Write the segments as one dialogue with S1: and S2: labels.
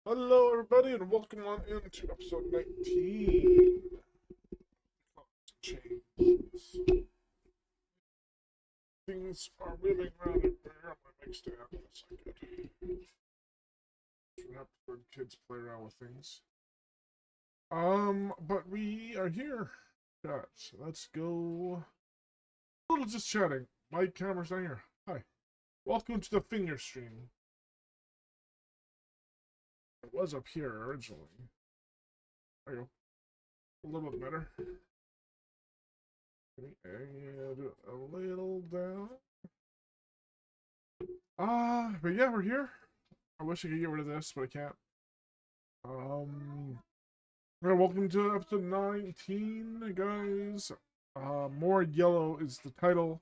S1: Hello, everybody, and welcome on into episode 19. Coggs N Chains. Things are moving around everywhere on my mic stand. That's not good. That's what happens when kids play around with things. But we are here. Guys, let's go. A little just chatting. My camera's not here. Hi. Welcome to the finger stream. It was up here originally. There you go. A little bit better. And a little down. But yeah, we're here. I wish I could get rid of this, but I can't. Welcome to episode 19, guys. More Yellow is the title.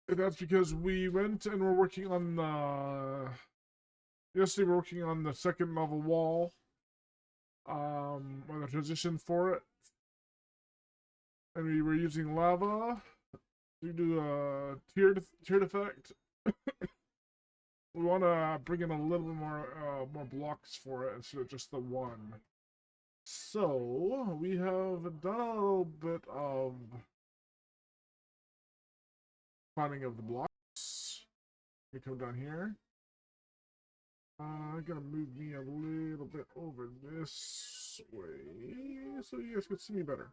S1: And that's because we went and we're working on the... Yesterday we're working on the second level wall. On the transition for it. And we were using lava to do a tiered effect. We want to bring in a little bit more blocks for it instead of just the one. So we have done a little bit of finding of the blocks. We come down here. I'm gonna move me a little bit over this way so you guys can see me better.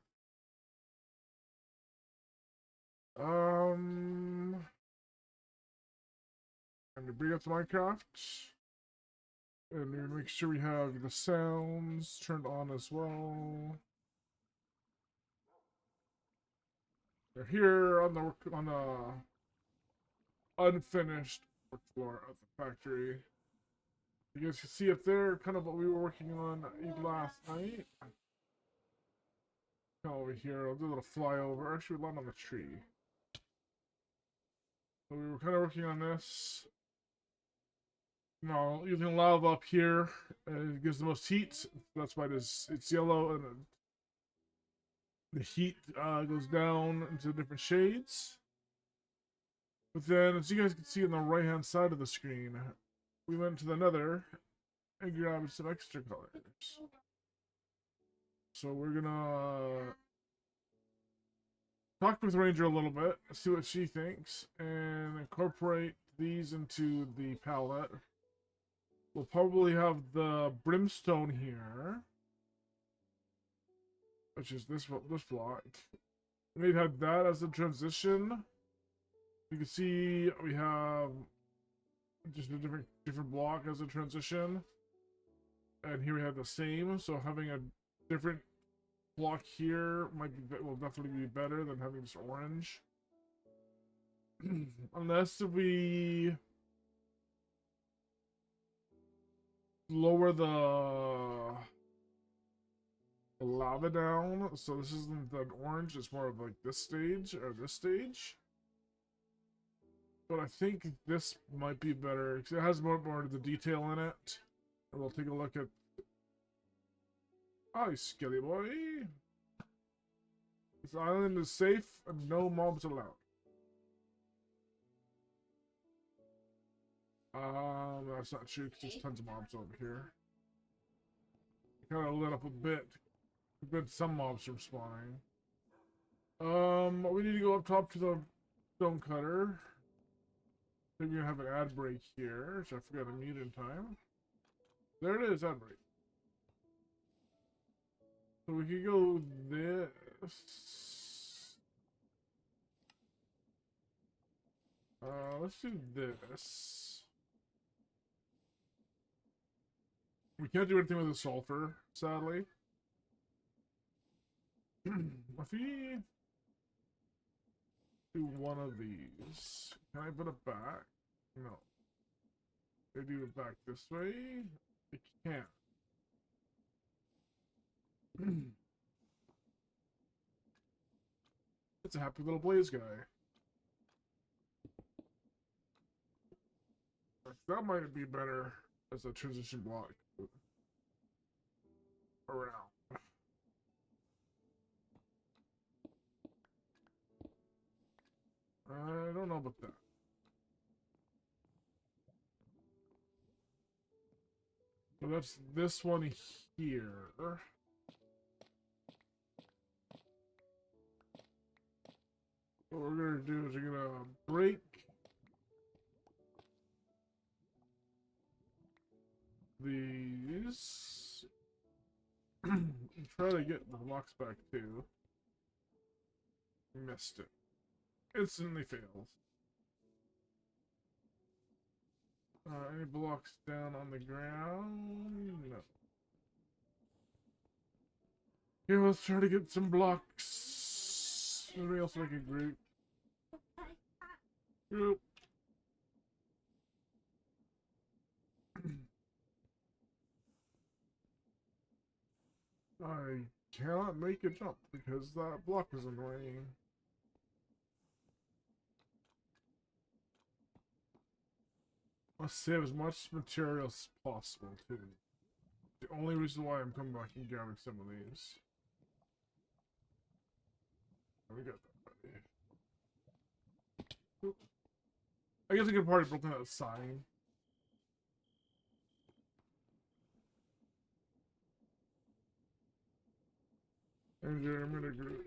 S1: And we bring up the Minecraft. And we make sure we have the sounds turned on as well. They're here on the unfinished floor of the factory. You guys can see up there kind of what we were working on last night. Come over here, I'll do a little flyover. Actually, we land on the tree. So we were kind of working on this. No, using lava up here, it gives the most heat. That's why it's yellow, and the heat goes down into different shades. But then, as you guys can see on the right-hand side of the screen, we went to the Nether and grabbed some extra colors. So we're gonna talk with Ranger a little bit, see what she thinks, and incorporate these into the palette. We'll probably have the brimstone here, which is this block. We've had that as a transition. You can see we have just a different block as a transition, and here we have the same. So having a different block here will definitely be better than having this orange. Unless we lower the lava down, so this isn't the orange, it's more of like this stage or this stage. But I think this might be better because it has more of the detail in it. And we'll take a look at. Hi, Skelly boy. This island is safe and no mobs allowed. That's not true because there's tons of mobs over here. Kind of lit up a bit. Prevent some mobs from spawning. We need to go up top to the stone cutter. Maybe we have an ad break here, which I forgot to mute in time. There it is, ad break. So we could go this. Let's do this. We can't do anything with the sulfur, sadly. If we do one of these, can I put it back? No. They do it back this way. It can't. It's a happy little blaze guy. That might be better as a transition block around. I don't know about that. So that's this one here. What we're gonna do is we're gonna break these and try to get the blocks back too. Missed it. Instantly fails. Any blocks down on the ground? No. Okay, let's try to get some blocks. Anybody else make a group? Group. I cannot make a jump because that block is annoying. Let's save as much material as possible too. The only reason why I'm coming back and grabbing some of these. We got that ready. Oop. I guess I could probably broken that sign. And I'm gonna group.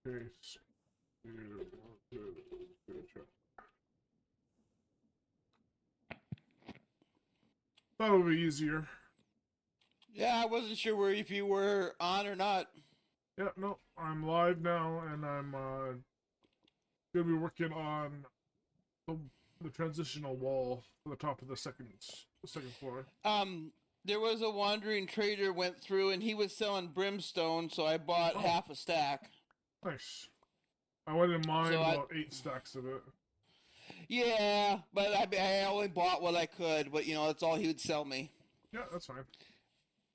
S1: Okay, thought it would be easier.
S2: Yeah, I wasn't sure where if you were on or not.
S1: Yeah, no, I'm live now, and I'm gonna be working on the transitional wall for the top of the second floor.
S2: There was a wandering trader went through and he was selling brimstone, so I bought half a stack.
S1: Nice. I went in mine
S2: So
S1: about 8 stacks of it.
S2: Yeah, but I only bought what I could, but you know, that's all he would sell me.
S1: Yeah, that's fine.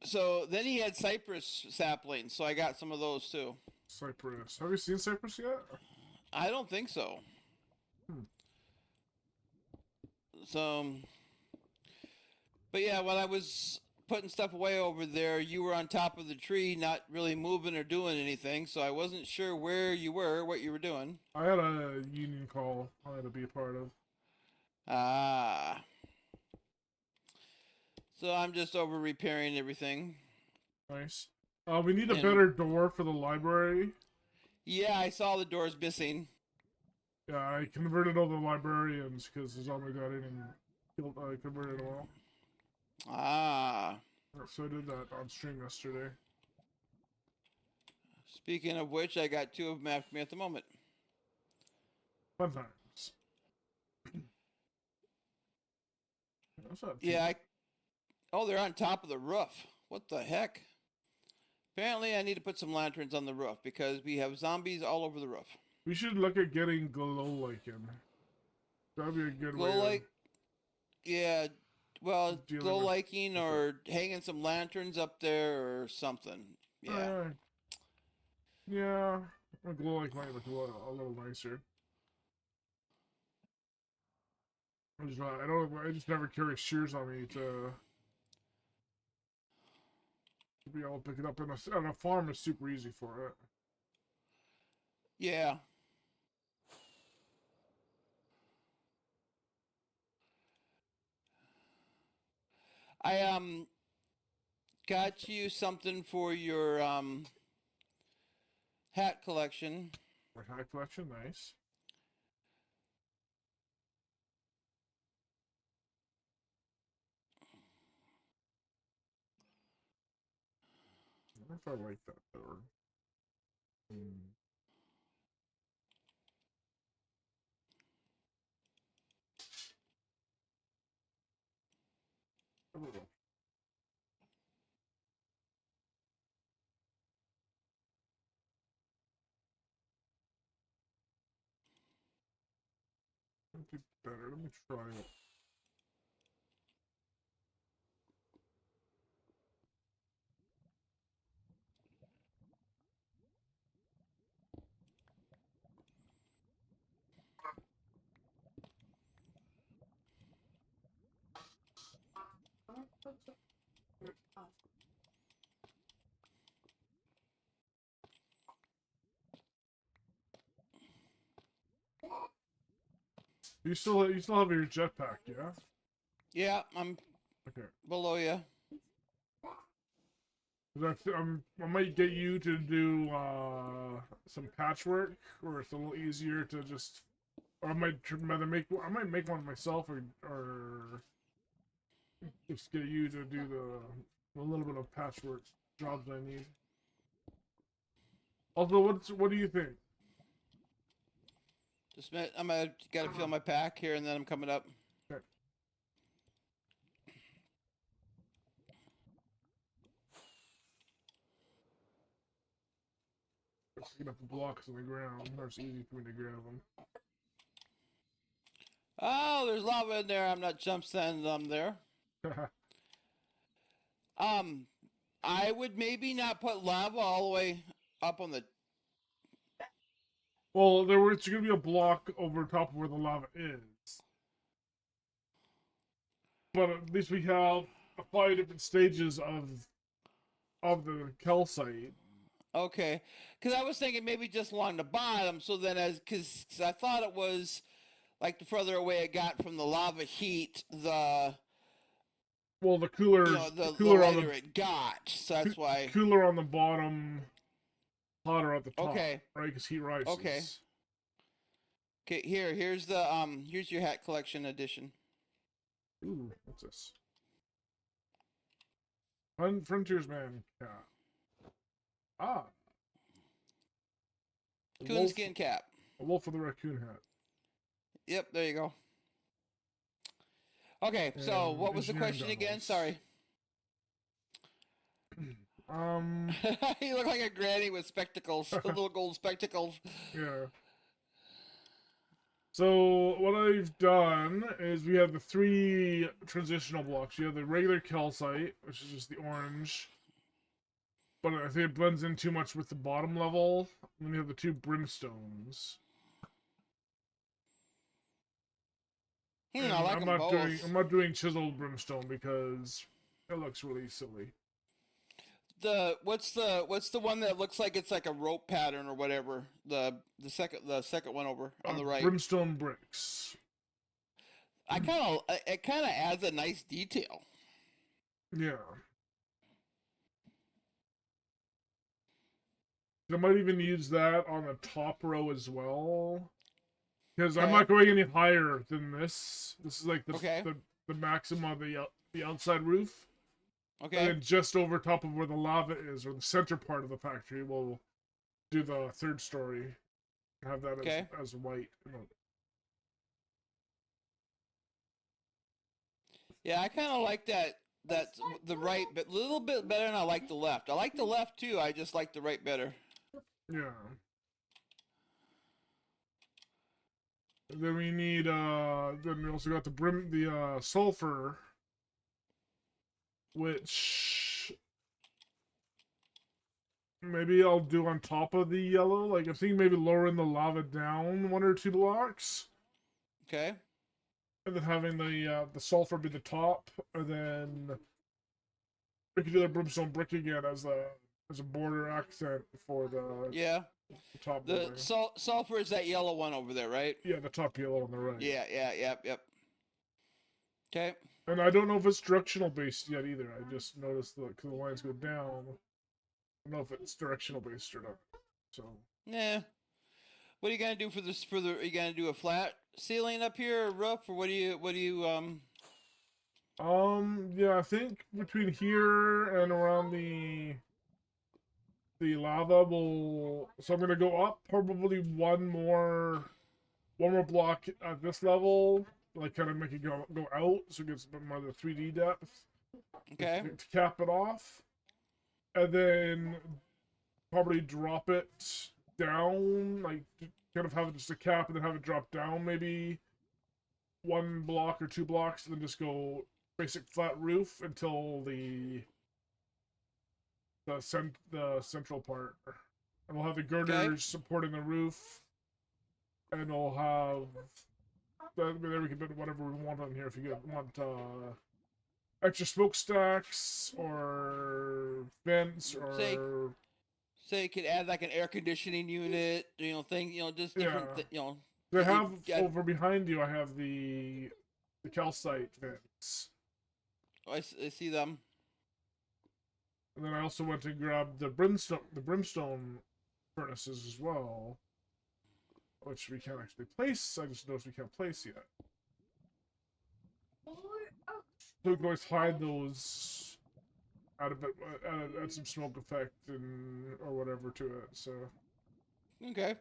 S2: So then he had cypress saplings, so I got some of those too.
S1: Cypress. Have you seen Cypress yet?
S2: I don't think so. So, but yeah, when I was putting stuff away over there, you were on top of the tree, not really moving or doing anything, so I wasn't sure where you were, what you were doing.
S1: I had a union call I had to be a part of.
S2: Ah. So I'm just over repairing everything.
S1: Nice. We need a better door for the library.
S2: Yeah, I saw the doors missing.
S1: Yeah, I converted all the librarians because the zombie got in and killed. I converted them all.
S2: Ah.
S1: So I did that on stream yesterday.
S2: Speaking of which, I got 2 of them after me at the moment.
S1: Fun times.
S2: Yeah, oh, they're on top of the roof. What the heck? Apparently, I need to put some lanterns on the roof because we have zombies all over the roof.
S1: We should look at getting glow lichen. That'd be a good way.
S2: Yeah, well, glow liking or hanging some lanterns up there or something. Yeah.
S1: Yeah, a glow like might look a little nicer. I just never carry shears on me to be able to pick it up. And a farm is super easy for it.
S2: Yeah. I got you something for your hat collection.
S1: My hat collection, nice. I don't know if I like that better. That'd be better. Let me try it. You still have your jetpack, yeah?
S2: Yeah, I'm
S1: Okay.
S2: below you.
S1: I might get you to do some patchwork, where it's a little easier to just. Or I might make one myself, or just get you to do a little bit of patchwork jobs I need. Also, what do you think?
S2: Just a minute. I'm gonna gotta fill my pack here, and then I'm coming up.
S1: Okay. Picking up the blocks on the ground. It's easy for me to grab them.
S2: Oh, there's lava in there. I'm not jump standing them there. I would maybe not put lava all the way up on the.
S1: Well, it's going to be a block over top of where the lava is. But at least we have 5 different stages of the calcite.
S2: Okay, because I was thinking maybe just along the bottom. So then, because I thought it was like the further away it got from the lava heat, the
S1: The
S2: the
S1: cooler on
S2: lighter
S1: the
S2: it got. So that's why.
S1: cooler on the bottom, hotter at the top,
S2: Okay.
S1: right? Because heat rises.
S2: Okay. Okay, here's your hat collection edition.
S1: Ooh, what's this? Frontiersman. Yeah. Ah.
S2: Coonskin cap.
S1: A wolf with a raccoon hat.
S2: Yep, there you go. Okay, so what was the question again? Sorry.
S1: You
S2: look like a granny with spectacles, little gold spectacles.
S1: Yeah. So what I've done is we have the 3 transitional blocks. You have the regular calcite, which is just the orange, but I think it blends in too much with the bottom level. And then you have the 2 brimstones.
S2: I like them both.
S1: I'm not doing chiseled brimstone because it looks really silly.
S2: What's the one that looks like it's like a rope pattern or whatever? The second one over on the right.
S1: Brimstone bricks.
S2: It kind of adds a nice detail.
S1: Yeah. I might even use that on the top row as well. Because I'm not going any higher than this. This is like the maximum of the outside roof.
S2: Okay.
S1: And then just over top of where the lava is, or the center part of the factory, we'll do the 3rd story. Have that as white.
S2: Yeah, I kind of like that. That's the right, but a little bit better than I like the left. I like the left too. I just like the right better.
S1: Yeah. And then we need then we also got the sulfur, which maybe I'll do on top of the yellow. Like I'm thinking maybe lowering the lava down 1 or 2 blocks.
S2: Okay.
S1: And then having the sulfur be the top, and then we could do the brimstone brick again as a border accent for the top.
S2: The sulfur is that yellow one over there, right?
S1: Yeah, the top yellow on the right.
S2: Yep. Okay.
S1: And I don't know if it's directional based yet either. I just noticed because the lines go down. I don't know if it's directional based or not. So.
S2: Nah. What are you gonna do for this? Are you gonna do a flat ceiling up here, or roof, or what do you
S1: Yeah, I think between here and around the lava so I'm gonna go up probably one more block at this level, like kind of make it go out so it gets a bit more of the 3D depth.
S2: Okay.
S1: To cap it off. And then probably drop it down, like kind of have it just a cap and then have it drop down maybe 1 block or 2 blocks, and then just go basic flat roof until the central part. And we'll have the girders supporting the roof, and we'll have there we can put whatever we want on here. If you want extra smokestacks or vents
S2: Say
S1: or
S2: say you could add like an air conditioning unit, thing, just different,
S1: yeah. They
S2: because you've
S1: have
S2: got.
S1: over behind you. I have the calcite vents,
S2: Oh, I see them.
S1: and then I also went to grab the brimstone furnaces as well, which we can't actually place. I just noticed we can't place yet. So we can always hide those, add a bit, add some smoke effect and or whatever to it. So
S2: Okay.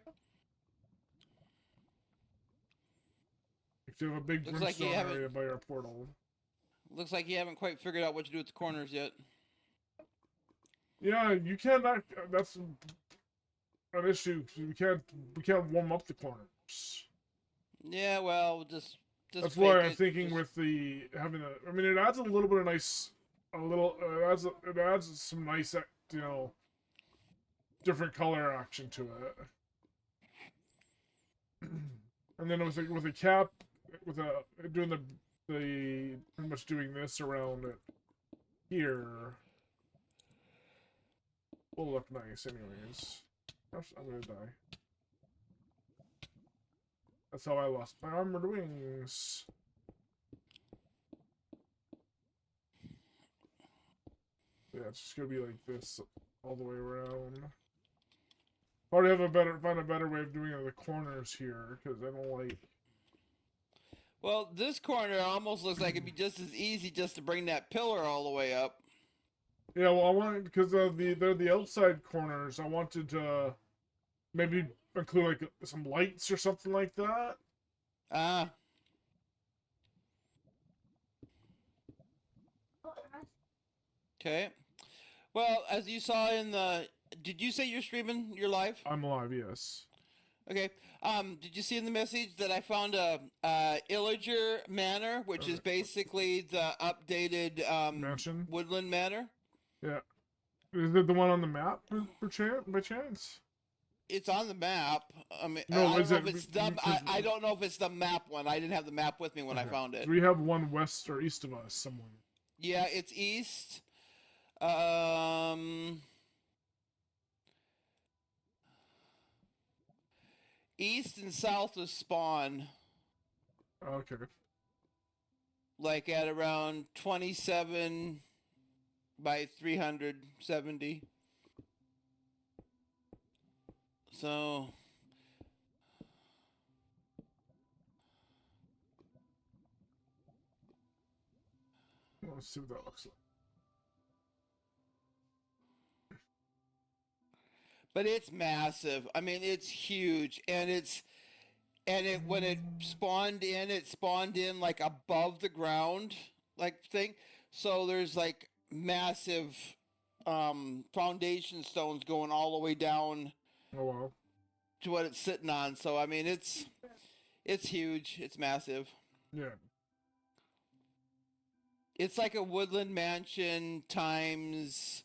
S1: if you have a big
S2: Looks like you
S1: brimstone
S2: haven't.
S1: area by our portal,
S2: Looks like you haven't quite figured out what to do with the corners yet.
S1: yeah, you can't. That's an issue. We can't warm up the corners.
S2: Yeah, well, just
S1: That's why
S2: fake
S1: I'm
S2: it.
S1: thinking
S2: Just
S1: with the having a. I mean, it adds a little bit of nice, a little. It adds some nice, different color action to it. And then with a cap, with a doing the pretty much doing this around it here will look nice, anyways. I'm gonna die. That's how I lost my armored wings. Yeah, it's just gonna be like this all the way around. Probably find a better way of doing it in the corners here because I don't like.
S2: well, this corner almost looks like it'd be just as easy just to bring that pillar all the way up.
S1: Yeah, well, I wanted because they're the outside corners. I wanted to maybe include like some lights or something like that.
S2: Ah, okay. Well, as you saw in the, did you say you're streaming? You're live?
S1: I'm alive, yes.
S2: Okay. Did you see in the message that I found a Illager Manor, which is basically the updated
S1: Mansion.
S2: Woodland Manor?
S1: Yeah, is it the one on the map by chance?
S2: It's on the map. I mean,
S1: No,
S2: I don't
S1: is
S2: know
S1: it?
S2: if it's the.
S1: Because
S2: I don't know if it's the map one. I didn't have the map with me when I found it.
S1: we have one west or east of us somewhere.
S2: Yeah, it's east. Um, East and south of Spawn,
S1: Okay.
S2: like at around 27 by 370. So
S1: Let's see what that looks like.
S2: but it's massive. I mean, it's huge, and it when it spawned in like above the ground, like thing. So there's like massive foundation stones going all the way down
S1: Oh wow.
S2: to what it's sitting on. So I mean, it's huge. It's massive.
S1: Yeah.
S2: It's like a woodland mansion times.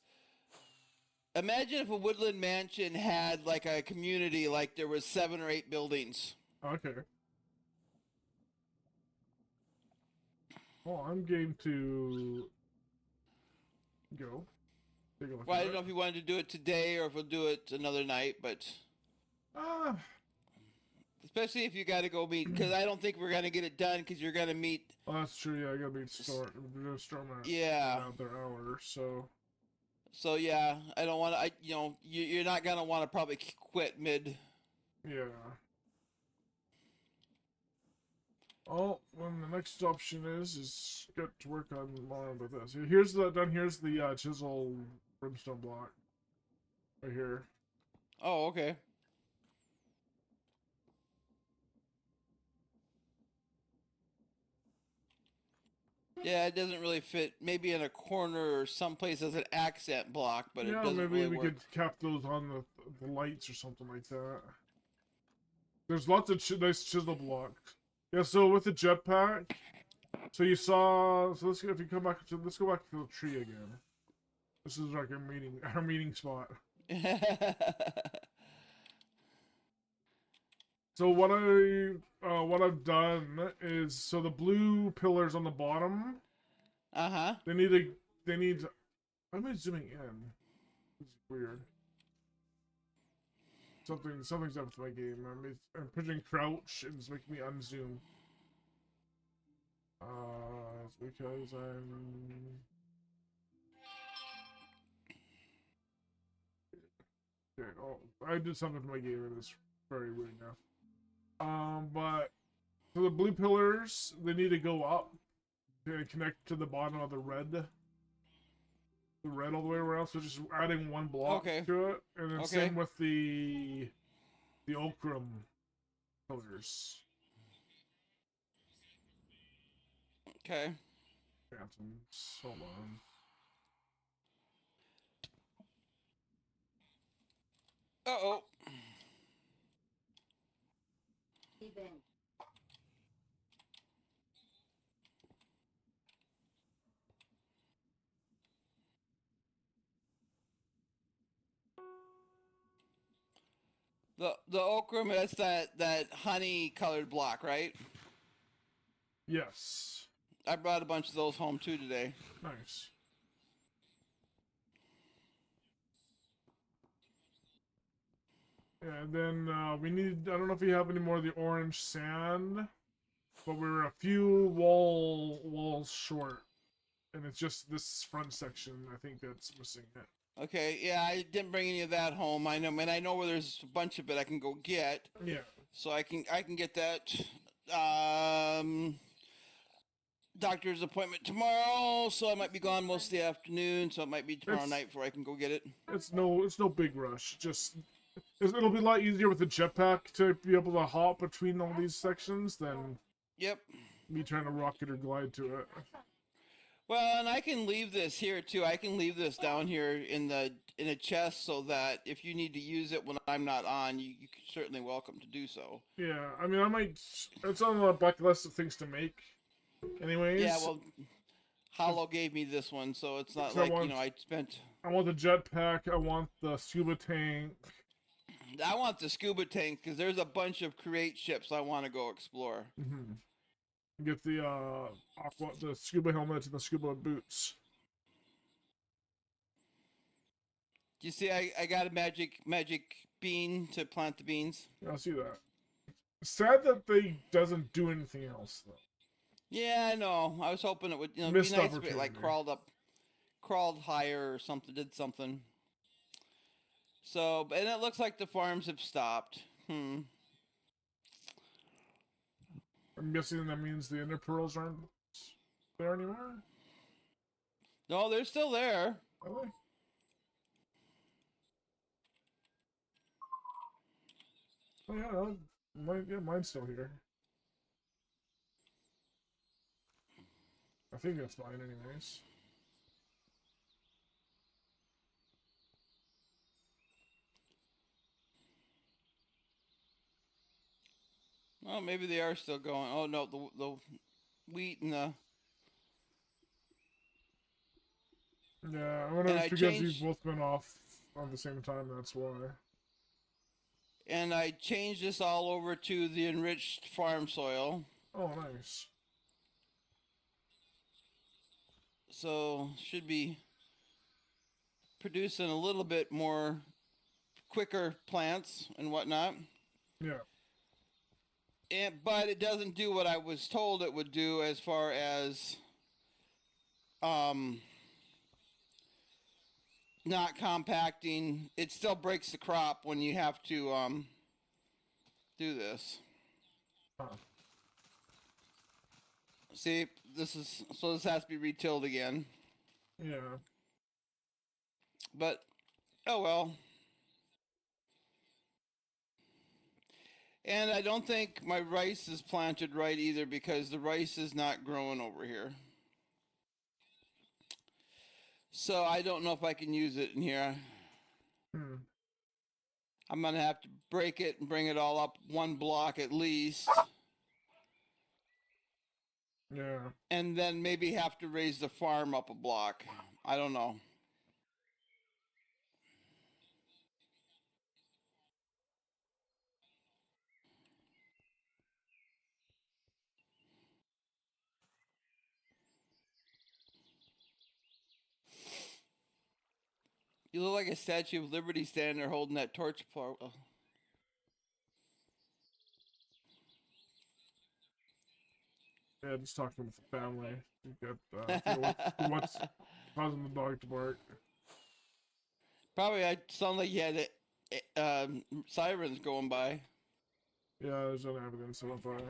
S2: Imagine if a woodland mansion had like a community, like there was 7 or 8 buildings.
S1: Okay. Well, I'm game to go. Take a look
S2: Well, I
S1: at
S2: don't know
S1: it.
S2: if you wanted to do it today or if we'll do it another night, but
S1: Ah,
S2: especially if you got to go meet, because I don't think we're gonna get it done because you're gonna meet.
S1: well, that's true. Yeah, I gotta be storm
S2: Yeah.
S1: out their hour. So
S2: So yeah, I don't want to. You're not gonna want to probably quit mid.
S1: yeah. Oh, when the next option is get to work on more with this. Here's the chisel brimstone block right here.
S2: Oh, okay. Yeah, it doesn't really fit. Maybe in a corner or someplace as an accent block, but it
S1: Yeah,
S2: doesn't
S1: maybe
S2: really
S1: we
S2: work.
S1: could cap those on the lights or something like that. There's lots of nice chisel blocks. Yeah, so with the jetpack, so you saw. So if you come back to let's go back to the tree again. This is like our meeting spot. So what I've done is so the blue pillars on the bottom.
S2: Uh-huh.
S1: They need. I'm zooming in. It's weird. Something's up with my game. I'm pushing crouch and it's making me unzoom. It's because I'm. Okay, oh, I did something to my game and it's very weird now. But so the blue pillars, they need to go up to connect to the bottom of the red all the way around. So just adding one block to it, and then same with the ochrum pillars.
S2: Okay.
S1: Phantoms. Hold on.
S2: Uh-oh. The ochre, that's that honey colored block, right?
S1: Yes.
S2: I brought a bunch of those home too today.
S1: Nice. And then we need. I don't know if we have any more of the orange sand, but we're a few walls short, and it's just this front section. I think that's missing it.
S2: Okay, yeah, I didn't bring any of that home. I know, and I know where there's a bunch of it I can go get.
S1: Yeah.
S2: So I can get that. Doctor's appointment tomorrow, so I might be gone most of the afternoon. So it might be tomorrow night before I can go get it.
S1: It's no big rush. Just it'll be a lot easier with the jetpack to be able to hop between all these sections than me trying to rocket or glide to it.
S2: Well, and I can leave this here too. I can leave this down here in a chest so that if you need to use it when I'm not on, you're certainly welcome to do so.
S1: Yeah, I mean, I might. It's on the bucket list of things to make. Anyways.
S2: Yeah, well, Hollow gave me this one, so it's not like I spent.
S1: I want the jetpack. I want the scuba tank.
S2: I want the scuba tank because there's a bunch of create ships I want to go explore.
S1: Mm-hmm. Get the the scuba helmet and the scuba boots.
S2: Do you see? I got a magic bean to plant the beans.
S1: Yeah, I see that. Sad that they doesn't do anything else though.
S2: Yeah, I know. I was hoping it would be nice if it like crawled higher or something, did something. So, and it looks like the farms have stopped.
S1: I'm guessing that means the ender pearls aren't there anymore?
S2: No, they're still there.
S1: Really? Oh yeah, mine's still here. I think that's mine anyways.
S2: Well, maybe they are still going. Oh no, the wheat and the.
S1: Yeah, I wonder if because we've both been off at the same time, that's why.
S2: And I changed this all over to the enriched farm soil.
S1: Oh, nice.
S2: So should be producing a little bit more quicker plants and whatnot.
S1: Yeah.
S2: But it doesn't do what I was told it would do as far as not compacting. It still breaks the crop when you have to do this. See, this has to be retilled again.
S1: Yeah.
S2: But oh well. And I don't think my rice is planted right either because the rice is not growing over here. So I don't know if I can use it in here. I'm going to have to break it and bring it all up one block at least.
S1: Yeah.
S2: And then maybe have to raise the farm up a block. I don't know. You look like a Statue of Liberty standing there holding that torch.
S1: Yeah, just talking with the family. You got what's causing the dog to bark.
S2: Probably I sound like you had sirens going by.
S1: Yeah, there's no evidence of a fire.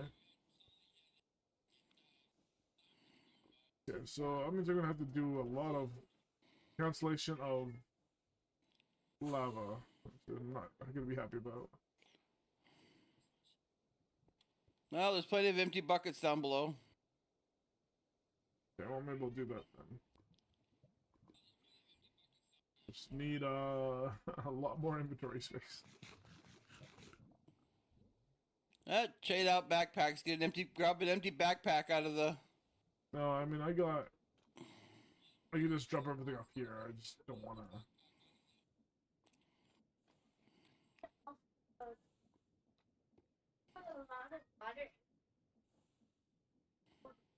S1: Okay, so that means they're gonna have to do a lot of cancellation of lava. Which I'm not gonna be happy about.
S2: Well, there's plenty of empty buckets down below.
S1: Okay, well maybe we'll do that then. Just need a lot more inventory space.
S2: Trade out backpacks. Grab an empty backpack out of the.
S1: No, I mean I can just drop everything up here. I just don't wanna.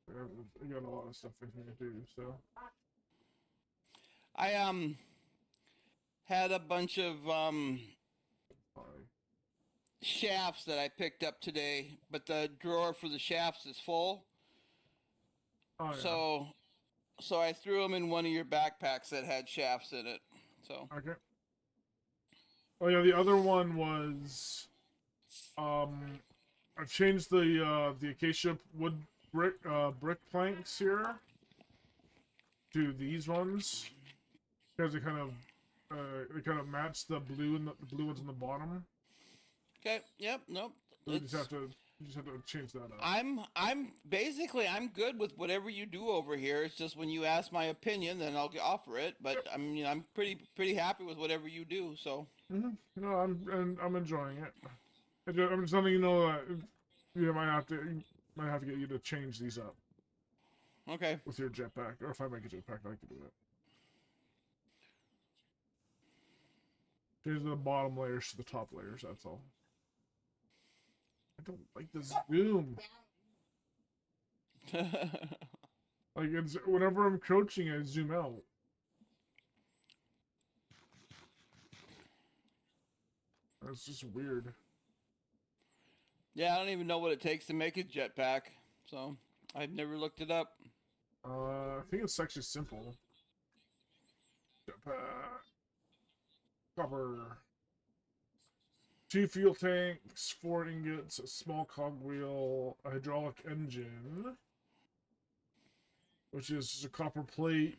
S1: I got a lot of stuff in here too, so.
S2: I had a bunch of shafts that I picked up today, but the drawer for the shafts is full.
S1: Oh, yeah.
S2: So I threw them in one of your backpacks that had shafts in it. So
S1: Okay. Oh yeah, the other one was I've changed the acacia wood brick planks here to these ones because they kind of match the blue and the blue ones in the bottom.
S2: okay, yep, nope.
S1: So you just have to change that up.
S2: I'm basically I'm good with whatever you do over here. It's just when you ask my opinion, then I'll offer it. But
S1: Yep.
S2: I'm pretty happy with whatever you do. So
S1: No, I'm enjoying it. I'm just letting you know that you might have to get you to change these up
S2: okay.
S1: with your jetpack, or if I make a jetpack, I can do that. Change the bottom layers to the top layers. That's all. I don't like the zoom. Like it's whenever I'm crouching, I zoom out. That's just weird.
S2: Yeah, I don't even know what it takes to make a jetpack, so I've never looked it up.
S1: I think it's actually simple. Jetpack. Copper. 2 fuel tanks, 4 ingots, a small cogwheel, a hydraulic engine, which is just a copper plate,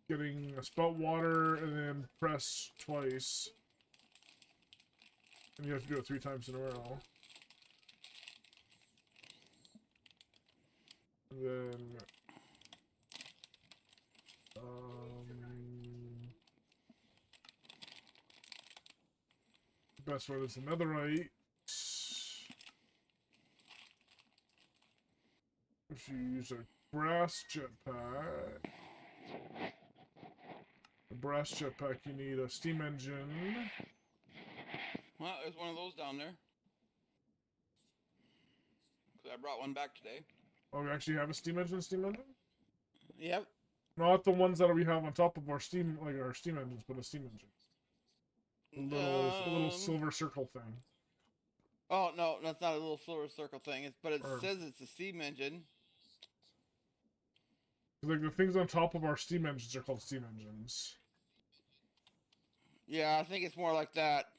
S1: getting a spout water, and then press twice. And you have to do it 3 times in a row. And then the best one is netherite. If you use a brass jetpack, you need a steam engine.
S2: Well, there's one of those down there. Cause I brought one back today.
S1: Oh, we actually have a steam engine?
S2: Yep.
S1: Not the ones that we have on top of our steam engines, but a steam engine. A little silver circle thing.
S2: Oh no, that's not a little silver circle thing. But it says it's a steam engine.
S1: Like the things on top of our steam engines are called steam engines.
S2: Yeah, I think it's more like that.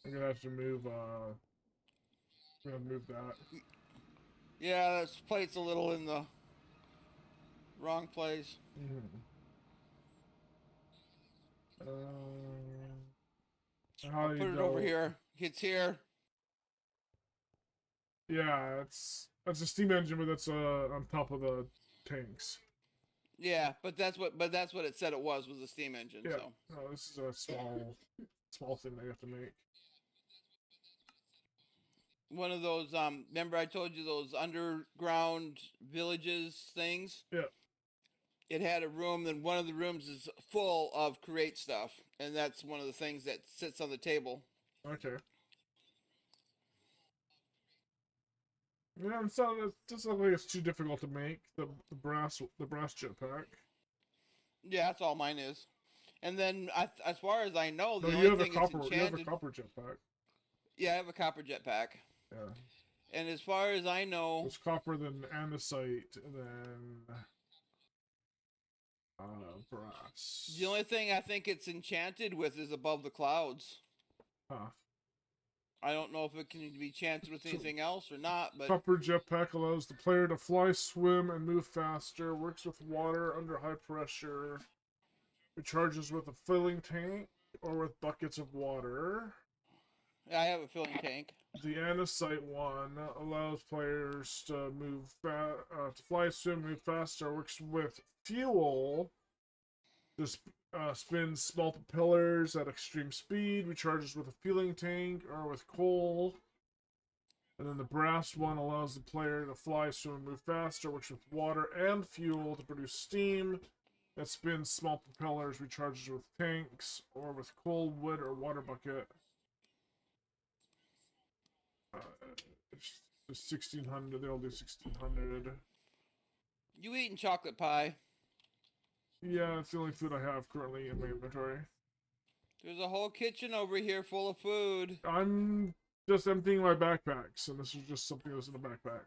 S1: I'm gonna have to move. I'm gonna move that.
S2: Yeah, this plate's a little in the wrong place.
S1: How
S2: I'll put it over here. It's here.
S1: Yeah, that's a steam engine, but that's on top of the tanks.
S2: Yeah, but that's what it said it was a steam engine.
S1: Yeah.
S2: So.
S1: No, this is a small thing they have to make.
S2: One of those remember I told you those underground villages things?
S1: Yeah.
S2: It had a room, and one of the rooms is full of create stuff, and that's one of the things that sits on the table.
S1: Okay. Yeah, it doesn't look like it's too difficult to make the brass jetpack.
S2: Yeah, that's all mine is. And then, as far as I know,
S1: No,
S2: the
S1: you
S2: only
S1: have a
S2: thing it's
S1: copper. You have a
S2: enchanted.
S1: copper jetpack.
S2: Yeah, I have a copper jetpack.
S1: Yeah.
S2: And as far as I know,
S1: There's copper, then andesite, and then brass.
S2: the only thing I think it's enchanted with is above the clouds.
S1: Huh.
S2: I don't know if it can be enchanted with
S1: So-
S2: anything else or not, but
S1: Copper jetpack allows the player to fly, swim, and move faster. Works with water under high pressure. Recharges with a filling tank or with buckets of water.
S2: I have a filling tank.
S1: The andesite one allows players to to fly, swim, move faster. Works with fuel. This spins small propellers at extreme speed. Recharges with a fueling tank or with coal. And then the brass one allows the player to fly, swim, and move faster. Works with water and fuel to produce steam. That spins small propellers. Recharges with tanks or with coal, wood, or water bucket. It's 1600. They all do 1600.
S2: You eating chocolate pie?
S1: Yeah, it's the only food I have currently in my inventory.
S2: There's a whole kitchen over here full of food.
S1: I'm just emptying my backpacks, and this is just something that's in the backpack.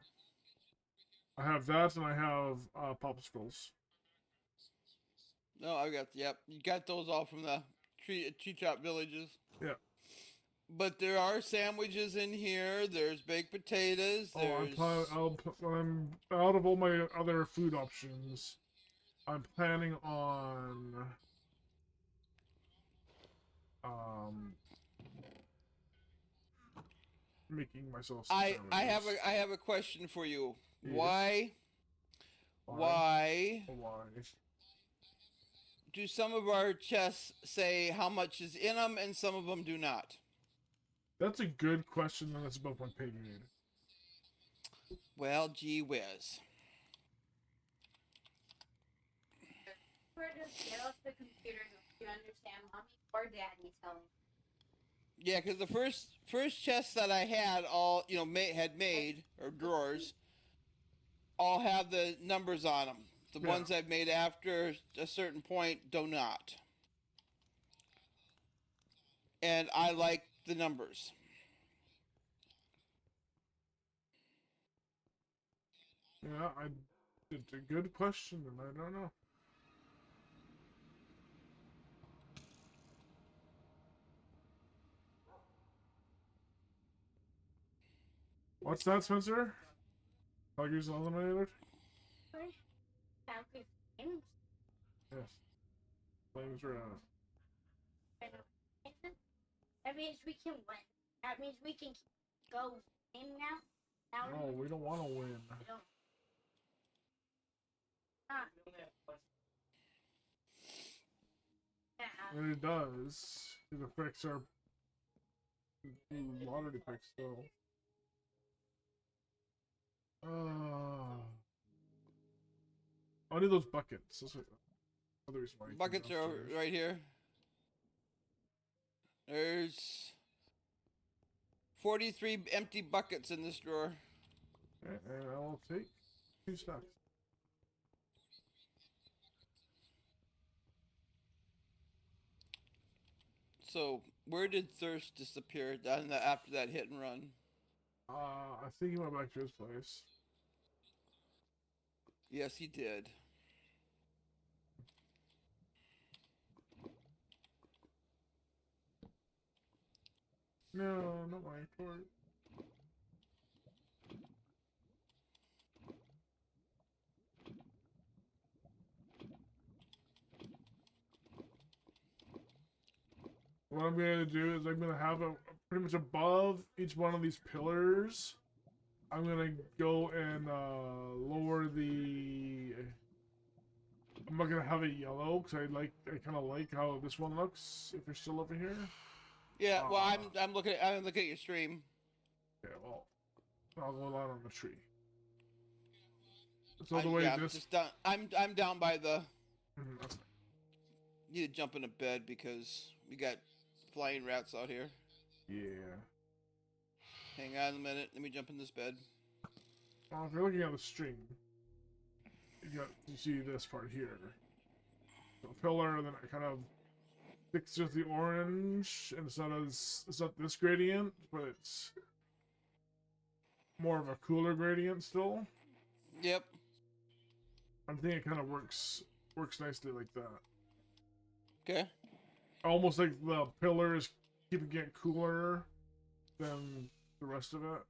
S1: I have that, and I have popsicles.
S2: No, I got, yep. You got those all from the tree chop villages.
S1: Yeah.
S2: But there are sandwiches in here. There's baked potatoes. There's...
S1: I'm out of all my other food options. I'm planning on making myself some
S2: I
S1: sandwiches.
S2: I have a question for you.
S1: Yes.
S2: Why
S1: Why?
S2: do some of our chests say how much is in them and some of them do not?
S1: That's a good question, and that's above my pay grade.
S2: Well, gee whiz.
S3: Just get off the computer if you understand mommy or daddy telling.
S2: Yeah, because the first chest that I had all had made, or drawers, all have the numbers on them. The ones I've made after a certain point do not. And I like the numbers.
S1: Yeah, it's a good question, and I don't know. What's that, Spencer? Tigers eliminated? Yes. Flames are out.
S3: That means we can win. That means we can go in now.
S1: No, we don't want to win. And it does. It affects our lottery picks, though. I need those buckets. That's what, other reason why I came
S2: Buckets are
S1: downstairs.
S2: right here. There's 43 empty buckets in this drawer.
S1: Okay, and I'll take 2 stacks.
S2: So, where did Thirst disappear after that hit and run?
S1: I think he went back to his place.
S2: Yes, he did.
S1: No, not my report. What I'm gonna do is I'm gonna have a pretty much above each one of these pillars. I'm gonna go and lower the. I'm not gonna have it yellow because I kind of like how this one looks. If you're still over here.
S2: Yeah, well, I'm looking at your stream.
S1: Yeah, well, I'll go out on the tree. So the way this.
S2: Just down, I'm down by the.
S1: That's
S2: Need to jump into bed because we got flying rats out here.
S1: Yeah.
S2: Hang on a minute. Let me jump in this bed.
S1: If you're looking at the stream, you see this part here. pillar, and then it kind of sticks with the orange, and it's not this gradient, but it's more of a cooler gradient still.
S2: Yep.
S1: I think it kind of works nicely like that.
S2: Okay.
S1: Almost like the pillar is keeping it cooler than the rest of it.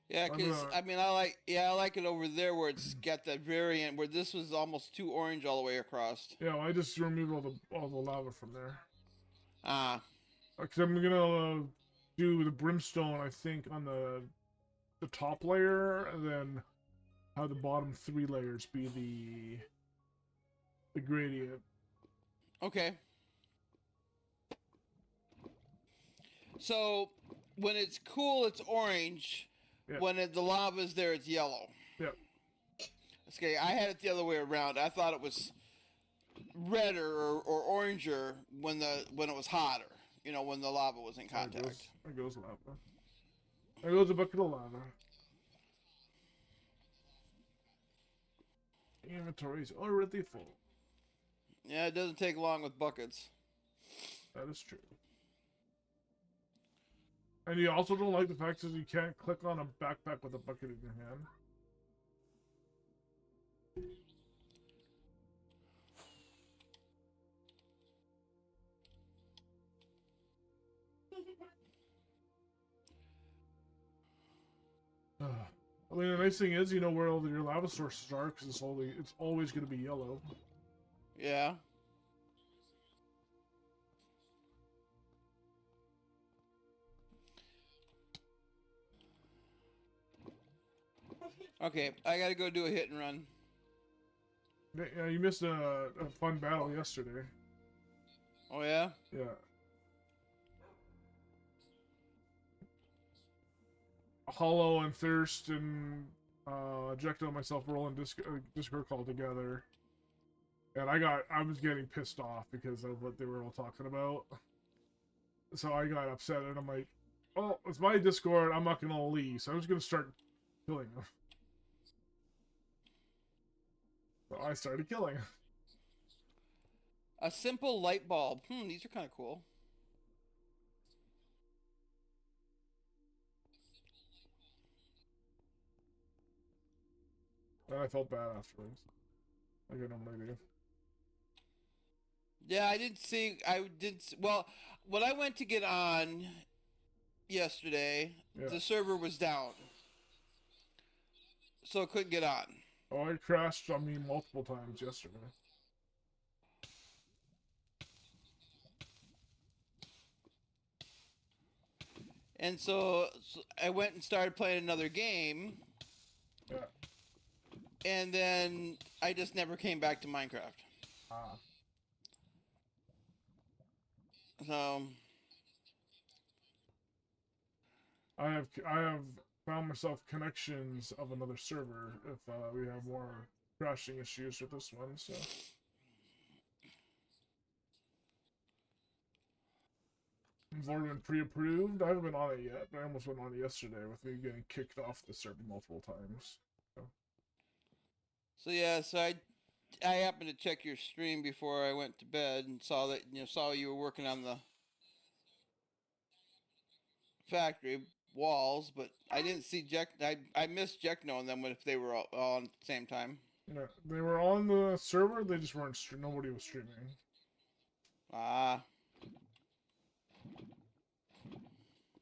S2: Yeah, because I mean, I like it over there where it's got that variant where this was almost too orange all the way across.
S1: Yeah, well, I just removed all the lava from there.
S2: Ah.
S1: Because I'm gonna do the brimstone, I think, on the top layer, and then have the bottom 3 layers be the gradient.
S2: Okay. So when it's cool, it's orange.
S1: Yep.
S2: When the lava's there, it's yellow.
S1: Yep.
S2: Okay, I had it the other way around. I thought it was redder or oranger when it was hotter. You know, when the lava was in contact.
S1: There goes lava. There goes a bucket of lava. Inventory's already full.
S2: Yeah, it doesn't take long with buckets.
S1: That is true. And you also don't like the fact that you can't click on a backpack with a bucket in your hand. I mean, the nice thing is, you know where all your lava sources are, because it's always going to be yellow.
S2: Yeah. Okay, I gotta go do a hit and run.
S1: Yeah, you missed a fun battle yesterday.
S2: Oh yeah?
S1: Yeah. Hollow and Thirst and Ejecto and myself were all in Discord call together. And I was getting pissed off because of what they were all talking about. So I got upset and I'm like, oh, it's my Discord, I'm not gonna leave, so I'm just gonna start killing them. So I started killing.
S2: A simple light bulb. These are kind of cool.
S1: And I felt bad afterwards. Like I normally do.
S2: Yeah, well, when I went to get on yesterday,
S1: Yeah.
S2: the server was down. So I couldn't get on.
S1: Oh, it crashed on me multiple times yesterday.
S2: And so I went and started playing another game.
S1: Yeah.
S2: And then I just never came back to Minecraft.
S1: Ah.
S2: So
S1: I have found myself connections of another server if we have more crashing issues with this one, so. I've already been pre-approved. I haven't been on it yet, but I almost went on it yesterday with me getting kicked off the server multiple times.
S2: So yeah, so I happened to check your stream before I went to bed and saw that saw you were working on the factory walls, but I didn't see I missed Jekno and them if they were all on at the same time.
S1: Yeah, they were on the server. They just weren't. Nobody was streaming.
S2: Ah.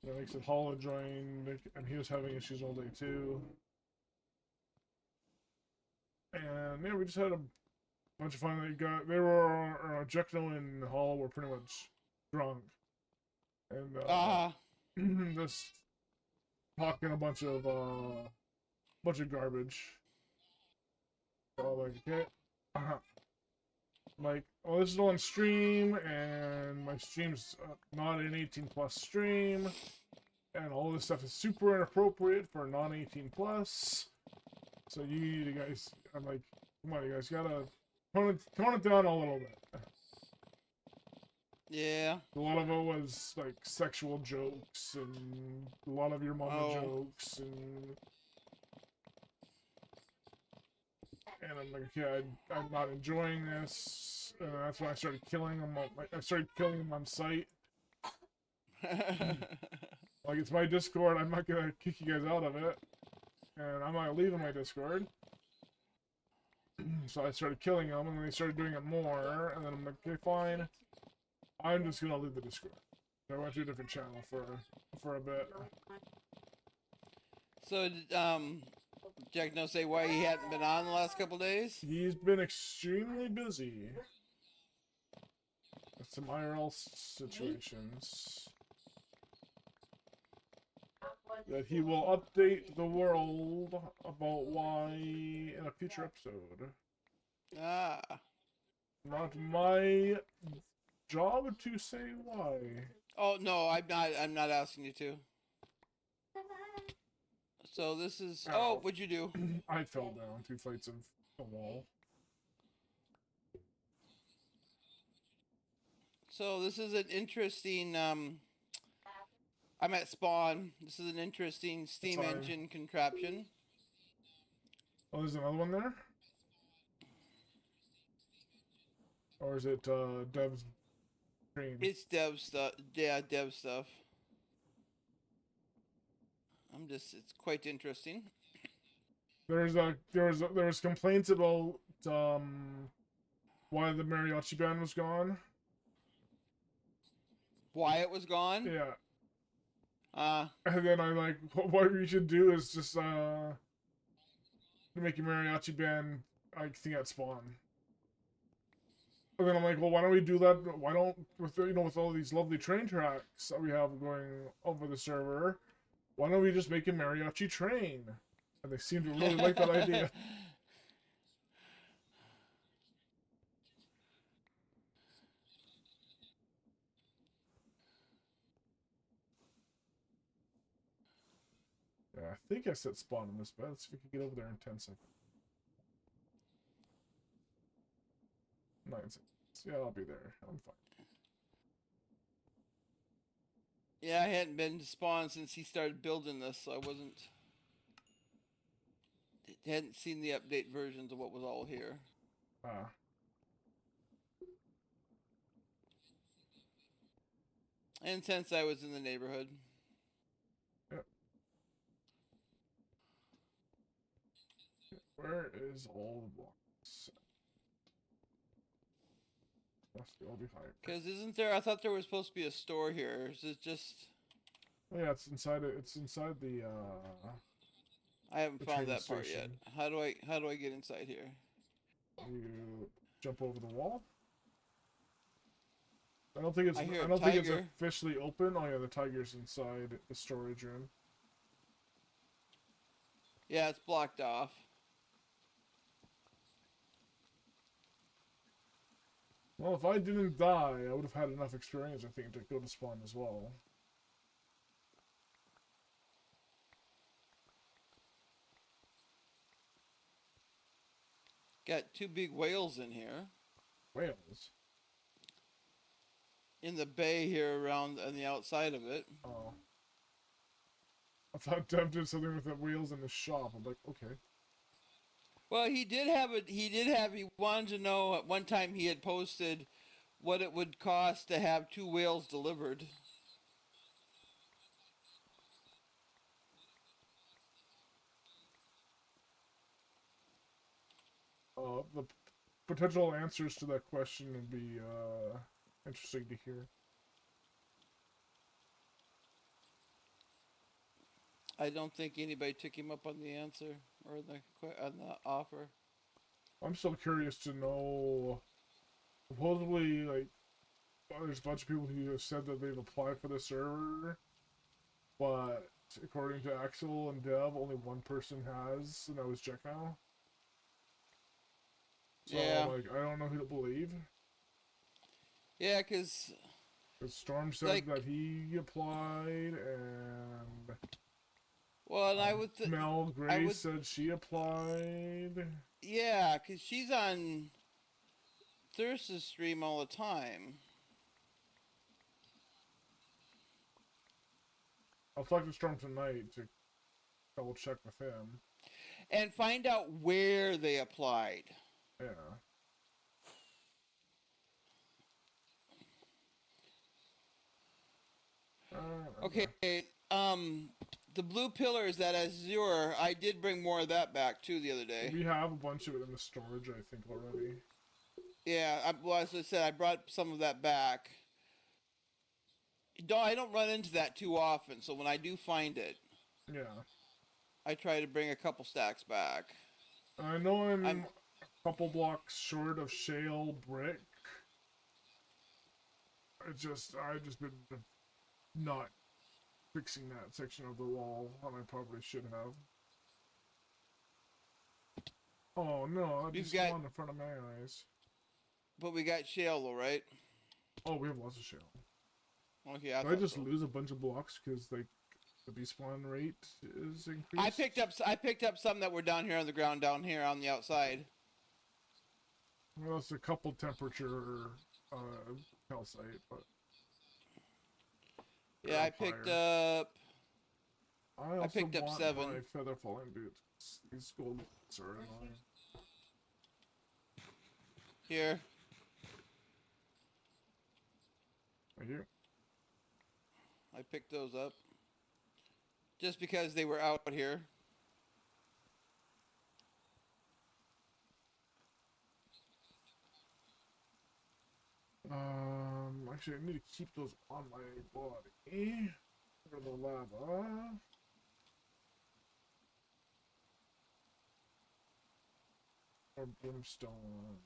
S1: That makes it Hollow joined, and he was having issues all day too. And yeah, we just had a bunch of fun. They were Jekno and Hollow were pretty much drunk, and just talking a bunch of garbage. So like, okay, like, oh, this is on stream, and my stream's not an 18+ stream, and all this stuff is super inappropriate for non-18+. So you guys, I'm like, come on, you guys gotta tone it down a little bit.
S2: Yeah.
S1: A lot of it was like sexual jokes and a lot of your mama
S2: Oh.
S1: jokes and I'm like, yeah, I'm not enjoying this. And that's when I started killing them. I started killing them on sight. Like, it's my Discord. I'm not gonna kick you guys out of it, and I'm not leaving my Discord. So I started killing them, and then they started doing it more. And then I'm like, okay, fine. I'm just gonna leave the Discord. So I went to a different channel for a bit.
S2: So, Jack no say why he hadn't been on the last couple days?
S1: He's been extremely busy with some IRL situations that he will update the world about why in a future episode.
S2: Ah.
S1: Not my job to say why.
S2: Oh no, I'm not asking you to. So this is. Oh, what'd you do?
S1: I fell down 2 flights of the wall.
S2: So this is an interesting. I'm at spawn. This is an interesting steam
S1: Sorry.
S2: engine contraption.
S1: Oh, there's another one there? Or is it Dev's dream?
S2: It's dev stuff. Yeah, dev stuff. It's quite interesting.
S1: There was complaints about why the mariachi band was gone.
S2: Why it was gone?
S1: Yeah.
S2: Uh,
S1: And then I'm like, what we should do is just make a mariachi band, I think, at spawn. And then I'm like, well, why don't we do that? Why don't with all these lovely train tracks that we have going over the server? Why don't we just make a mariachi train? And they seem to really like that idea. Yeah, I think I set spawn in this bed. Let's see if we can get over there in 10 seconds. 9 seconds. Yeah, I'll be there. I'm fine.
S2: yeah, I hadn't been to spawn since he started building this, so I hadn't seen the update versions of what was all here.
S1: Ah.
S2: And since I was in the neighborhood.
S1: Yep. Where is all the blocks? Must be all behind.
S2: Because isn't there? I thought there was supposed to be a store here. Is it just?
S1: Oh, yeah, it's inside it. It's inside the.
S2: I haven't
S1: The
S2: found
S1: train
S2: that part yet.
S1: station.
S2: How do I get inside here?
S1: You jump over the wall. I don't think it's.
S2: I hear a
S1: don't think it's
S2: tiger.
S1: officially open. Oh yeah, the tiger's inside the storage room.
S2: Yeah, it's blocked off.
S1: Well, if I didn't die, I would have had enough experience, I think, to go to spawn as well.
S2: Got 2 big whales in here.
S1: Whales.
S2: In the bay here around on the outside of it.
S1: Oh. I thought Dev did something with the wheels in the shop. I'm like, okay.
S2: Well, he wanted to know at one time he had posted what it would cost to have 2 whales delivered.
S1: The potential answers to that question would be interesting to hear.
S2: I don't think anybody took him up on the answer or on the offer.
S1: I'm still curious to know. Supposedly, like, there's a bunch of people who have said that they've applied for the server, but according to Axel and Dev, only one person has, and that was Jekno. So,
S2: Yeah.
S1: like, I don't know who to believe.
S2: Yeah, because
S1: Storm said
S2: like,
S1: that he applied, and
S2: well, and I would
S1: Mel Grace said she applied.
S2: Yeah, because she's on Thirst's stream all the time.
S1: I'll talk to Storm tonight to double check with him.
S2: And find out where they applied.
S1: Yeah.
S2: Okay. The blue pillars that Azure, I did bring more of that back too the other day.
S1: We have a bunch of it in the storage, I think, already.
S2: Yeah, well, as I said, I brought some of that back. I don't run into that too often, so when I do find it,
S1: Yeah.
S2: I try to bring a couple stacks back.
S1: I know I'm a couple blocks short of shale brick. I've just been not fixing that section of the wall when I probably should have. Oh no, I just spawned in front of my eyes.
S2: But we got shale though, right?
S1: Oh, we have lots of shale.
S2: Okay,
S1: Did I just lose a bunch of blocks because like the despawn rate is increased?
S2: I picked up some that were down here on the ground, down here on the outside.
S1: Well, it's a couple temperature calcite, but
S2: yeah, I picked up.
S1: I
S2: picked up 7.
S1: My feather falling boots. These gold boots are annoying.
S2: Here.
S1: Right here.
S2: I picked those up. Just because they were out here.
S1: Actually, I need to keep those on my body for the lava. Or brimstone.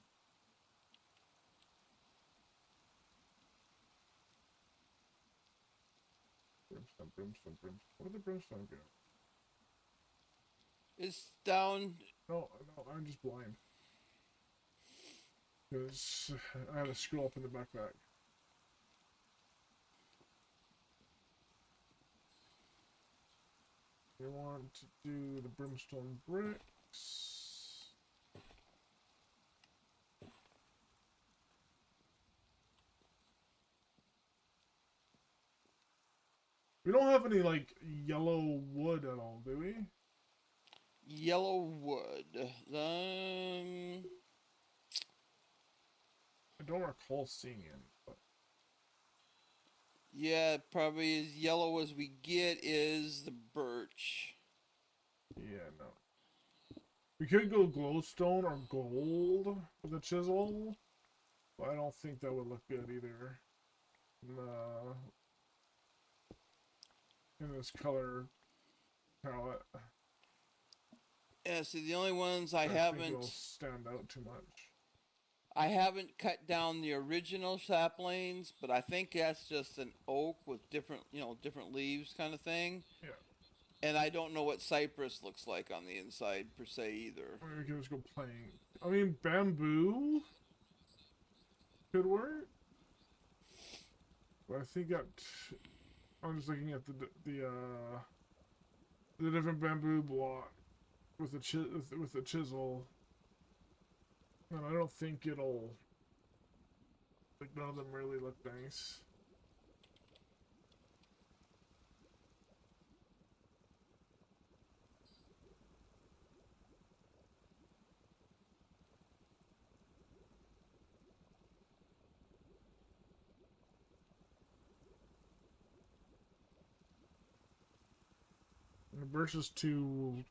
S1: Brimstone. Where did the brimstone go?
S2: It's down.
S1: No, I'm just blind. Because I had to scroll up in the backpack. We want to do the brimstone bricks. We don't have any, like, yellow wood at all, do we?
S2: Yellow wood.
S1: I don't recall seeing it, but...
S2: Yeah, probably as yellow as we get is the birch.
S1: Yeah, no. We could go glowstone or gold with a chisel, but I don't think that would look good either. In this color palette.
S2: Yeah, see, the only ones I
S1: think
S2: haven't...
S1: it'll stand out too much.
S2: I haven't cut down the original saplings, but I think that's just an oak with different, different leaves kind of thing.
S1: Yeah.
S2: And I don't know what cypress looks like on the inside per se either.
S1: We can just go plain. I mean, bamboo could work. But I think that I'm just looking at the different bamboo block with the chisel, and I don't think it'll, like, none of them really look nice. And the birch is too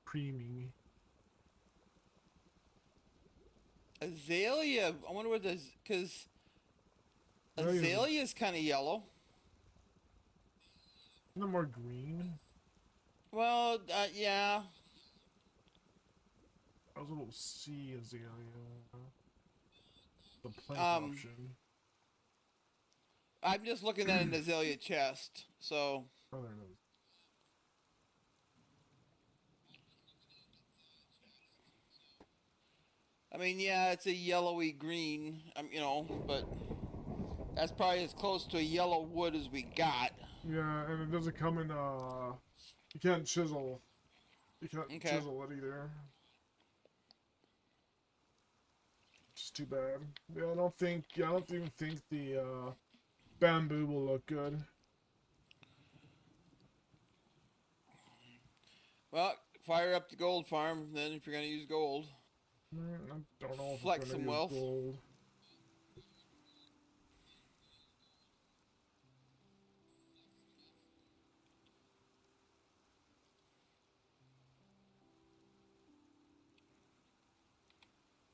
S1: creamy.
S2: Azalea, I wonder what this, because azalea is kind of yellow.
S1: Isn't it more green?
S2: Well, yeah.
S1: I was a little sea azalea. The plank option.
S2: I'm just looking at an azalea chest, so.
S1: Oh, there it is.
S2: I mean, yeah, it's a yellowy green, but that's probably as close to a yellow wood as we got.
S1: Yeah, and it doesn't come in, you can't chisel. You can't chisel it either. Which is too bad. Yeah, I don't even think the, bamboo will look good.
S2: fire up the gold farm. Then, if you're gonna use gold,
S1: I don't know if
S2: flex
S1: it's
S2: some
S1: gonna use
S2: wealth.
S1: gold.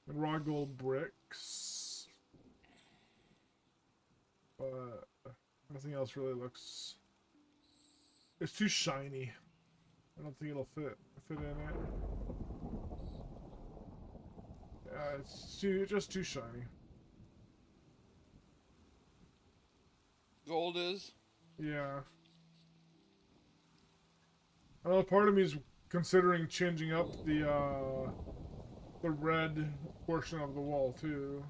S1: And raw gold bricks. But nothing else really looks. It's too shiny. I don't think it'll fit in it. Yeah, it's just too shiny.
S2: Gold is.
S1: Yeah. I know part of me is considering changing up the red portion of the wall too.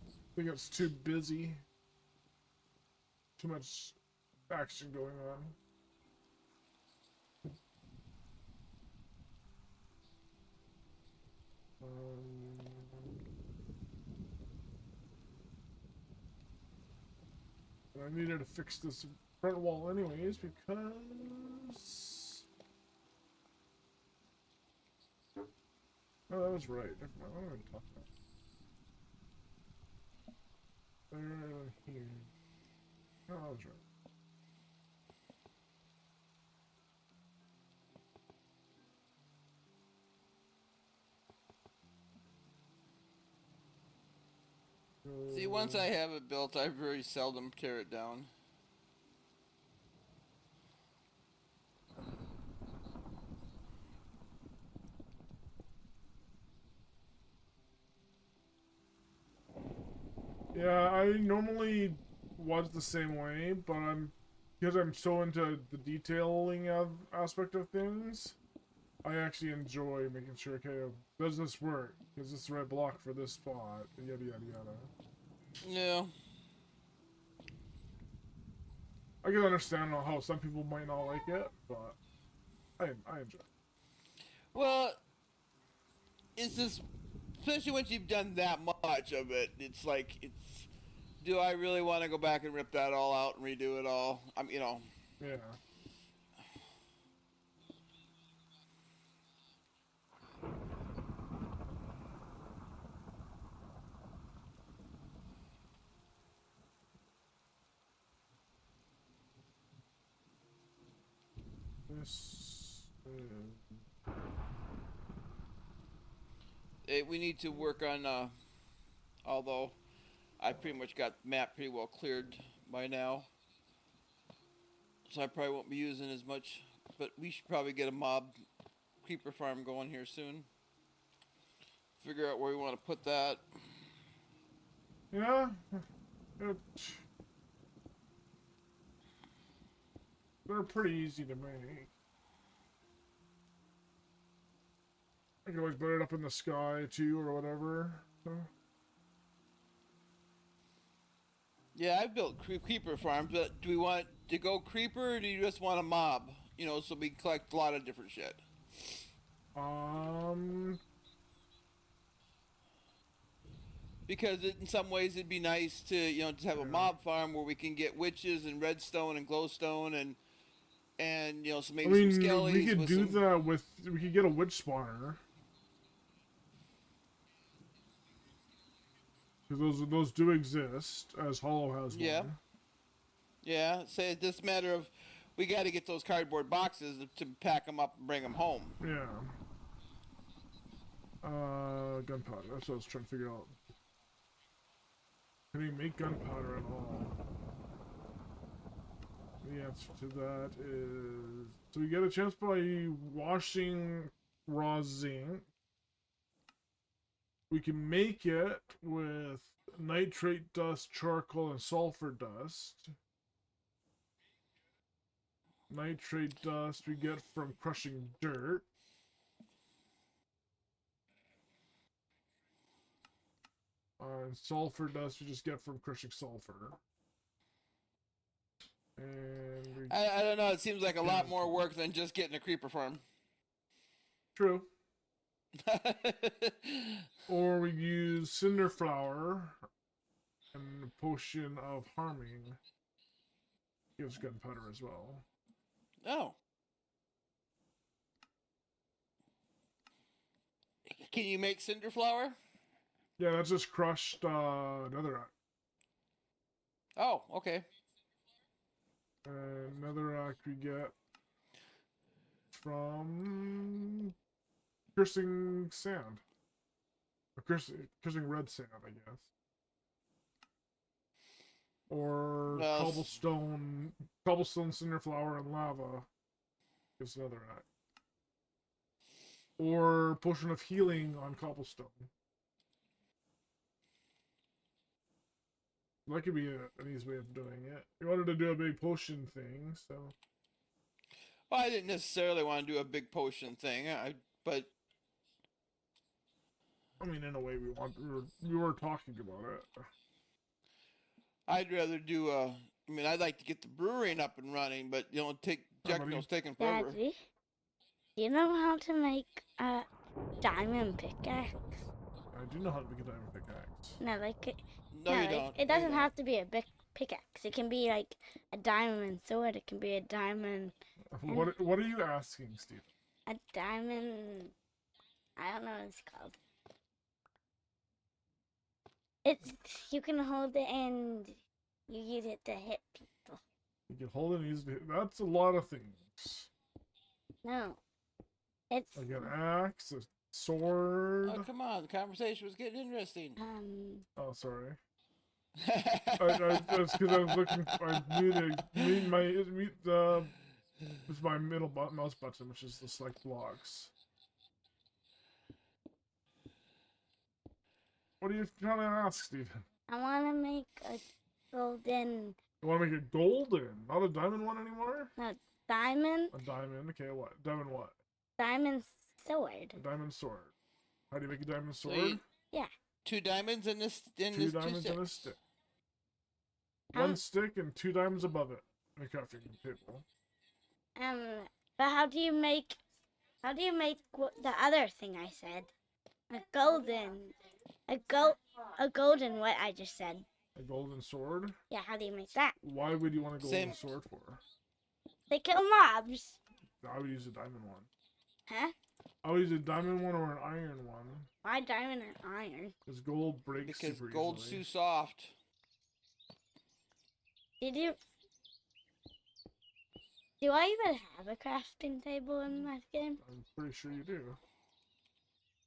S1: I think it's too busy. Too much action going on. I needed to fix this front wall anyways because. Oh, that was right. Never mind. What am I talking about? There, here. Oh, that was right.
S2: See, once I have it built, I very seldom tear it down.
S1: Yeah, I normally was the same way, but because I'm so into the detailing of aspect of things, I actually enjoy making sure, okay, does this work? Is this the right block for this spot? Yada yada yada.
S2: Yeah.
S1: I can understand how some people might not like it, but I enjoy it.
S2: Well, it's just, especially once you've done that much of it, it's like, it's. Do I really want to go back and rip that all out and redo it all? You know.
S1: Yeah. This
S2: We need to work on, although I pretty much got the map pretty well cleared by now. So I probably won't be using as much, but we should probably get a mob creeper farm going here soon. Figure out where we want to put that.
S1: yeah, they're pretty easy to make. I can always put it up in the sky too, or whatever.
S2: Yeah, I've built creeper farms, but do we want to go creeper or do you just want a mob? You know, so we can collect a lot of different shit. Because in some ways it'd be nice to, you know, just have a mob farm where we can get witches and redstone and glowstone and you know, so
S1: I
S2: maybe some
S1: mean,
S2: skellies
S1: we could
S2: with
S1: do
S2: some...
S1: that with. We could get a witch spawner. Because those do exist, as Hollow has
S2: Yeah.
S1: one.
S2: Yeah, say it's just a matter of we got to get those cardboard boxes to pack them up and bring them home.
S1: Yeah. Gunpowder. That's what I was trying to figure out. Can you make gunpowder at all? The answer to that is... So we get a chance by washing raw zinc. We can make it with nitrate dust, charcoal, and sulfur dust. Nitrate dust we get from crushing dirt. And sulfur dust we just get from crushing sulfur. And
S2: I don't know. It seems like a lot more work than just getting a creeper farm.
S1: True. Or we use cinder flour and a potion of harming. Gives gunpowder as well.
S2: Oh. Can you make cinder flour?
S1: Yeah, that's just crushed netherrack.
S2: Oh, okay.
S1: And netherrack we get from cursing sand. Or cursing red sand, I guess. Or
S2: Well,
S1: cobblestone, cinder flour, and lava. Gives netherrack. Or potion of healing on cobblestone. That could be an easy way of doing it. You wanted to do a big potion thing, so.
S2: well, I didn't necessarily want to do a big potion thing, but
S1: I mean, in a way, we were talking about it.
S2: I'd rather do a. I mean, I'd like to get the brewing up and running, but Jackno's taking forever.
S3: Daddy, do you know how to make a diamond pickaxe?
S1: I do know how to make a diamond pickaxe.
S3: No, like it.
S2: No, you
S3: like,
S2: don't.
S3: It
S2: No, you
S3: doesn't
S2: don't.
S3: have to be a big pickaxe. It can be like a diamond sword. It can be a diamond.
S1: What are you asking, Steve?
S3: A diamond. I don't know what it's called. It's you can hold it and you use it to hit people.
S1: You can hold it and use it. That's a lot of things.
S3: No, it's
S1: Like an axe, a sword.
S2: Oh, come on! The conversation was getting interesting.
S1: Oh, sorry. That's because I was looking. I mute it's my middle mouse button, which is the select blocks. What are you trying to ask, Stephen?
S3: I want to make a golden
S1: You want to make it golden, not a diamond one anymore?
S3: diamond
S1: A diamond. Okay, what? Diamond what?
S3: diamond sword.
S1: A diamond sword. How do you make a diamond
S2: So
S1: sword?
S3: Yeah.
S2: 2 diamonds in this. In
S1: Two
S2: this
S1: diamonds
S2: two
S1: and a
S2: sticks.
S1: stick.
S3: Um,
S1: One stick and 2 diamonds above it. In a crafting table.
S3: But how do you make the other thing I said? A golden what I just said.
S1: A golden sword.
S3: Yeah, how do you make that?
S1: Why would you want a golden
S2: Same.
S1: sword for?
S3: They kill mobs.
S1: I would use a diamond one.
S3: Huh?
S1: I would use a diamond one or an iron one.
S3: Why diamond and iron?
S1: Because gold breaks
S2: Because
S1: super
S2: gold's
S1: easily.
S2: too soft.
S3: Do I even have a crafting table in that game?
S1: I'm pretty sure you do.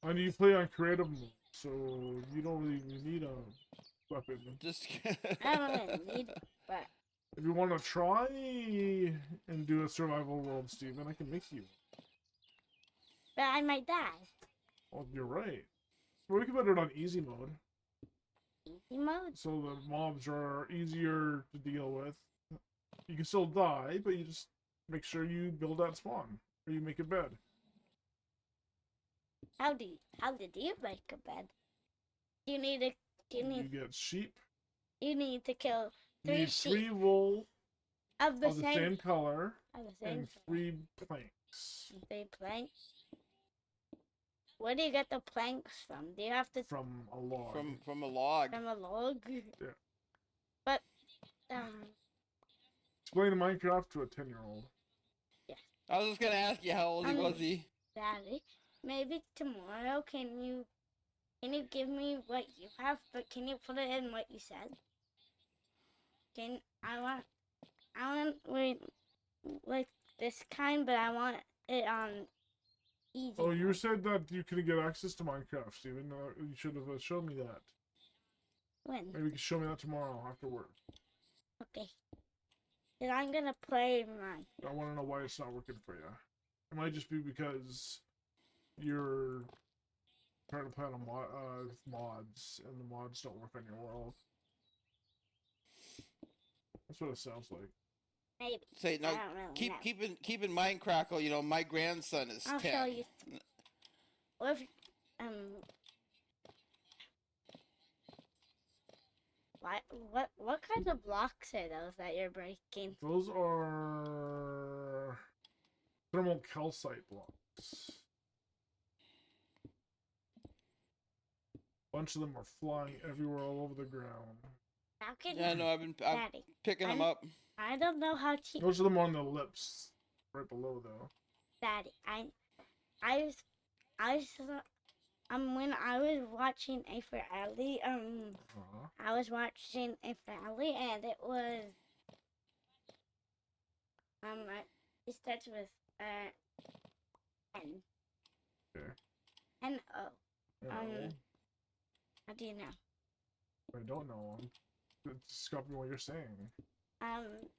S1: And you play on creative mode, so you don't really need a weapon.
S2: Just.
S3: I don't really need, but
S1: If you want to try and do a survival world, Steven, I can make you.
S3: I might die.
S1: Well, you're right. Well, we can put it on easy mode,
S3: Easy mode.
S1: so the mobs are easier to deal with. You can still die, but you just make sure you build that spawn, or you make a bed.
S3: How did you make a bed? You
S1: get sheep.
S3: you need to kill
S1: You
S3: 3
S1: need
S3: sheep
S1: 3 wool
S3: of the
S1: of the same color
S3: of the same
S1: and 3 planks
S3: They planks. Where do you get the planks from? Do you have to
S1: from a log.
S2: from a log.
S3: from a log?
S1: Yeah.
S3: But
S1: Explain Minecraft to a 10-year-old.
S2: I was just gonna ask you how old was he?
S3: Daddy, maybe tomorrow can you give me what you have, but can you put it in what you said? I want wait, like this kind, but I want it on easy.
S1: Oh, you
S3: mode.
S1: said that you couldn't get access to Minecraft, Steven. You should have shown me that.
S3: When?
S1: Maybe you can show me that tomorrow after work.
S3: Okay. Then I'm gonna play mine.
S1: I want to know why it's not working for you. It might just be because you're trying to play on mods, and the mods don't work on your world. That's what it sounds like.
S3: Maybe.
S2: Say no.
S3: I don't really know.
S2: Keep in mind, Crackle. You know, my grandson is
S3: I'll
S2: 10.
S3: show you. What if, what kind of blocks are those that you're breaking?
S1: Those are thermal calcite blocks. A bunch of them are flying everywhere all over the ground.
S3: How can
S2: Yeah, no, I'm
S3: Daddy,
S2: picking them up.
S3: I don't know how to.
S1: Those are them on the lips, right below though.
S3: Daddy, I when I was watching A for Alley,
S1: Uh-huh.
S3: I was watching A for Alley, and it was, it starts with, N.
S1: Okay.
S3: N-O.
S1: Yeah,
S3: How do you know?
S1: I don't know. Discover what you're saying.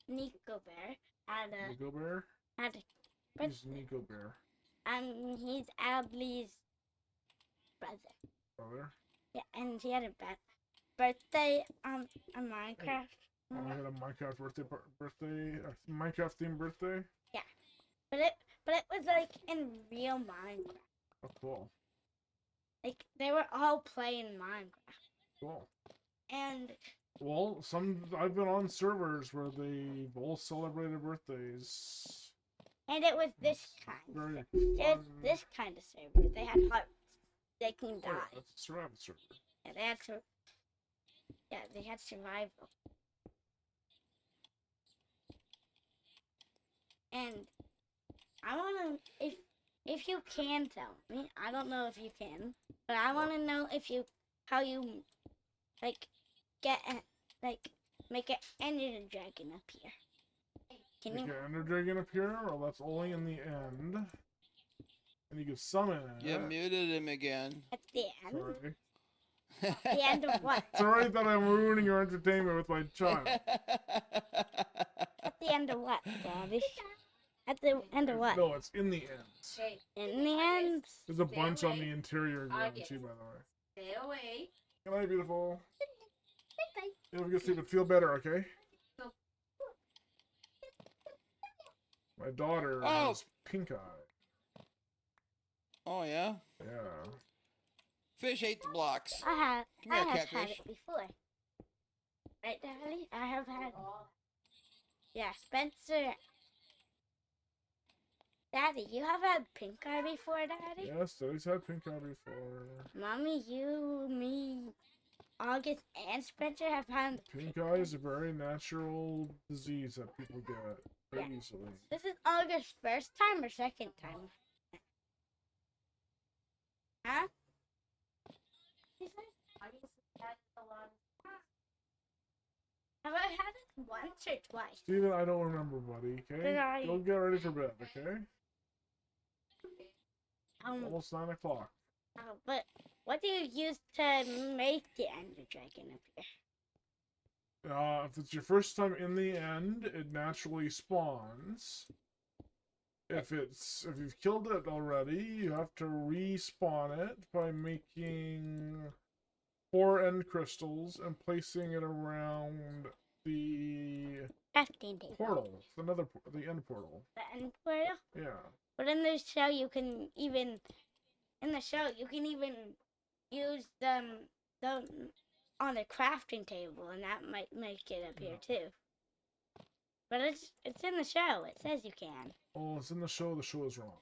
S3: Nico Bear had a,
S1: Nico Bear?
S3: had a
S1: Who's
S3: birthday.
S1: Nico Bear?
S3: He's Adley's brother.
S1: Brother?
S3: Yeah, and he had a birthday, on Minecraft.
S1: Oh, I had a Minecraft a Minecraft themed birthday?
S3: But it was like in real Minecraft.
S1: Oh, cool.
S3: Like they were all playing Minecraft.
S1: Cool.
S3: And
S1: Well, I've been on servers where they both celebrated birthdays.
S3: it was this
S1: It's
S3: kind.
S1: very
S3: It was
S1: fun.
S3: this kind of server. They had hearts. They can
S1: Oh, yeah,
S3: die.
S1: that's a survival server.
S3: Yeah, they had survival. And I wanna if you can tell me, I don't know if you can, but I wanna know how you like make an Ender Dragon appear. Can
S1: Make
S3: you?
S1: an Ender Dragon appear? Well, that's only in the end. And you can summon it.
S2: You muted him again.
S3: At the end?
S1: Sorry.
S3: The end of what?
S1: Sorry that I'm ruining your entertainment with my child.
S3: At the end of what, Daddy? At the end of what?
S1: No, it's in the end.
S3: In the end?
S1: There's a bunch on the interior guarantee, by the way.
S4: Stay away.
S1: Good night, beautiful. You have a good sleep and feel better, okay? My daughter
S2: Oh.
S1: has pink eye.
S2: Oh yeah.
S1: Yeah.
S2: Fish ate the blocks.
S3: I have
S2: Come here,
S3: had
S2: catfish.
S3: it before. Right, Daddy? I have had. Yeah, Spencer. Daddy, you have had pink eye before, Daddy?
S1: Yes, Daddy's had pink eye before.
S3: Mommy, you, me, August, and Spencer have had
S1: Pink eye is a very natural disease that people get very
S3: Yeah.
S1: easily.
S3: This is August's first time or second time? Huh? Have I had it once or twice?
S1: Steven, I don't remember, buddy, okay?
S3: Did I-
S1: Go get ready for bed, okay? Almost 9 o'clock.
S3: But what do you use to make the Ender Dragon appear?
S1: If it's your first time in the end, it naturally spawns. If you've killed it already, you have to respawn it by making 4 end crystals and placing it around the
S3: Crafting table.
S1: portal, the end portal.
S3: The end portal?
S1: Yeah.
S3: But in the show, you can even use them on the crafting table, and that might make it appear too. But it's in the show. It says you can.
S1: Oh, it's in the show. The show is wrong.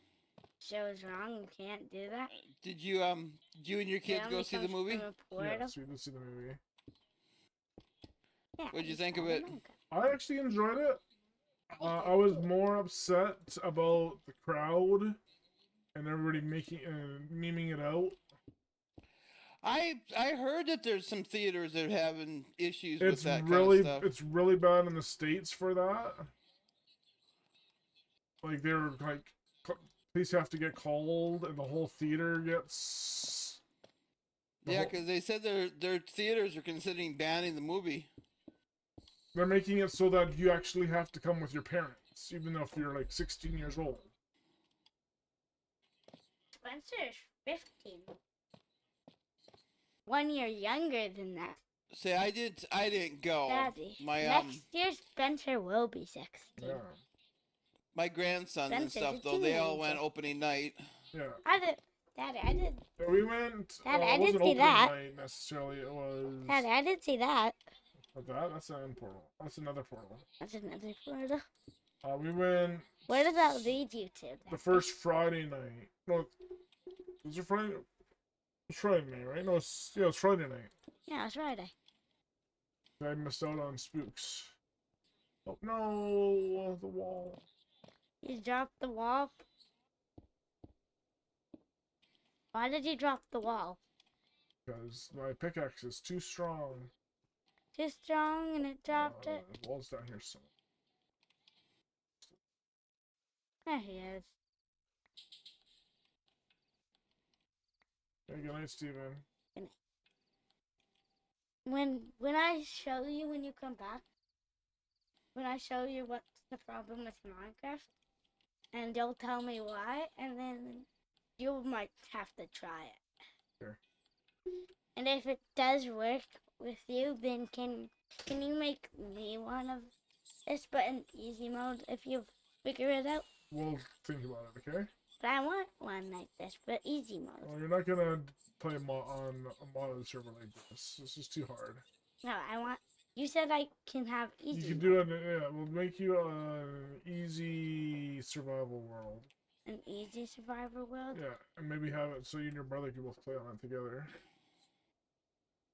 S3: Show is wrong. You can't do that.
S2: Did you and your kids
S3: It
S2: go
S3: only
S2: see the
S3: comes
S2: movie?
S3: from a portal.
S1: Yes, we did see the movie.
S3: Yeah,
S2: What'd you
S3: it's
S2: think of
S3: on
S2: it?
S3: Minecraft.
S1: I actually enjoyed it. I was more upset about the crowd and everybody memeing it out.
S2: I heard that there's some theaters that are having issues with
S1: It's
S2: that
S1: really
S2: kind of stuff.
S1: it's really bad in the States for that. Like they're like, police have to get called, and the whole theater gets.
S2: Yeah, because they said their theaters are considering banning the movie.
S1: They're making it so that you actually have to come with your parents, even if you're like 16 years old.
S3: Spencer's 15. 1 year younger than that.
S2: See, I didn't go.
S3: Daddy.
S2: My
S3: Next year, Spencer will be 16.
S1: Yeah,
S2: my grandson and
S3: Spencer's
S2: stuff
S3: a
S2: though, they all
S3: teenager.
S2: went opening night.
S1: yeah.
S3: Daddy, I did.
S1: Yeah, we went.
S3: Dad, I
S1: it
S3: did
S1: wasn't
S3: see
S1: opening
S3: that.
S1: night necessarily. It was.
S3: Daddy, I did see that.
S1: That's an end portal. That's another portal.
S3: That's another portal.
S1: We went
S3: Where does that lead you to?
S1: the
S3: Daddy?
S1: first Friday night. No, was it Friday? It was Friday night, right? No, it was Friday night.
S3: Yeah, it's Friday.
S1: I missed out on Spooks. Oh no, the wall.
S3: You dropped the wall. Why did you drop the wall?
S1: Because my pickaxe is too strong.
S3: Too strong and it dropped it?
S1: The wall's down here somewhere.
S3: There he is.
S1: Hey, good night, Steven.
S3: When I show you when you come back, when I show you what's the problem with Minecraft, and you'll tell me why, and then you might have to try it.
S1: Sure.
S3: And if it does work with you, then can you make me one of this, but in easy mode if you figure it out?
S1: We'll think about it, okay?
S3: But I want one like this, but easy mode.
S1: Well, you're not gonna play on a modded server like this. This is too hard.
S3: No, I want. You said I can have easy.
S1: You can
S3: mode.
S1: do it. Yeah, we'll make you an easy survival world.
S3: An easy survivor world.
S1: Yeah, and maybe have it so you and your brother can both play on it together.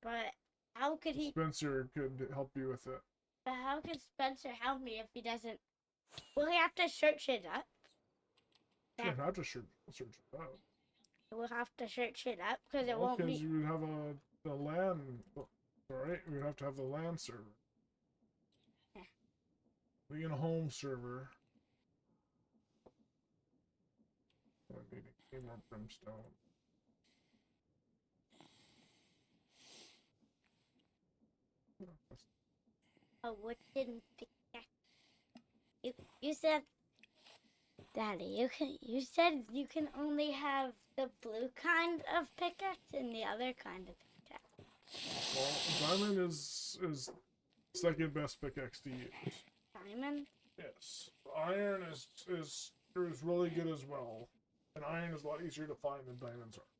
S3: But how could he?
S1: Spencer could help you with it.
S3: But how could Spencer help me if he doesn't? Will he have to search it up?
S1: You don't have to search it out.
S3: We'll have to search it up because it
S1: Well,
S3: won't be.
S1: you would have the LAN. Alright, we would have to have the LAN server.
S3: Yeah.
S1: We in a home server. I need more brimstone.
S3: A wooden pickaxe. You said, Daddy, you said you can only have the blue kind of pickaxe and the other kind of pickaxe.
S1: Well, diamond is second best pickaxe to use.
S3: Diamond?
S1: Yes. Iron is really good as well. And iron is a lot easier to find than diamonds are.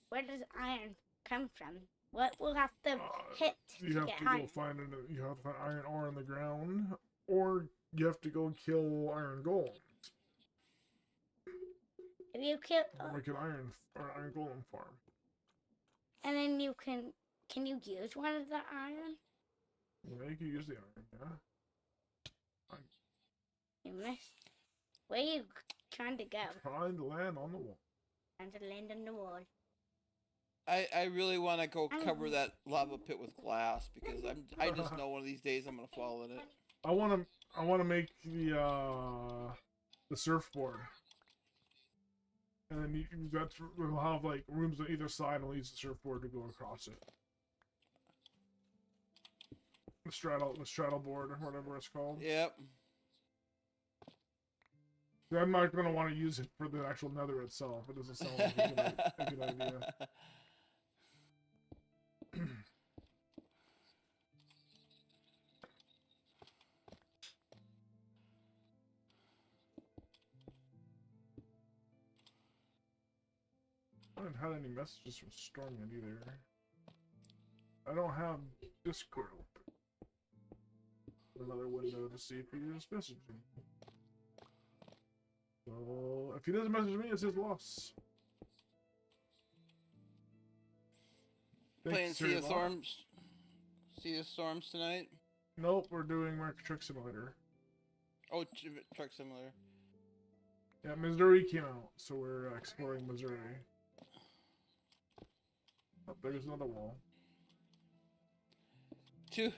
S3: Where does iron come from? What we'll have to hit
S1: You
S3: to
S1: have
S3: get
S1: to go
S3: iron?
S1: find it. You have to find iron ore in the ground, or you have to go kill iron golems.
S3: If you kill,
S1: Or make an iron golem farm.
S3: and then you can you use one of the iron?
S1: Yeah, you can use the iron. Yeah.
S3: You missed. Where you trying to go?
S1: Trying to land on the wall.
S3: Trying to land on the wall.
S2: I really want to go cover that lava pit with glass because I just know one of these days I'm gonna fall in it.
S1: I wanna make the surfboard. And then we'll have like rooms on either side and we'll use the surfboard to go across it. The straddle board or whatever it's called.
S2: Yep.
S1: I'm not gonna want to use it for the actual nether itself. It doesn't sound like a good idea. I haven't had any messages from Storm yet either. I don't have Discord open. Another window to see if he is messaging. So if he doesn't message me, it's his loss.
S2: Playing
S1: Thanks,
S2: Sea of
S1: Sir
S2: Storms. Sea of Storms tonight.
S1: Nope, we're doing Micro Truck Simulator.
S2: Oh, Truck Simulator.
S1: Yeah, Missouri came out, so we're exploring Missouri. Oh, there's another wall. Wait,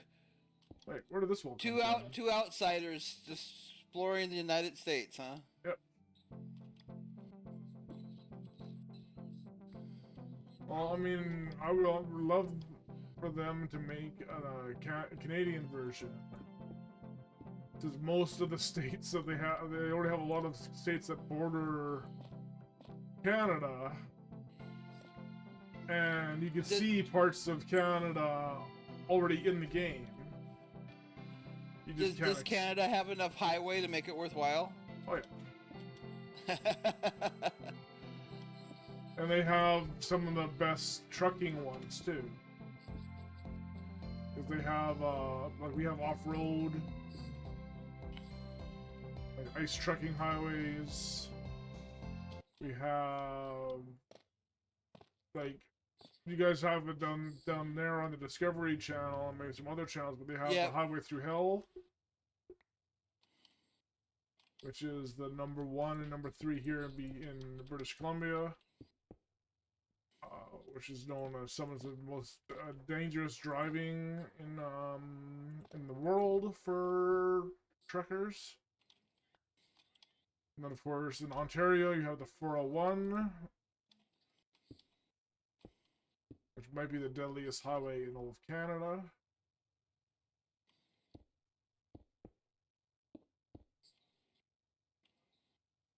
S1: where did this wall come from?
S2: Two outsiders just exploring the United States, huh?
S1: Yep. Well, I mean, I would love for them to make a Canadian version. Because most of the states that they already have a lot of states that border Canada. And you can see parts of Canada already in the game.
S2: Does Canada have enough highway to make it worthwhile?
S1: Oh yeah. And they have some of the best trucking ones too. Because they have, like we have off-road, like ice trucking highways. We have, like, you guys have it down there on the Discovery Channel and maybe some other channels, but they have the Highway Through Hell. which is the number 1 and number 3 here in British Columbia, which is known as some of the most dangerous driving in the world for truckers. And then, of course, in Ontario, you have the 401, which might be the deadliest highway in all of Canada.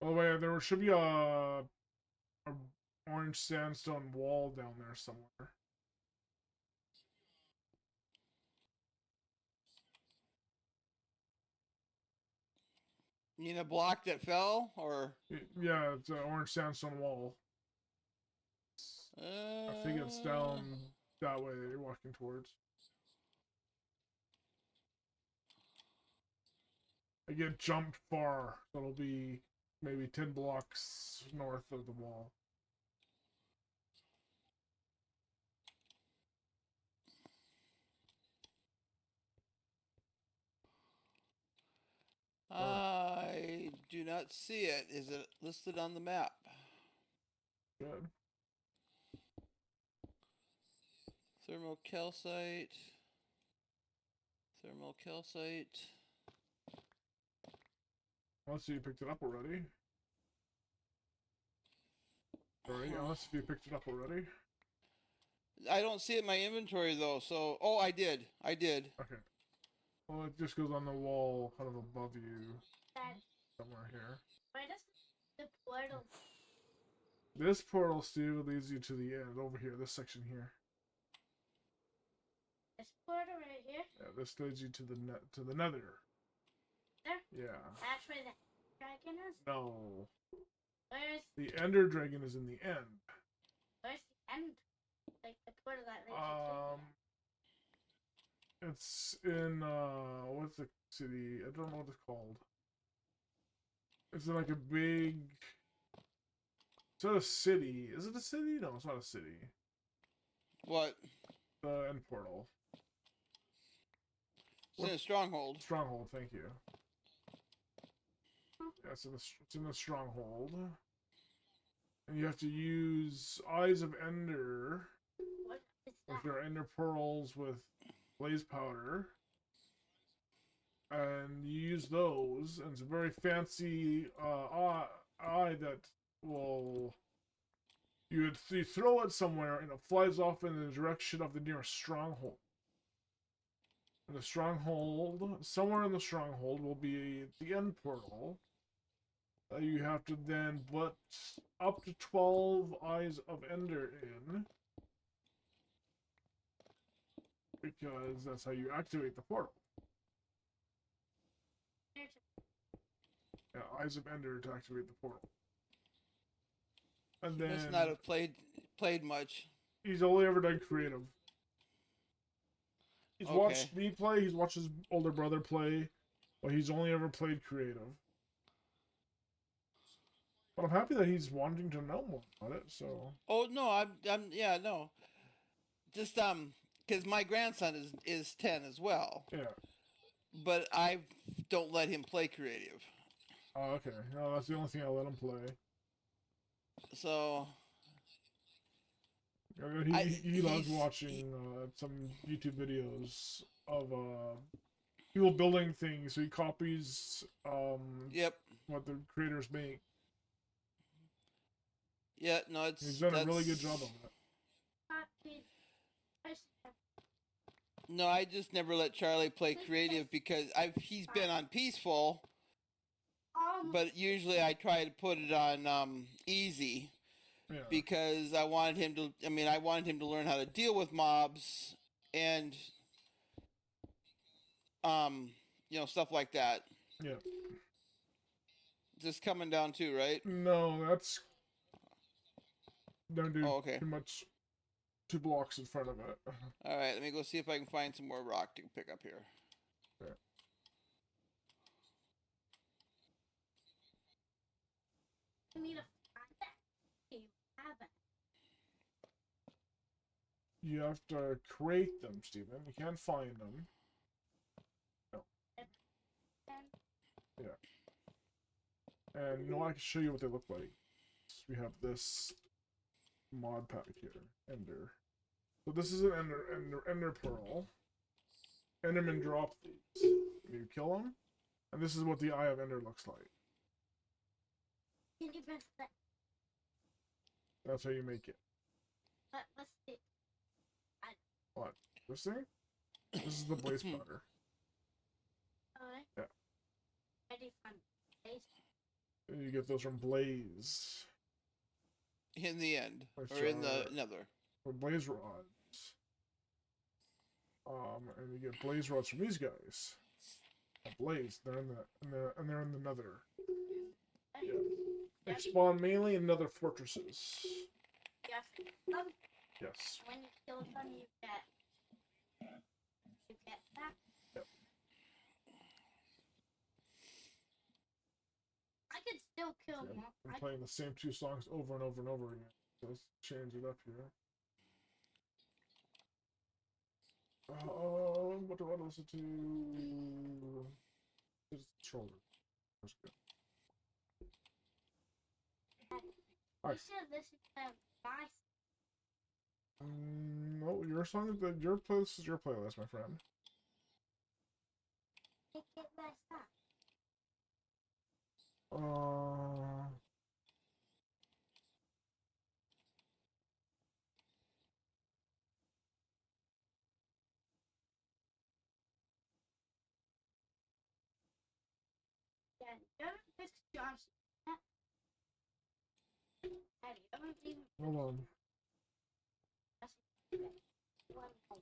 S1: Oh wait, there should be a orange sandstone wall down there somewhere.
S2: You mean a block that fell, or?
S1: Yeah, it's an orange sandstone wall. I think it's down that way that you're walking towards. I get jumped far. That'll be maybe 10 blocks north of the wall.
S2: I do not see it. Is it listed on the map?
S1: Good.
S2: Thermocalcite. Thermocalcite.
S1: Unless you picked it up already. Sorry, unless if you picked it up already.
S2: I don't see it in my inventory though, so oh, I did.
S1: Okay. Well, it just goes on the wall kind of above you.
S3: That,
S1: Somewhere here.
S3: where does the portal?
S1: This portal, Steve, leads you to the end over here, this section here.
S3: This portal right here?
S1: Yeah, this leads you to the nether.
S3: There?
S1: Yeah.
S3: That's where the dragon is?
S1: No.
S3: Where's
S1: The ender dragon is in the end.
S3: the end? Like the portal that leads you to
S1: It's in what's the city? I don't know what it's called. It's in like a big. It's not a city. Is it a city? No, it's not a city.
S2: What?
S1: The end portal.
S2: It's in a stronghold.
S1: Stronghold. Thank you. Yeah, it's in the stronghold, and you have to use Eyes of Ender,
S3: What is
S1: which
S3: that?
S1: are Ender pearls with blaze powder, and you use those, and it's a very fancy eye that will you throw it somewhere and it flies off in the direction of the nearest stronghold. And the stronghold, somewhere in the stronghold, will be the end portal. You have to then put up to 12 Eyes of Ender in, because that's how you activate the portal. Yeah, Eyes of Ender to activate the portal. And
S2: He
S1: then
S2: must not have played much.
S1: he's only ever done creative. He's
S2: Okay.
S1: watched me play, he's watched his older brother play, but he's only ever played creative. But I'm happy that he's wanting to know more about it, so.
S2: Oh no, I'm yeah, no. Just because my grandson is 10 as well,
S1: Yeah.
S2: but I don't let him play creative.
S1: Oh, okay. No, that's the only thing I let him play.
S2: So
S1: He loves
S2: he's-
S1: watching some YouTube videos of people building things, so he copies
S2: Yep.
S1: what the creators make.
S2: Yeah, no, it's
S1: He's done a really good
S2: that's-
S1: job on that.
S2: No, I just never let Charlie play creative because he's been on peaceful, but usually I try to put it on easy
S1: Yeah.
S2: because I wanted him to. I mean, I wanted him to learn how to deal with mobs and stuff like that.
S1: Yeah.
S2: Just coming down too, right?
S1: No, that's don't do
S2: Oh, okay.
S1: too much. 2 blocks in front of it.
S2: All right, let me go see if I can find some more rock to pick up here.
S1: Okay.
S3: You need to find that. You haven't.
S1: You have to create them, Stephen. You can't find them. No.
S3: And
S1: Yeah. And you know, I can show you what they look like. So we have this mod pack here, Ender. So this is an Ender pearl. Endermen drop these. You kill them, and this is what the Eye of Ender looks like.
S3: Can you press that?
S1: That's how you make it.
S3: What's the?
S1: What? This thing? This is the blaze powder. Yeah.
S3: Ready for blaze.
S1: And you get those from Blaze.
S2: In the end,
S1: Which
S2: or in the
S1: are-
S2: nether.
S1: For blaze rods. And you get blaze rods from these guys. Blaze, they're in the nether. Yeah. They spawn mainly in nether fortresses.
S3: Yes.
S1: Yes.
S3: When you kill them, you get that.
S1: Yep.
S3: I could still kill
S1: Yeah,
S3: more.
S1: I'm playing the same 2 songs over and over and over again. So let's change it up here. What do I listen to? Just shoulder. That's good.
S3: You should listen to my.
S1: No, your song. Your playlist is your playlist, my friend.
S3: Pick it less up. Yeah, don't pick Johnson. I don't even
S1: Hold on.
S3: one more.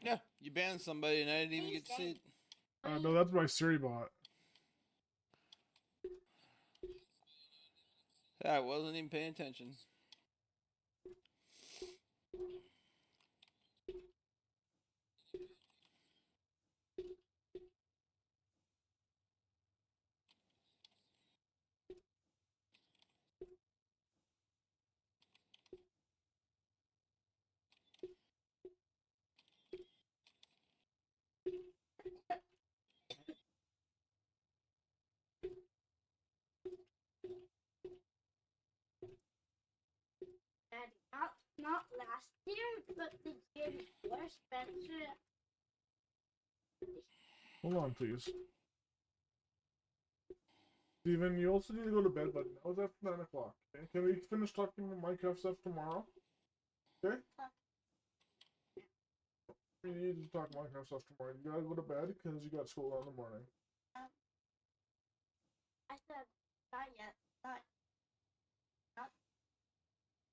S2: Yeah, you banned somebody and I didn't even get to see it.
S1: No, that's my Siri bot.
S2: I wasn't even paying attention.
S3: Daddy, not last year, but the year before, Spencer.
S1: Hold on, please. Steven, you also need to go to bed, but now it's after 9 o'clock. Okay? Can we finish talking about Minecraft stuff tomorrow? Okay? We need to talk Minecraft stuff tomorrow. You gotta go to bed because you got school in the morning.
S3: I said not yet, not.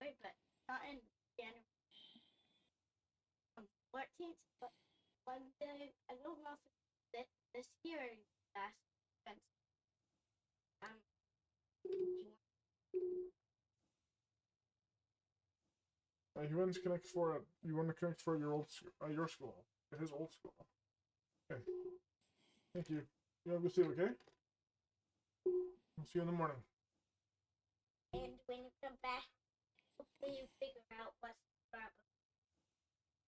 S3: Wait, but not in January 14th, but one day. I don't know if it's this year or last.
S1: He wants to connect for you want to connect for your school, his old school. Okay. Thank you. You have a good sleep, okay? I'll see you in the morning.
S3: And when you come back, hopefully you figure out what's the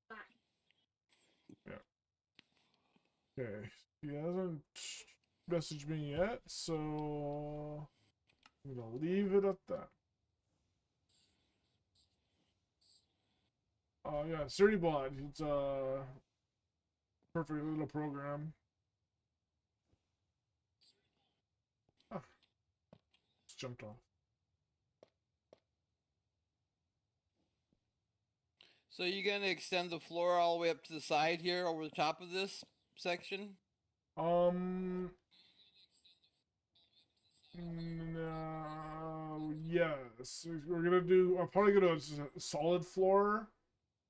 S3: problem.
S1: Yeah. Okay. He hasn't messaged me yet, so I'm gonna leave it at that. Yeah, CertiBot. It's a perfect little program. Ah, just jumped off.
S2: So you're gonna extend the floor all the way up to the side here over the top of this section?
S1: No, yes. We're gonna do. I'm probably gonna do a solid floor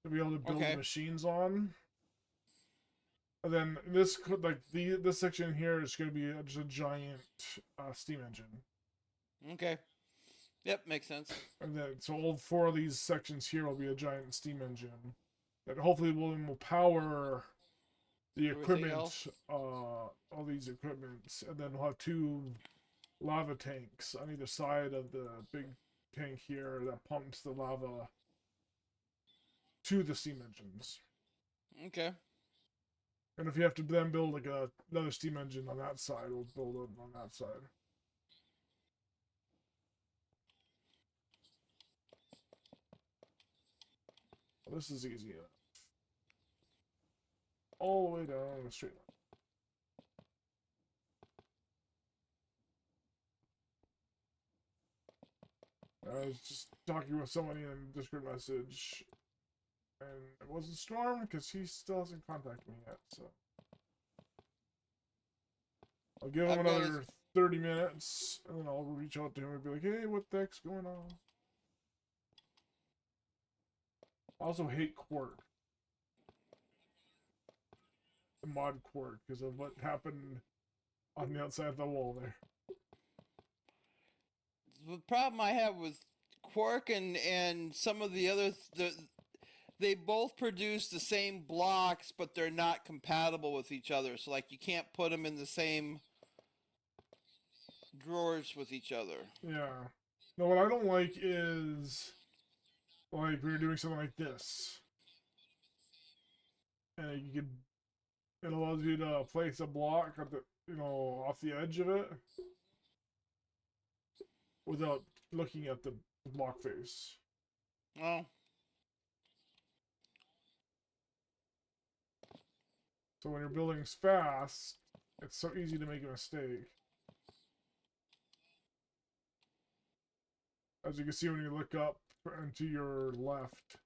S1: to be able to build
S2: Okay.
S1: machines on. And then this this section here is gonna be just a giant steam engine.
S2: Okay. Yep, makes sense.
S1: And then so all 4 of these sections here will be a giant steam engine that hopefully will power the
S2: Everything
S1: equipment,
S2: else?
S1: all these equipments, and then we'll have 2 lava tanks on either side of the big tank here that pumps the lava to the steam engines.
S2: Okay.
S1: And if you have to then build like another steam engine on that side, we'll build it on that side. Well, this is easy enough. All the way down the straight line. I was just talking with somebody in a Discord message, and it wasn't Storm because he still hasn't contacted me yet. So I'll give him another 30 minutes, and then I'll reach out to him and be like, "Hey, what the heck's going on?" I also hate Quark, the mod Quark, because of what happened on the outside of the wall there.
S2: The problem I have with Quark and some of the other they both produce the same blocks, but they're not compatible with each other. So like you can't put them in the same drawers with each other.
S1: Yeah. No, what I don't like is like when you're doing something like this, and it allows you to place a block at the off the edge of it without looking at the block face.
S2: Oh.
S1: So when you're building fast, it's so easy to make a mistake. As you can see when you look up and to your left.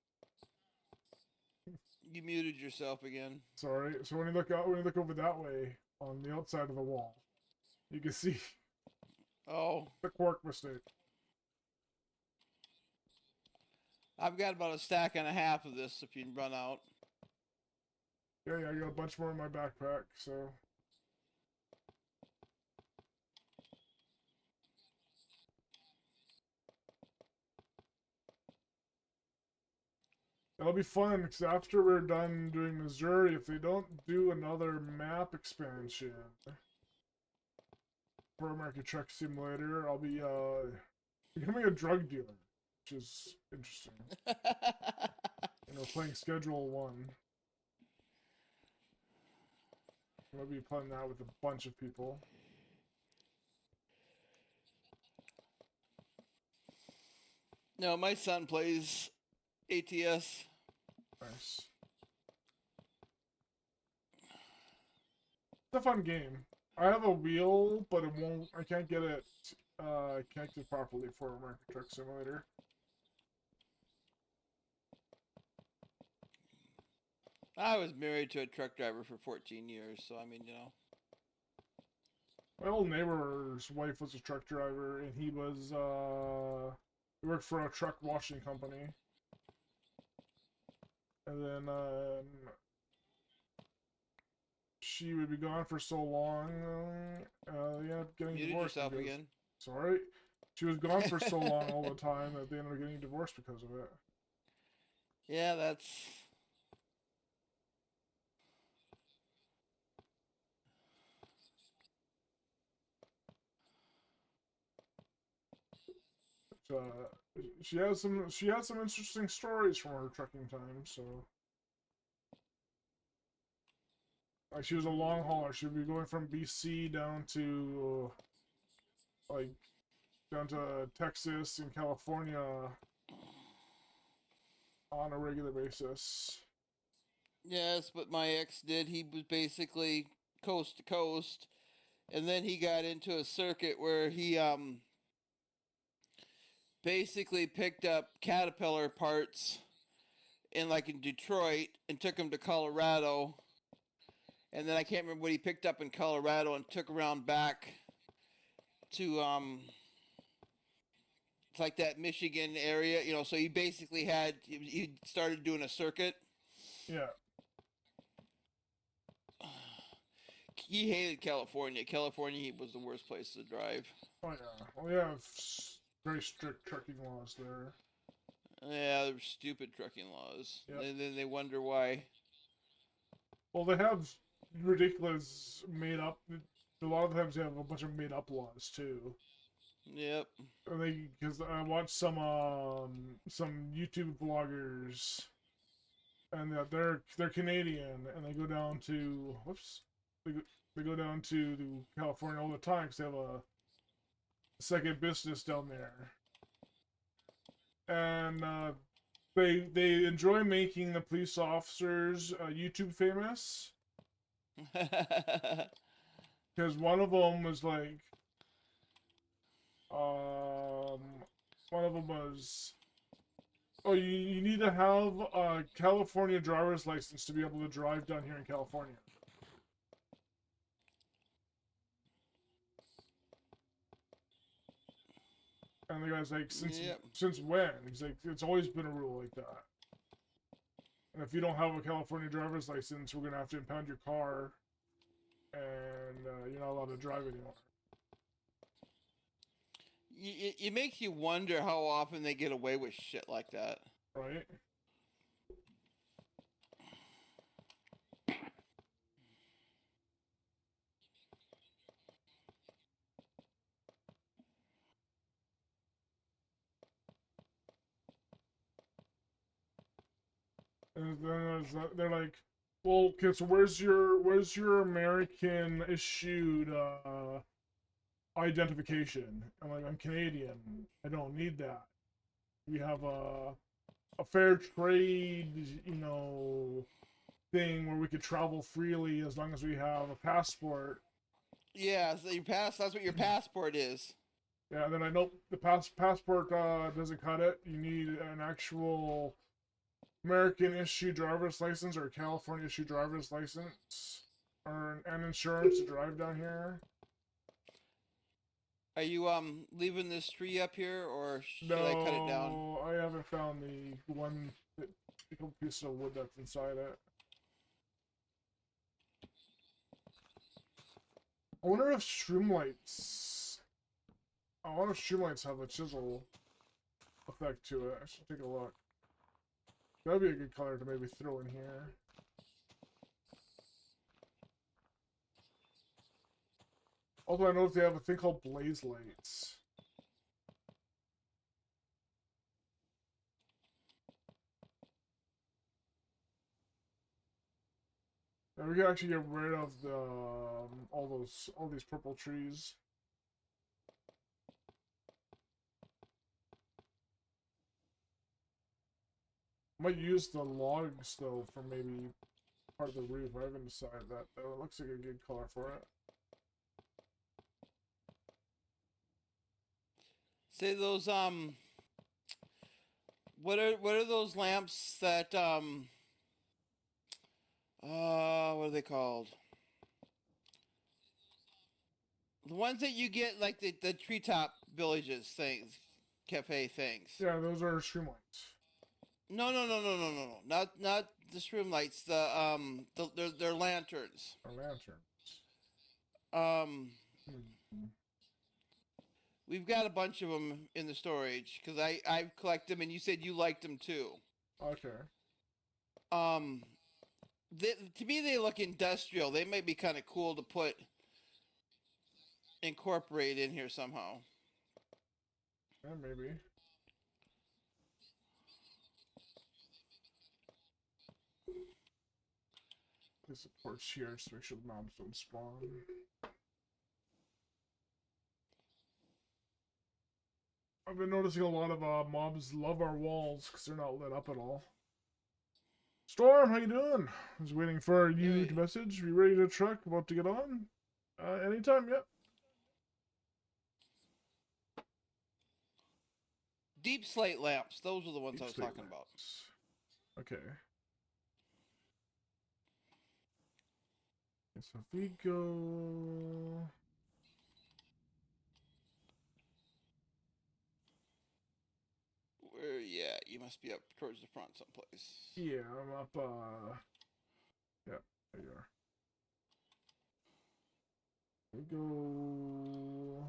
S2: You muted yourself again.
S1: Sorry. So when you look over that way on the outside of the wall, you can see the Quark mistake.
S2: I've got about a stack and a half of this if you run out.
S1: Yeah, I got a bunch more in my backpack, so. That'll be fun, because after we're done doing Missouri, if they don't do another map expansion for American Truck Simulator, I'll be becoming a drug dealer, which is interesting. We're playing Schedule 1. I'll be playing that with a bunch of people.
S2: No, my son plays ATS.
S1: Nice. It's a fun game. I have a wheel, but it won't. I can't get it connected properly for American Truck Simulator.
S2: I was married to a truck driver for 14 years, so I mean,
S1: My old neighbor's wife was a truck driver, and he worked for a truck washing company. And then she would be gone for so long, getting
S2: muted
S1: divorced.
S2: yourself again.
S1: Sorry. She was gone for so long all the time that they ended up getting divorced because of it.
S2: Yeah, that's...
S1: She has some interesting stories from her trucking time, so. Like, she was a long hauler. She would be going from BC down to Texas and California on a regular basis.
S2: Yes, but my ex did. He was basically coast to coast, and then he got into a circuit where he basically picked up Caterpillar parts in Detroit and took them to Colorado. And then I can't remember what he picked up in Colorado and took around back to it's like that Michigan area, so he basically he started doing a circuit.
S1: Yeah.
S2: He hated California. California was the worst place to drive.
S1: Oh yeah. Well, we have very strict trucking laws there.
S2: Yeah, they're stupid trucking laws.
S1: Yep.
S2: And then they wonder why.
S1: Well, they have ridiculous made up A lot of times they have a bunch of made up laws too.
S2: Yep.
S1: And because I watched some YouTube vloggers, and they're Canadian, and they go down to they go down to California all the time because they have a second business down there, and they enjoy making the police officers YouTube famous. Because one of them was like, one of them was, oh, you need to have a California driver's license to be able to drive down here in California. And the guy's like, since when? He's like, it's always been a rule like that. And if you don't have a California driver's license, we're gonna have to impound your car, and you're not allowed to drive anymore.
S2: It makes you wonder how often they get away with shit like that.
S1: Right? And then they're like, well, okay, so where's your American issued identification? I'm like, I'm Canadian. I don't need that. We have a fair trade, thing where we could travel freely as long as we have a passport.
S2: Yeah, so that's what your passport is.
S1: Yeah, and then I know the passport doesn't cut it. You need an actual American issued driver's license or a California issued driver's license or an insurance to drive down here.
S2: Are you leaving this tree up here, or should I cut it down?
S1: No, I haven't found the piece of wood that's inside it. I wonder if Streamlights have a chisel effect to it. I should take a look. That'd be a good color to maybe throw in here. Also, I noticed they have a thing called blaze lights. And we can actually get rid of the all these purple trees. Might use the logs though for maybe part of the roof. I haven't decided that though. It looks like a good color for it.
S2: Say those what are those lamps that what are they called? The ones that you get like the treetop villages things, cafe things.
S1: Yeah, those are streamlights.
S2: No. Not the stream lights. They're lanterns.
S1: Or lanterns.
S2: We've got a bunch of them in the storage because I collect them, and you said you liked them too.
S1: Okay.
S2: To me they look industrial. They might be kind of cool to incorporate in here somehow.
S1: Yeah, maybe. Place a torch here to make sure the mobs don't spawn. I've been noticing a lot of mobs love our walls because they're not lit up at all. Storm, how you doing? I was waiting for you to message. Be ready to truck, about to get on. Anytime, yep.
S2: Deep slate lamps. Those are the ones I was talking about.
S1: Okay. So if we go...
S2: Where you at? You must be up towards the front someplace.
S1: Yeah, I'm up, yeah, there you are. We go...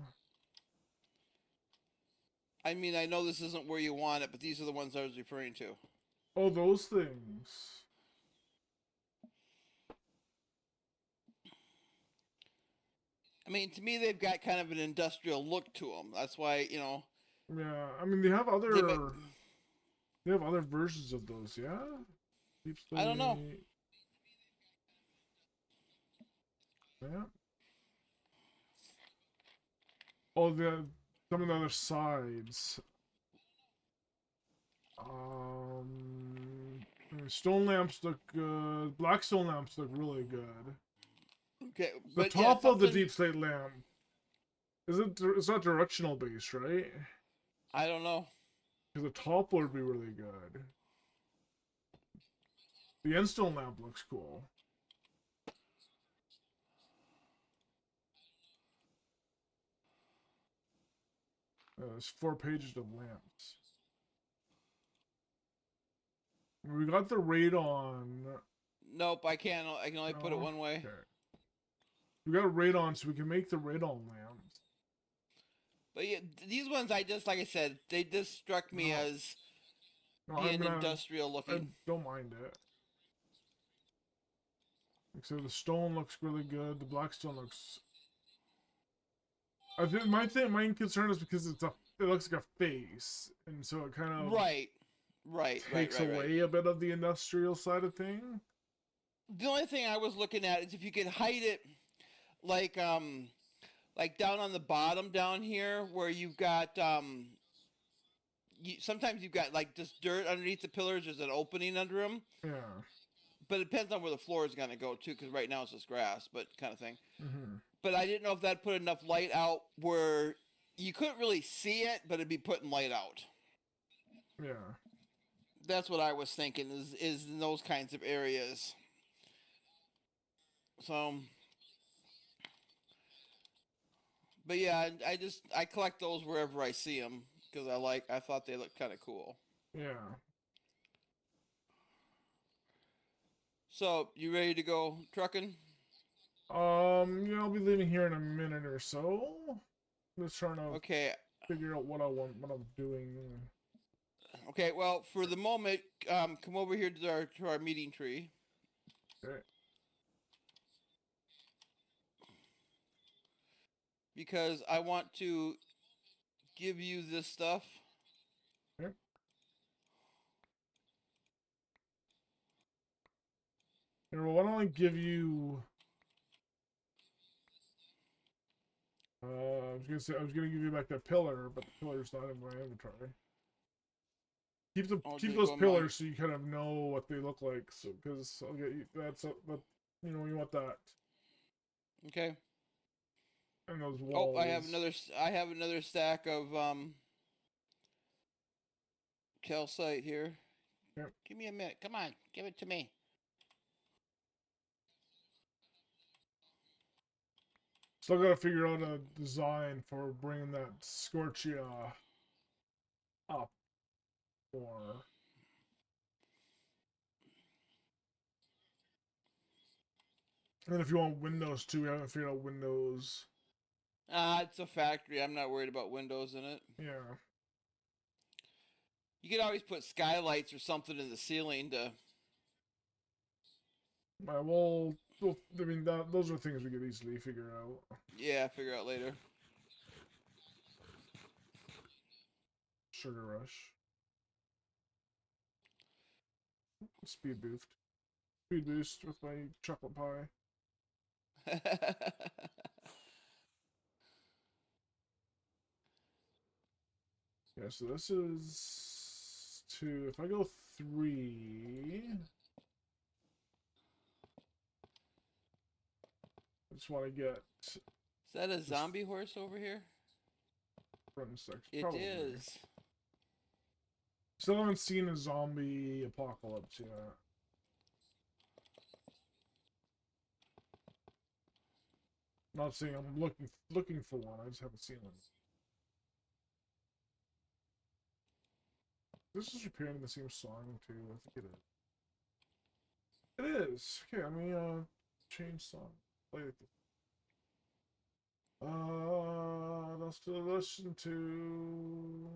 S2: I mean, I know this isn't where you want it, but these are the ones I was referring to.
S1: Oh, those things.
S2: I mean, to me, they've got kind of an industrial look to them. That's why, you know,
S1: Yeah, I mean they have
S2: they make.
S1: other versions of those. Yeah, deep
S2: I don't know.
S1: slate. Yeah. Oh, some of the other sides. Stone lamps look good. Black stone lamps look really good.
S2: Okay,
S1: The
S2: but yeah,
S1: top of the
S2: something.
S1: deep slate lamp isn't. It's not directional based, right?
S2: I don't know.
S1: Because the top would be really good. The end stone lamp looks cool. There's 4 pages of lamps. We got the radon.
S2: Nope, I can't. I can only put it
S1: Oh,
S2: one way.
S1: okay. We got radon, so we can make the radon lamps.
S2: But yeah, these ones I just, like I said, they just struck me
S1: No,
S2: as
S1: no,
S2: being industrial
S1: I
S2: looking.
S1: don't mind it. Like, so the stone looks really good. The black stone looks. I think my main concern is because it looks like a face, and so it kind of
S2: Right, right, right,
S1: takes
S2: right, right.
S1: away a bit of the industrial side of thing.
S2: The only thing I was looking at is if you could hide it, like down on the bottom down here where you've got sometimes you've got like just dirt underneath the pillars. There's an opening under them,
S1: Yeah.
S2: but it depends on where the floor is gonna go too. Because right now it's just grass, but kind of thing.
S1: Mm-hmm.
S2: But I didn't know if that put enough light out where you couldn't really see it, but it'd be putting light out.
S1: Yeah.
S2: That's what I was thinking is in those kinds of areas. So, but yeah, I collect those wherever I see them because I thought they looked kind of cool.
S1: Yeah.
S2: So you ready to go trucking?
S1: Yeah, I'll be leaving here in a minute or so. Just trying to
S2: Okay,
S1: figure out what what I'm doing.
S2: okay. Well, for the moment, come over here to our meeting tree.
S1: Okay.
S2: Because I want to give you this stuff.
S1: Okay. Here, well, why don't I give you? I was gonna give you back that pillar, but the pillar's not in my inventory.
S2: Oh,
S1: Keep
S2: did it
S1: those
S2: go in mine?
S1: pillars so you kind of know what they look like. So, because I'll get you that you want that
S2: Okay.
S1: and those
S2: Oh,
S1: walls.
S2: I have another stack of calcite here.
S1: Yep.
S2: Give me a minute. Come on, give it to me.
S1: Still gotta figure out a design for bringing that Scorchia up. Or and then if you want windows too, we haven't figured out windows.
S2: It's a factory. I'm not worried about windows in it.
S1: Yeah.
S2: You could always put skylights or something in the ceiling to.
S1: I mean, those are things we could easily figure out.
S2: Yeah, figure out later.
S1: Sugar Rush. Speed boost. Speed boost with my chocolate pie. Yeah, so this is 2. If I go 3, I just want to get
S2: Is that a zombie horse over here?
S1: front section.
S2: It
S1: Probably.
S2: is.
S1: Still haven't seen a zombie apocalypse yet. Not saying I'm looking for one. I just haven't seen one. This is appearing the same song too. I think it is. It is. Okay, let me change song. Play it. Let's still listen to.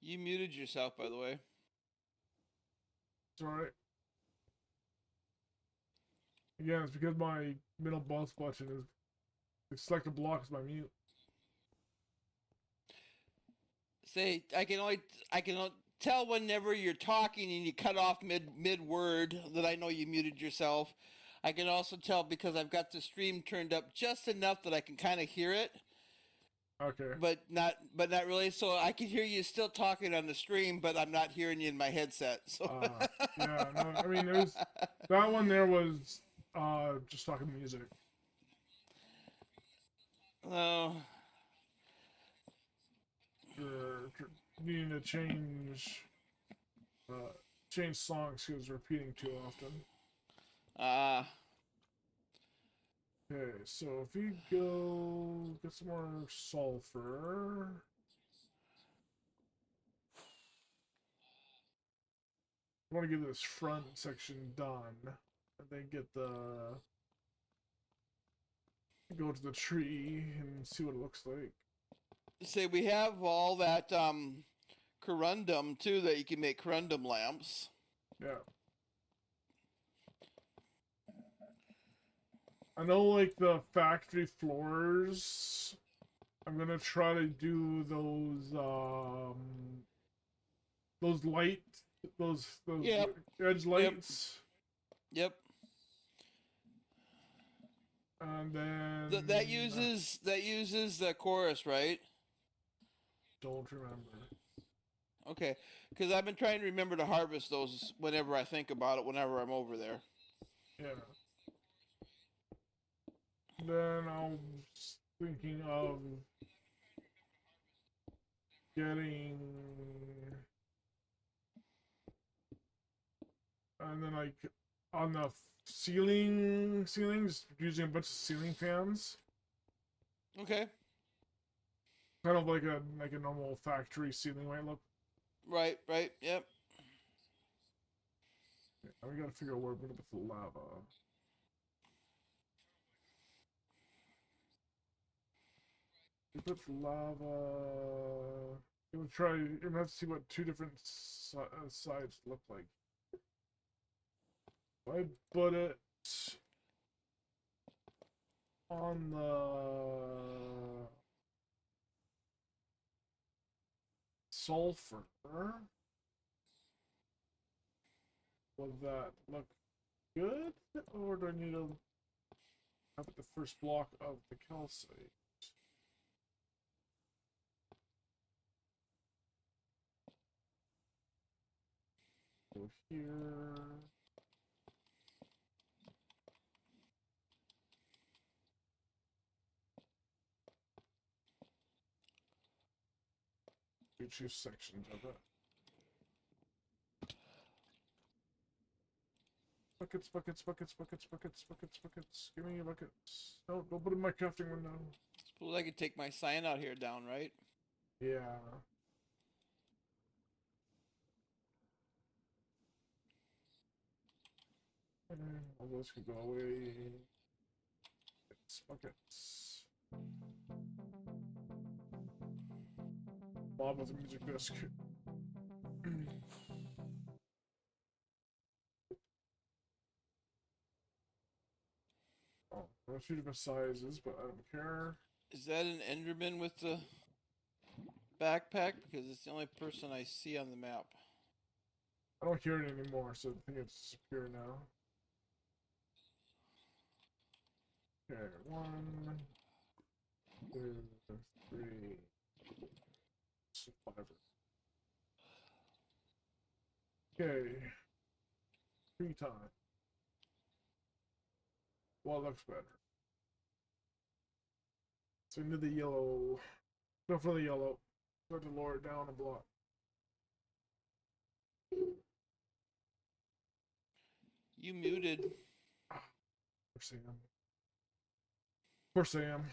S2: You muted yourself, by the way.
S1: It's alright. Again, it's because my middle mouse button is select a block as my mute.
S2: Say, I can tell whenever you're talking and you cut off mid word that I know you muted yourself. I can also tell because I've got the stream turned up just enough that I can kind of hear it.
S1: Okay.
S2: But not really. So I can hear you still talking on the stream, but I'm not hearing you in my headset. So
S1: Yeah, no, I mean, it was that one there was just talking music.
S2: Oh.
S1: Needing to change songs because repeating too often. Okay, so if you go get some more sulfur. I want to get this front section done, and then go to the tree and see what it looks like.
S2: Say we have all that corundum too that you can make corundum lamps.
S1: Yeah. I know, like, the factory floors, I'm gonna try to do those light, those
S2: Yep.
S1: edge lights.
S2: Yep.
S1: And then
S2: That uses the chorus, right?
S1: Don't remember.
S2: Okay, because I've been trying to remember to harvest those whenever I think about it, whenever I'm over there.
S1: Yeah. Then I was thinking of getting, and then, like, on the ceilings, using a bunch of ceiling fans.
S2: Okay.
S1: Kind of like a normal factory ceiling might look.
S2: Right. Yep.
S1: Yeah, we gotta figure out where we're gonna put the lava. We put lava. We'll try. You're gonna have to see what two different sides look like. I put it on the sulfur. Will that look good, or do I need to have it the first block of the calcite? Go here. Do two sections of it. Buckets. Give me your buckets. No, don't put it in my crafting window.
S2: Suppose I could take my sign out here down, right?
S1: Yeah. All those could go away. Buckets. Bob with a music disc. Oh, there are two different sizes, but I don't care.
S2: Is that an Enderman with the backpack? Because it's the only person I see on the map.
S1: I don't hear it anymore, so I think it's disappeared now. Okay, 1, 2, 3, 5. Okay. 3 times. Well, it looks better. So into the yellow. Go for the yellow. Start to lower it down a block.
S2: You muted.
S1: Of course I am. Of course I am.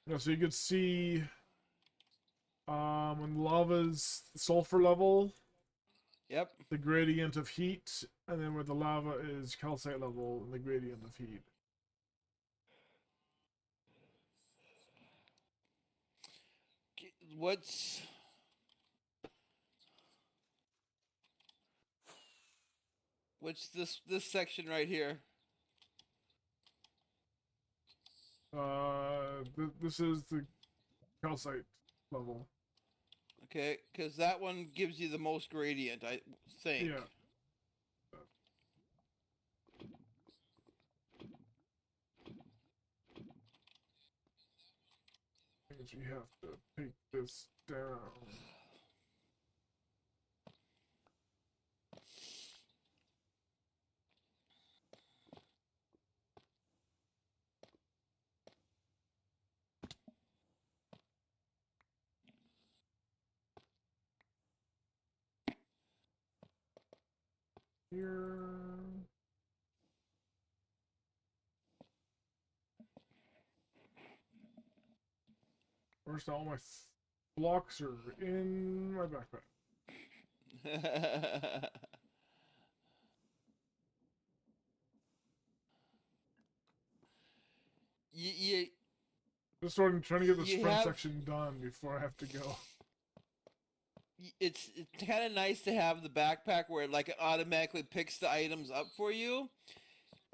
S1: Yeah, so you could see when lava's sulfur level,
S2: Yep.
S1: the gradient of heat, and then where the lava is calcite level, the gradient of heat.
S2: What's Which this section right here.
S1: This is the calcite level.
S2: Okay, because that one gives you the most gradient, I think.
S1: Yeah. Means we have to take this down. Here. First, all my blocks are in my backpack.
S2: you,
S1: Just sort of trying to get this
S2: you
S1: front
S2: have
S1: section done before I have to go.
S2: it's kind of nice to have the backpack where it automatically picks the items up for you.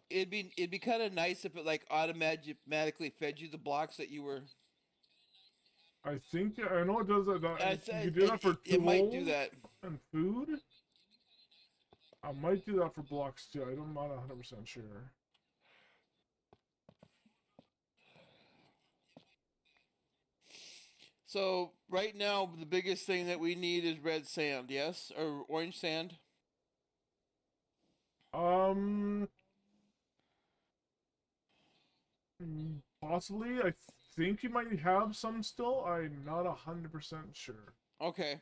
S2: It'd be kind of nice if it automatically fed you the blocks that you were.
S1: I think I know it does that. You
S2: It,
S1: do that for
S2: it might do
S1: tools
S2: that.
S1: and food. I might do that for blocks too. I'm not 100% sure.
S2: So right now, the biggest thing that we need is red sand, yes, or orange sand.
S1: Um, Possibly. I think you might have some still. I'm not 100% sure.
S2: Okay.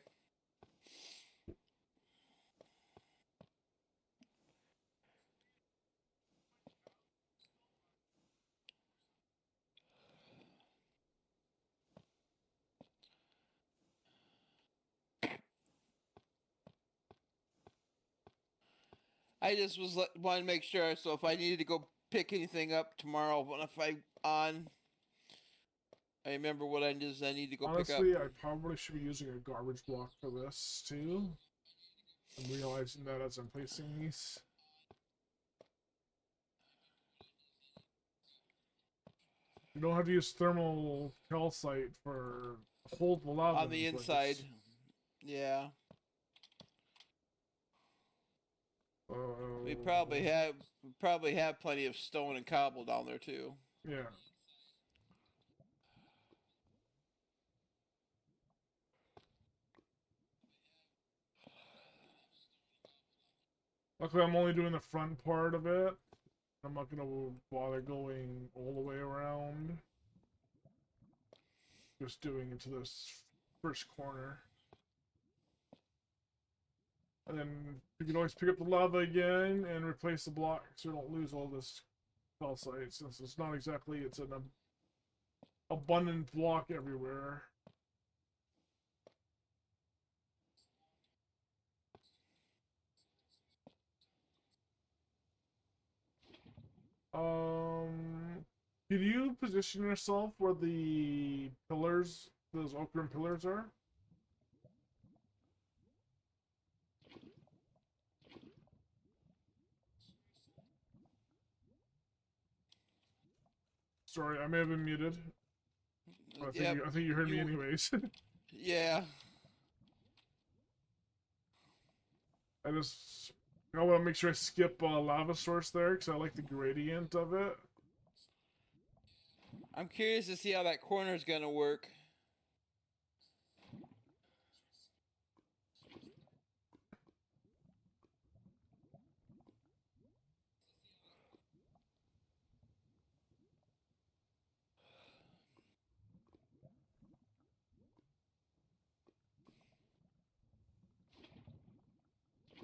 S2: I just wanted to make sure. So if I needed to go pick anything up tomorrow, if I remember what I need to go
S1: Honestly,
S2: pick up.
S1: I probably should be using a garbage block for this too. I'm realizing that as I'm placing these. You don't have to use thermal calcite for hold the lava
S2: On the
S1: in place.
S2: inside. Yeah. We probably have plenty of stone and cobble down there too.
S1: Yeah. Luckily, I'm only doing the front part of it. I'm not gonna bother going all the way around. Just doing into this first corner. And then you can always pick up the lava again and replace the block so you don't lose all this calcite, since it's not exactly, it's an abundant block everywhere. Can you position yourself where the pillars, those ochre pillars are? Sorry, I may have been muted. I think you heard me anyways.
S2: Yeah.
S1: I want to make sure I skip lava source there because I like the gradient of it.
S2: I'm curious to see how that corner is gonna work.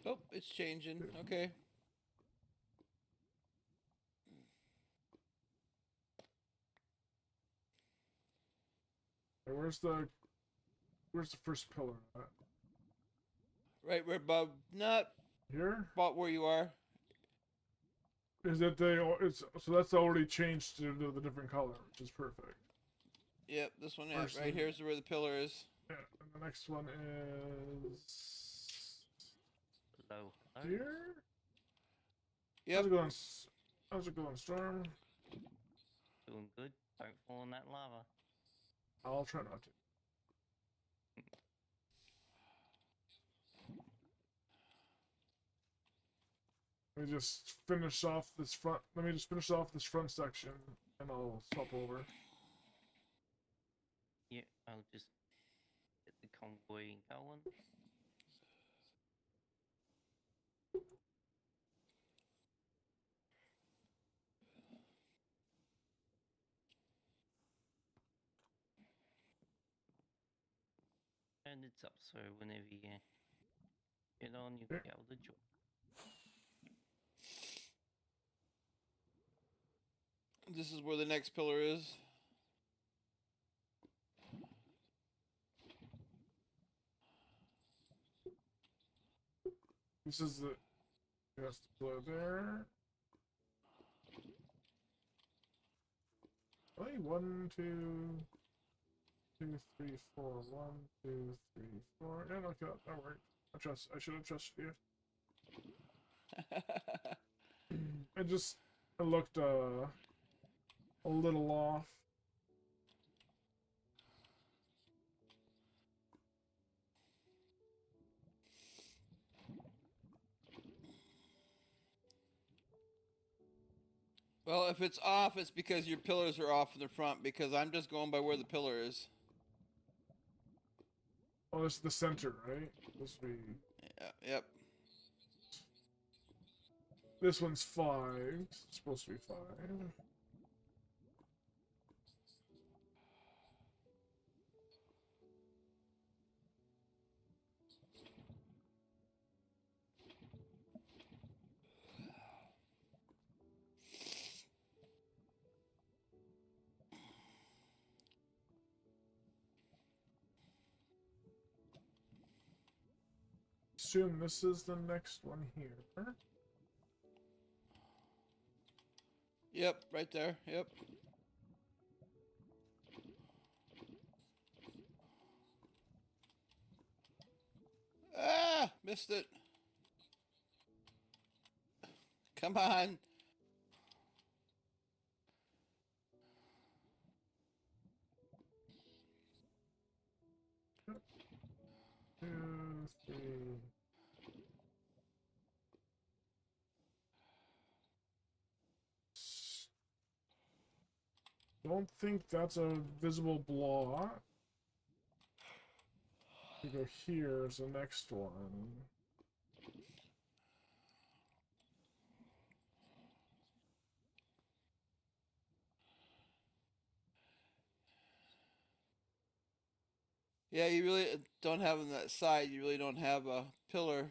S2: Oh, it's changing. Okay.
S1: And where's the first pillar at?
S2: Right where above, not
S1: Here?
S2: about where you are.
S1: Is that so that's already changed to the different color, which is perfect.
S2: Yep, this one right here's where the pillar is.
S1: Yeah, and the next one is
S4: Low.
S1: here. How's
S2: Yep.
S1: it going? How's it going, Storm?
S4: Doing good. Don't fall in that lava.
S1: I'll try not to. Let me just finish off this front. Let me just finish off this front section, and I'll swap over.
S4: Yeah, I'll just get the convoy going. And it's up, so whenever you get on, you'll
S1: Okay.
S4: be able to join.
S2: This is where the next pillar is.
S1: This is the. That's the pillar there. Hey, 1, 2, 2, 3, 4. 1, 2, 3, 4. Yeah, no, that worked. I should have trusted you. It looked a little off.
S2: Well, if it's off, it's because your pillars are off in the front, because I'm just going by where the pillar is.
S1: Oh, this is the center, right? This would be.
S2: Yeah, yep.
S1: This one's 5. It's supposed to be 5. Assume this is the next one here.
S2: Yep, right there. Yep. Ah, missed it. Come on.
S1: Two, three. Don't think that's a visible block. We go here's the next one.
S2: Yeah, you really don't have on that side. You really don't have a pillar.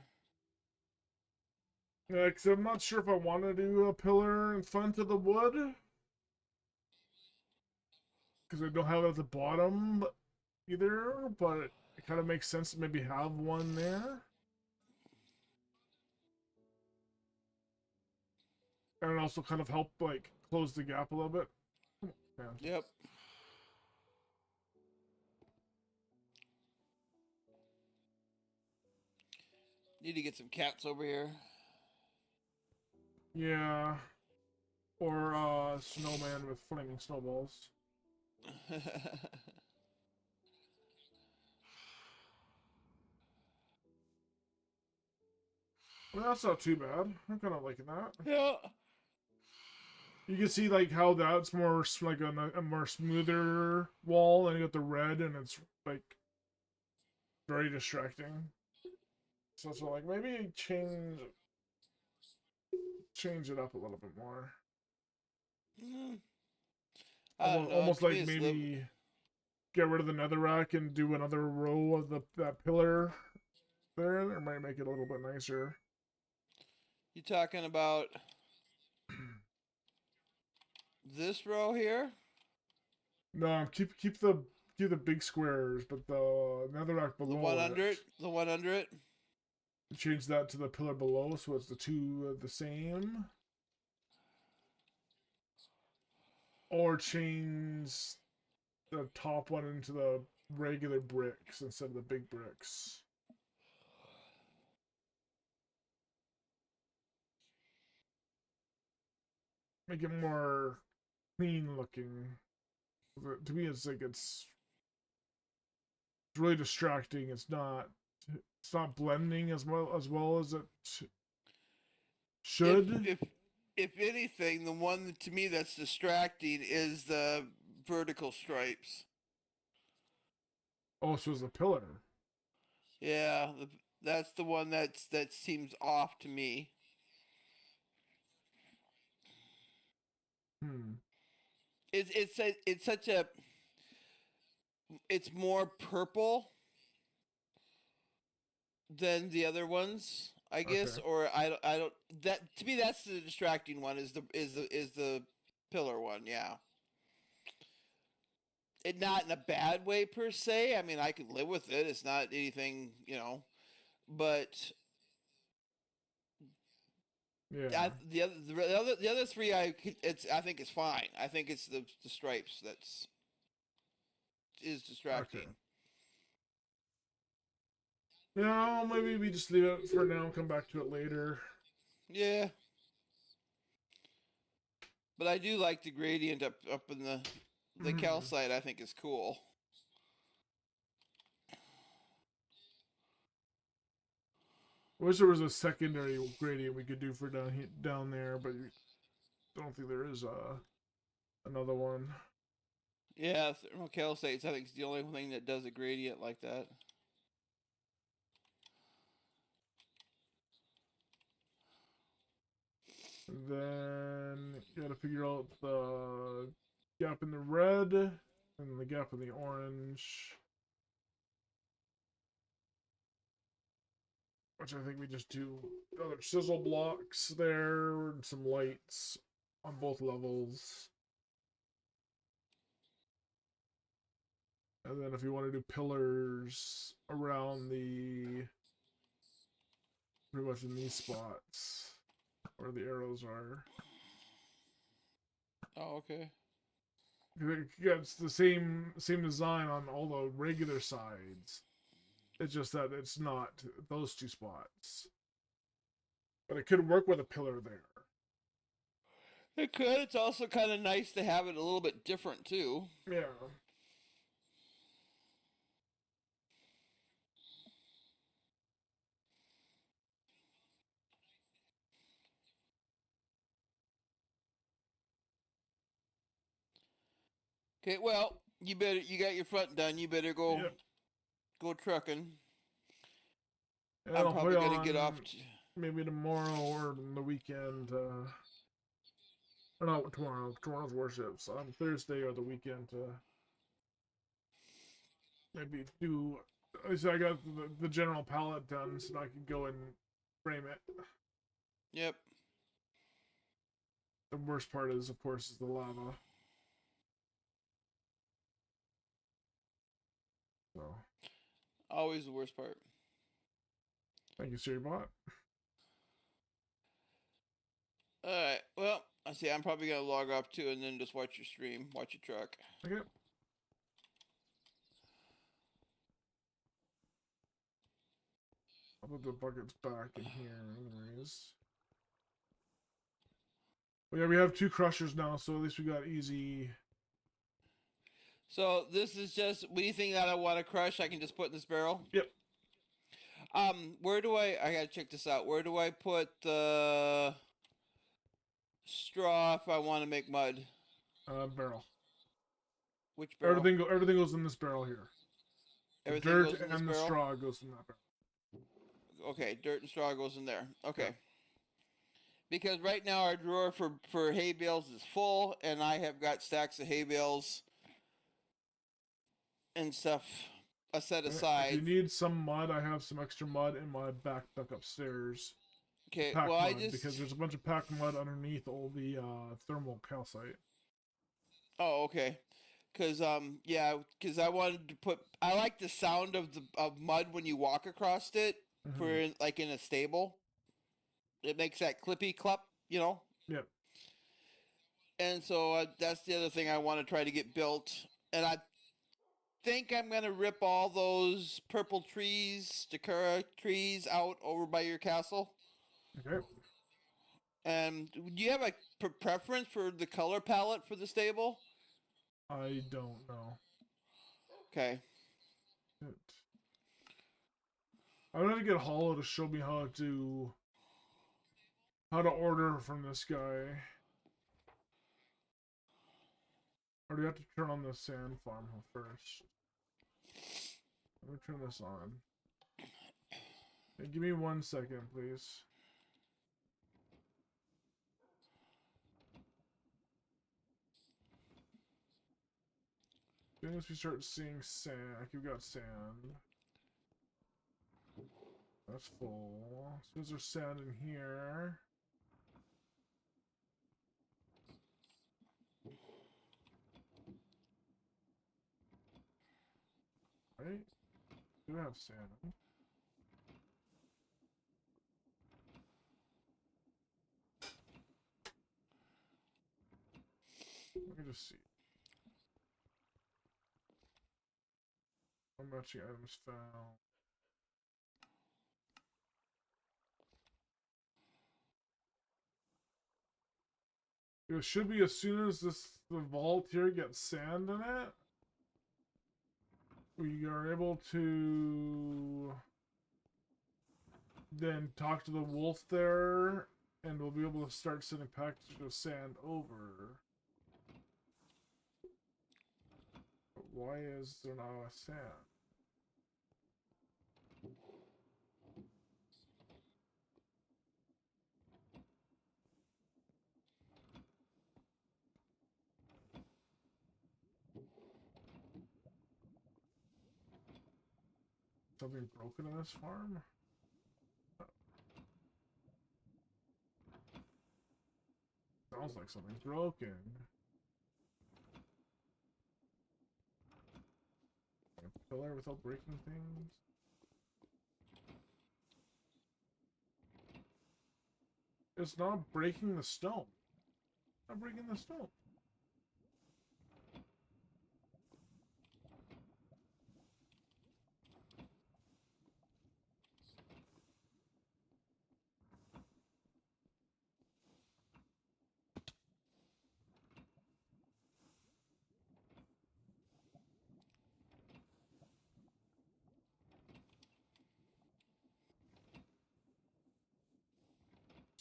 S1: Yeah, because I'm not sure if I want to do a pillar in front of the wood. Because I don't have it at the bottom either, but it kind of makes sense to maybe have one there. And it also kind of help, like, close the gap a little bit. Yeah.
S2: Yep. Need to get some cats over here.
S1: Yeah. Or snowman with flaming snowballs. Well, that's not too bad. I'm kind of liking that.
S2: Yeah.
S1: You can see like how that's more like a more smoother wall, and you got the red, and it's like very distracting. So like maybe change it up a little bit more.
S2: I don't know.
S1: Almost
S2: To me,
S1: like
S2: it's
S1: maybe get rid of the netherrack and do another row of that pillar there. It might make it a little bit nicer.
S2: You talking about this row here?
S1: No, keep the big squares, but the netherrack below
S2: The one under it? The one under it?
S1: Change that to the pillar below, so it's the two the same. Or change the top one into the regular bricks instead of the big bricks. make it more clean looking. To me, it's like it's really distracting. It's not blending as well as it should.
S2: If anything, the one to me that's distracting is the vertical stripes.
S1: Oh, so it's a pillar.
S2: Yeah, that's the one that seems off to me. It's such a it's more purple than the other ones, I guess,
S1: Okay.
S2: or I don't that to me that's the distracting one is the pillar one, yeah. It not in a bad way per se. I mean, I can live with it. It's not anything, but
S1: Yeah.
S2: the other three I think it's fine. I think it's the stripes that's is distracting.
S1: Okay. No, maybe we just leave it for now and come back to it later.
S2: Yeah. But I do like the gradient up in the calcite. I think is cool.
S1: I wish there was a secondary gradient we could do for down there, but I don't think there is another one.
S2: Yeah, thermal calcites I think is the only thing that does a gradient like that.
S1: And then you got to figure out the gap in the red and the gap in the orange. Which I think we just do other sizzle blocks there and some lights on both levels. And then if you want to do pillars around pretty much in these spots where the arrows are.
S2: Oh, okay.
S1: It's the same design on all the regular sides. It's just that it's not those two spots. But it could work with a pillar there.
S2: It could. It's also kind of nice to have it a little bit different too.
S1: Yeah.
S2: Okay, well, you got your front done. You better go
S1: Yep.
S2: go trucking.
S1: And
S2: I'm
S1: I'll
S2: probably
S1: play
S2: gonna get off.
S1: on maybe tomorrow or the weekend. Or not tomorrow. Tomorrow's worships on Thursday or the weekend to maybe do. At least I got the general palette done, so I can go and frame it.
S2: Yep.
S1: The worst part is, of course, is the lava. So,
S2: Always the worst part.
S1: thank you, SiriBot.
S2: All right. Well, I see. I'm probably gonna log off too, and then just watch your stream, watch your truck.
S1: Okay. I'll put the buckets back in here, anyways. Well, yeah, we have 2 crushers now, so at least we got easy.
S2: So this is just anything that I want to crush. I can just put in this barrel.
S1: Yep.
S2: Where do I gotta check this out. Where do I put the straw if I want to make mud?
S1: Barrel.
S2: Which barrel?
S1: Everything goes in this barrel here.
S2: Everything
S1: Dirt
S2: goes in this
S1: and the
S2: barrel?
S1: straw goes in that barrel.
S2: Okay, dirt and straw goes in there. Okay. Yeah. Because right now our drawer for hay bales is full, and I have got stacks of hay bales and stuff set aside.
S1: If you need some mud, I have some extra mud in my backpack upstairs.
S2: Okay,
S1: Packed
S2: well,
S1: mud, because there's a bunch of packed mud underneath all the thermal calcite.
S2: Oh, okay. Because because I wanted to put. I like the sound of mud when you walk across it.
S1: Mm-hmm.
S2: For like in a stable, it makes that clippy clop,
S1: Yep.
S2: And so that's the other thing I want to try to get built, and I think I'm gonna rip all those purple trees, Sakura trees, out over by your castle.
S1: Okay.
S2: Do you have a preference for the color palette for the stable?
S1: I don't know.
S2: Okay.
S1: It. I'm gonna get Hollow to show me how to order from this guy. Or do you have to turn on the sand farm first? Let me turn this on. Hey, give me 1 second, please. As soon as we start seeing sand, like you've got sand. That's full. As soon as there's sand in here. Right? Do have sand. Let me just see. Matching items found. It should be as soon as the vault here gets sand in it, we are able to then talk to the wolf there, and we'll be able to start sending packages of sand over. But why is there not a sand? Something broken in this farm? Sounds like something's broken. A pillar without breaking things? It's not breaking the stone. Not breaking the stone.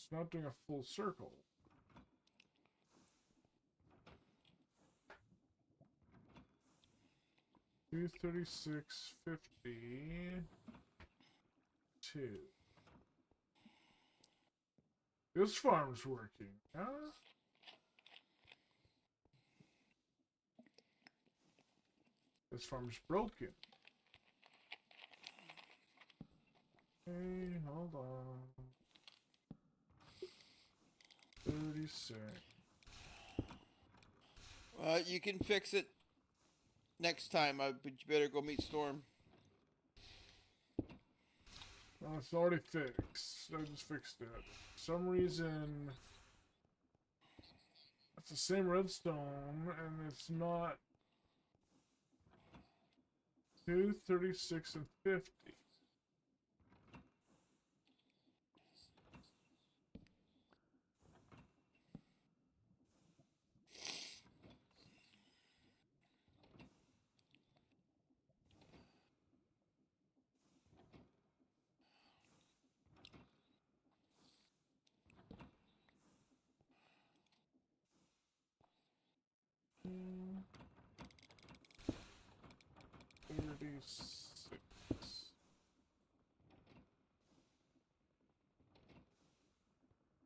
S1: It's not doing a full circle. $236.50. 2. This farm's working, huh? This farm's broken. Okay, hold on. 36.
S2: You can fix it next time, but you better go meet Storm.
S1: Well, it's already fixed. I just fixed it. For some reason, it's the same redstone, and it's not 236.50. Mm. 36.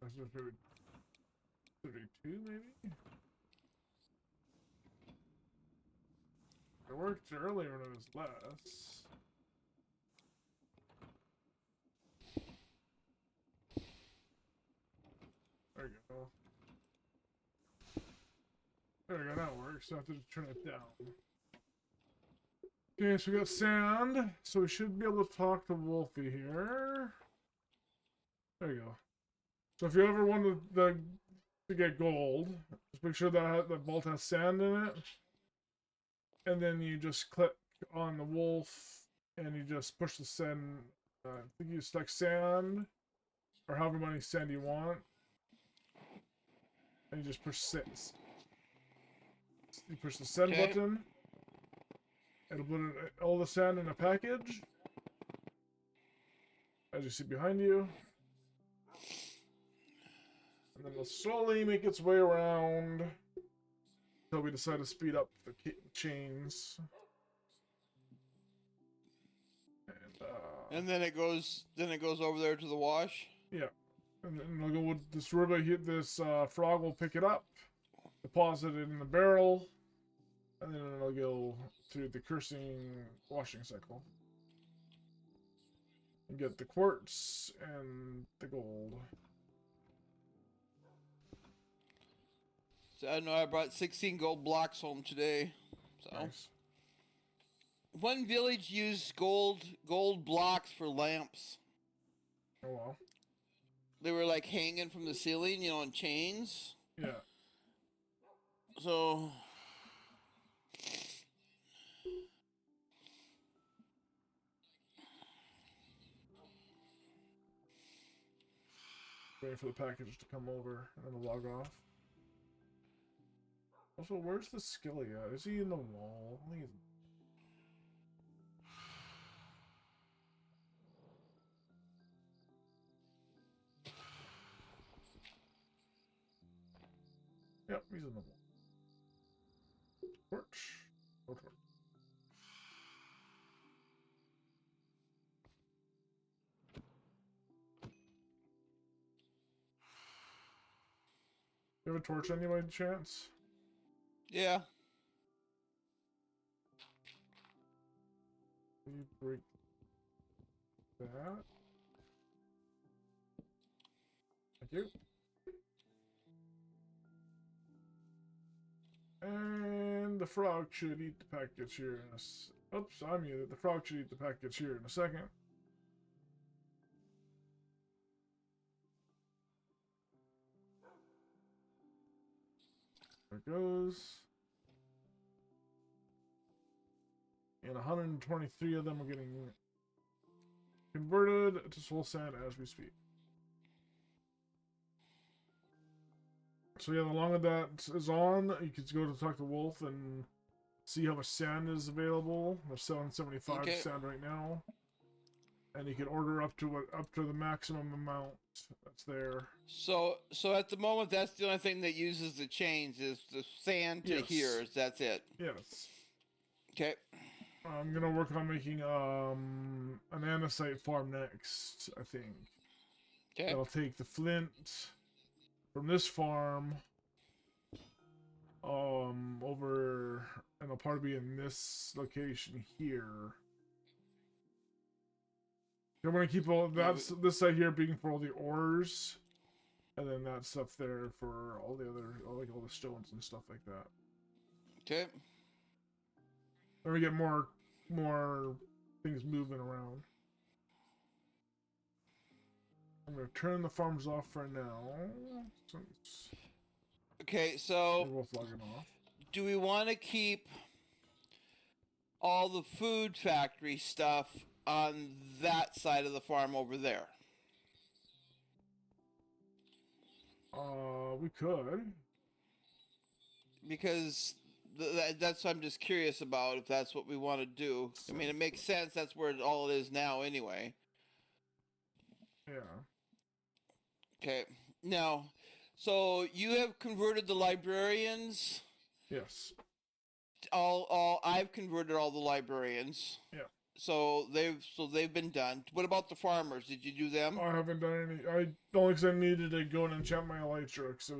S1: That's just maybe 32, maybe? It worked earlier when it was less. There you go. There we go, that works. So I have to turn it down. Okay, so we got sand. So we should be able to talk to Wolfie here. There you go. So if you ever wanted to get gold, just make sure that the vault has sand in it. And then you just click on the wolf and you just push the sand. I think you select sand or however many sand you want. and you just push six. You push the send
S2: Okay.
S1: button. It'll put all the sand in a package. As you see behind you. And then it'll slowly make its way around until we decide to speed up the chains.
S2: And then it goes over there to the wash.
S1: Yeah. And then it'll go with this river here. This frog will pick it up, deposit it in the barrel, and then it'll go through the cursing washing cycle. And get the quartz and the gold.
S2: So I know I brought 16 gold blocks home today. So
S1: Nice.
S2: one village used gold blocks for lamps.
S1: Oh well.
S2: They were like hanging from the ceiling, on chains.
S1: Yeah.
S2: So
S1: Waiting for the package to come over and then we'll log off. Also, where's the skilly at? Is he in the wall? I think he's... Yep, he's in the wall. Torch. No torch. You have a torch on you by chance?
S2: yeah.
S1: Can you break that? Thank you. And the frog should eat the package here in a oops, I muted. The frog should eat the package here in a second. There it goes. And 123 of them are getting converted to soul sand as we speak. So yeah, the longer that is on, you can go to talk to Wolf and see how much sand is available. There's 775
S2: Okay.
S1: sand right now, and you can order up to the maximum amount that's there.
S2: So at the moment, that's the only thing that uses the chains is the sand to
S1: Yes.
S2: here. That's it.
S1: Yes,
S2: Okay.
S1: I'm gonna work on making an andesite farm next. I think
S2: Okay.
S1: I'll take the flint from this farm over, and I'll probably be in this location here. I'm gonna keep all this side here being for all the ores, and then that stuff there for all the other, like all the stones and stuff like that.
S2: Okay.
S1: Then we get more things moving around. I'm gonna turn the farms off for now, since
S2: Okay.
S1: we're
S2: So
S1: both logging off.
S2: do we want to keep all the food factory stuff on that side of the farm over there?
S1: We could.
S2: Because that's what I'm just curious about if that's what we want to do. I mean, it makes sense. That's where all it is now anyway.
S1: Yeah.
S2: Okay. Now, so you have converted the librarians.
S1: Yes.
S2: I've converted all the librarians.
S1: Yeah.
S2: So they've been done. What about the farmers? Did you do them?
S1: I haven't done any. Only because I needed to go and enchant my elytra because it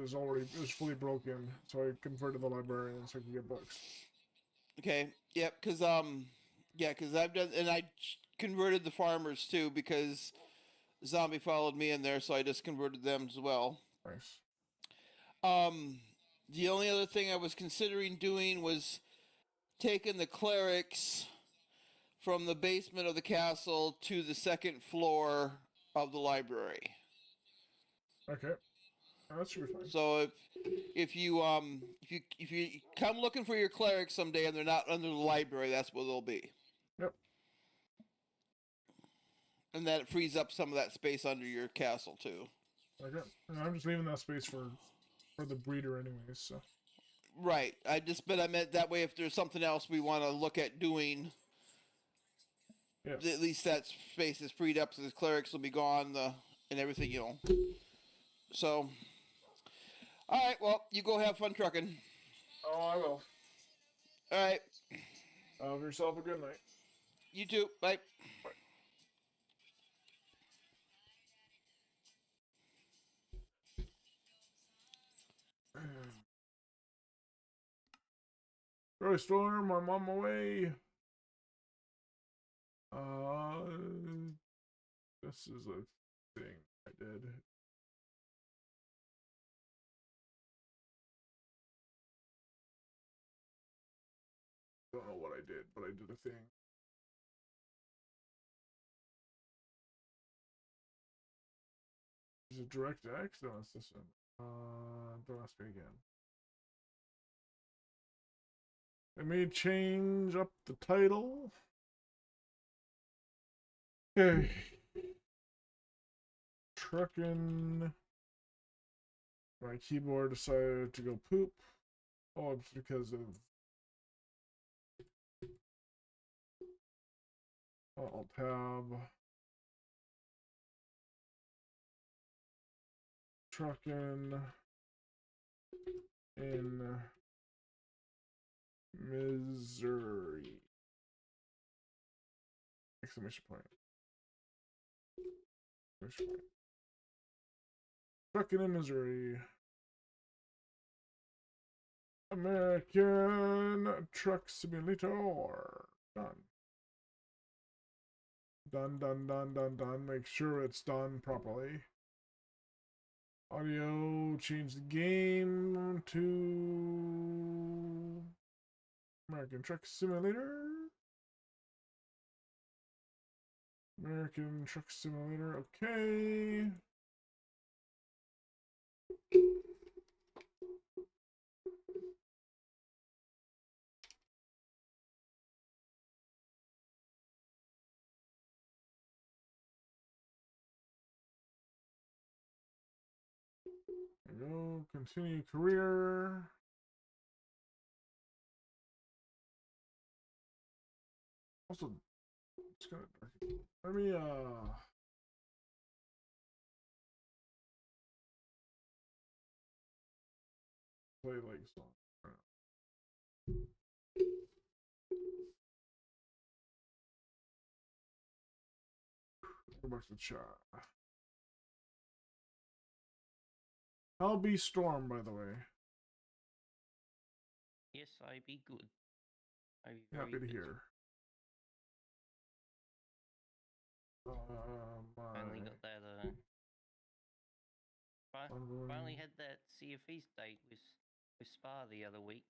S1: was fully broken. So I converted the librarian so I can get books.
S2: Okay. Yep. Because because I've done, and I converted the farmers too because zombie followed me in there, so I just converted them as well.
S1: Nice.
S2: The only other thing I was considering doing was taking the clerics from the basement of the castle to the second floor of the library.
S1: Okay. That should be fine.
S2: So if you come looking for your clerics someday and they're not under the library, that's where they'll be.
S1: Yep.
S2: And that frees up some of that space under your castle too.
S1: Okay. And I'm just leaving that space for for the breeder anyways. So
S2: Right. I meant that way. If there's something else we want to look at doing,
S1: yeah.
S2: at least that space is freed up, so the clerics will be gone, and everything, So, all right. Well, you go have fun trucking.
S1: Oh, I will.
S2: All right.
S1: Have yourself a good night.
S2: You too. Bye.
S1: Early storm, I'm on my way. This is a thing I did. Don't know what I did, but I did a thing. Is it direct X? No, it's this one. Don't ask me again. I may change up the title. Okay. Truckin'. My keyboard decided to go poop. Oh, it's because of Alt tab. Truckin' in Missouri. Exclamation point. Exclamation point. Truckin' in Missouri. American Truck Simulator. Done. Done, done, done, done, done. Make sure it's done properly. Audio, change the game to American Truck Simulator. American Truck Simulator, okay. There we go. Continue career. Also, it's gonna let me play like song. Go back to the chat. I'll be Storm, by the way.
S4: Yes, I be good. I be very
S1: Happy to
S4: good.
S1: hear.
S4: Finally got that. Finally had that Sea of Feast date with Spa the other week.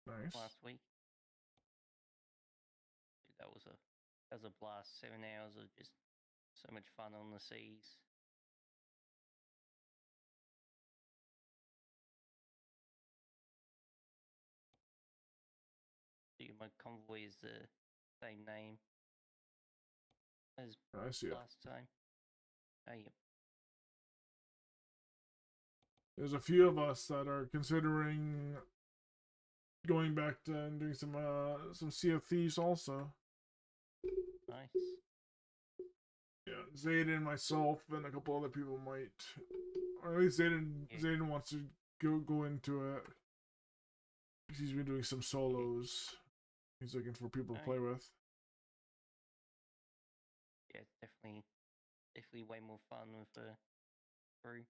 S1: Nice.
S4: Last week. Dude, that was a blast. 7 hours of just so much fun on the seas. Dude, my convoy is the same name as
S1: I see it.
S4: last time. Oh, yep.
S1: There's a few of us that are considering going back to and doing some Sea of Thieves also.
S4: Nice.
S1: Yeah, Zayden, myself, and a couple other people might, or at least Zayden wants to go into it. He's been doing some solos. He's looking for people to play with.
S4: Yeah, it's definitely way more fun with the crew.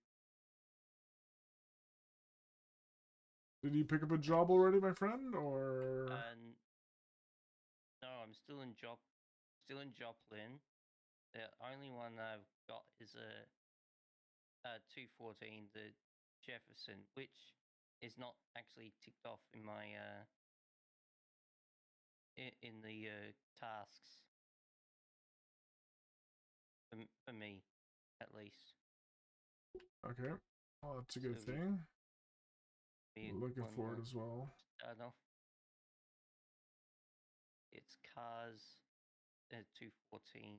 S1: Did you pick up a job already, my friend, or?
S4: No, I'm still in Joplin. The only one I've got is a 214, the Jefferson, which is not actually ticked off in my in the tasks for me, at least.
S1: Okay, well, that's a good
S4: So
S1: thing. Looking
S4: one
S1: for it
S4: more
S1: as well.
S4: start off. It's cars 214.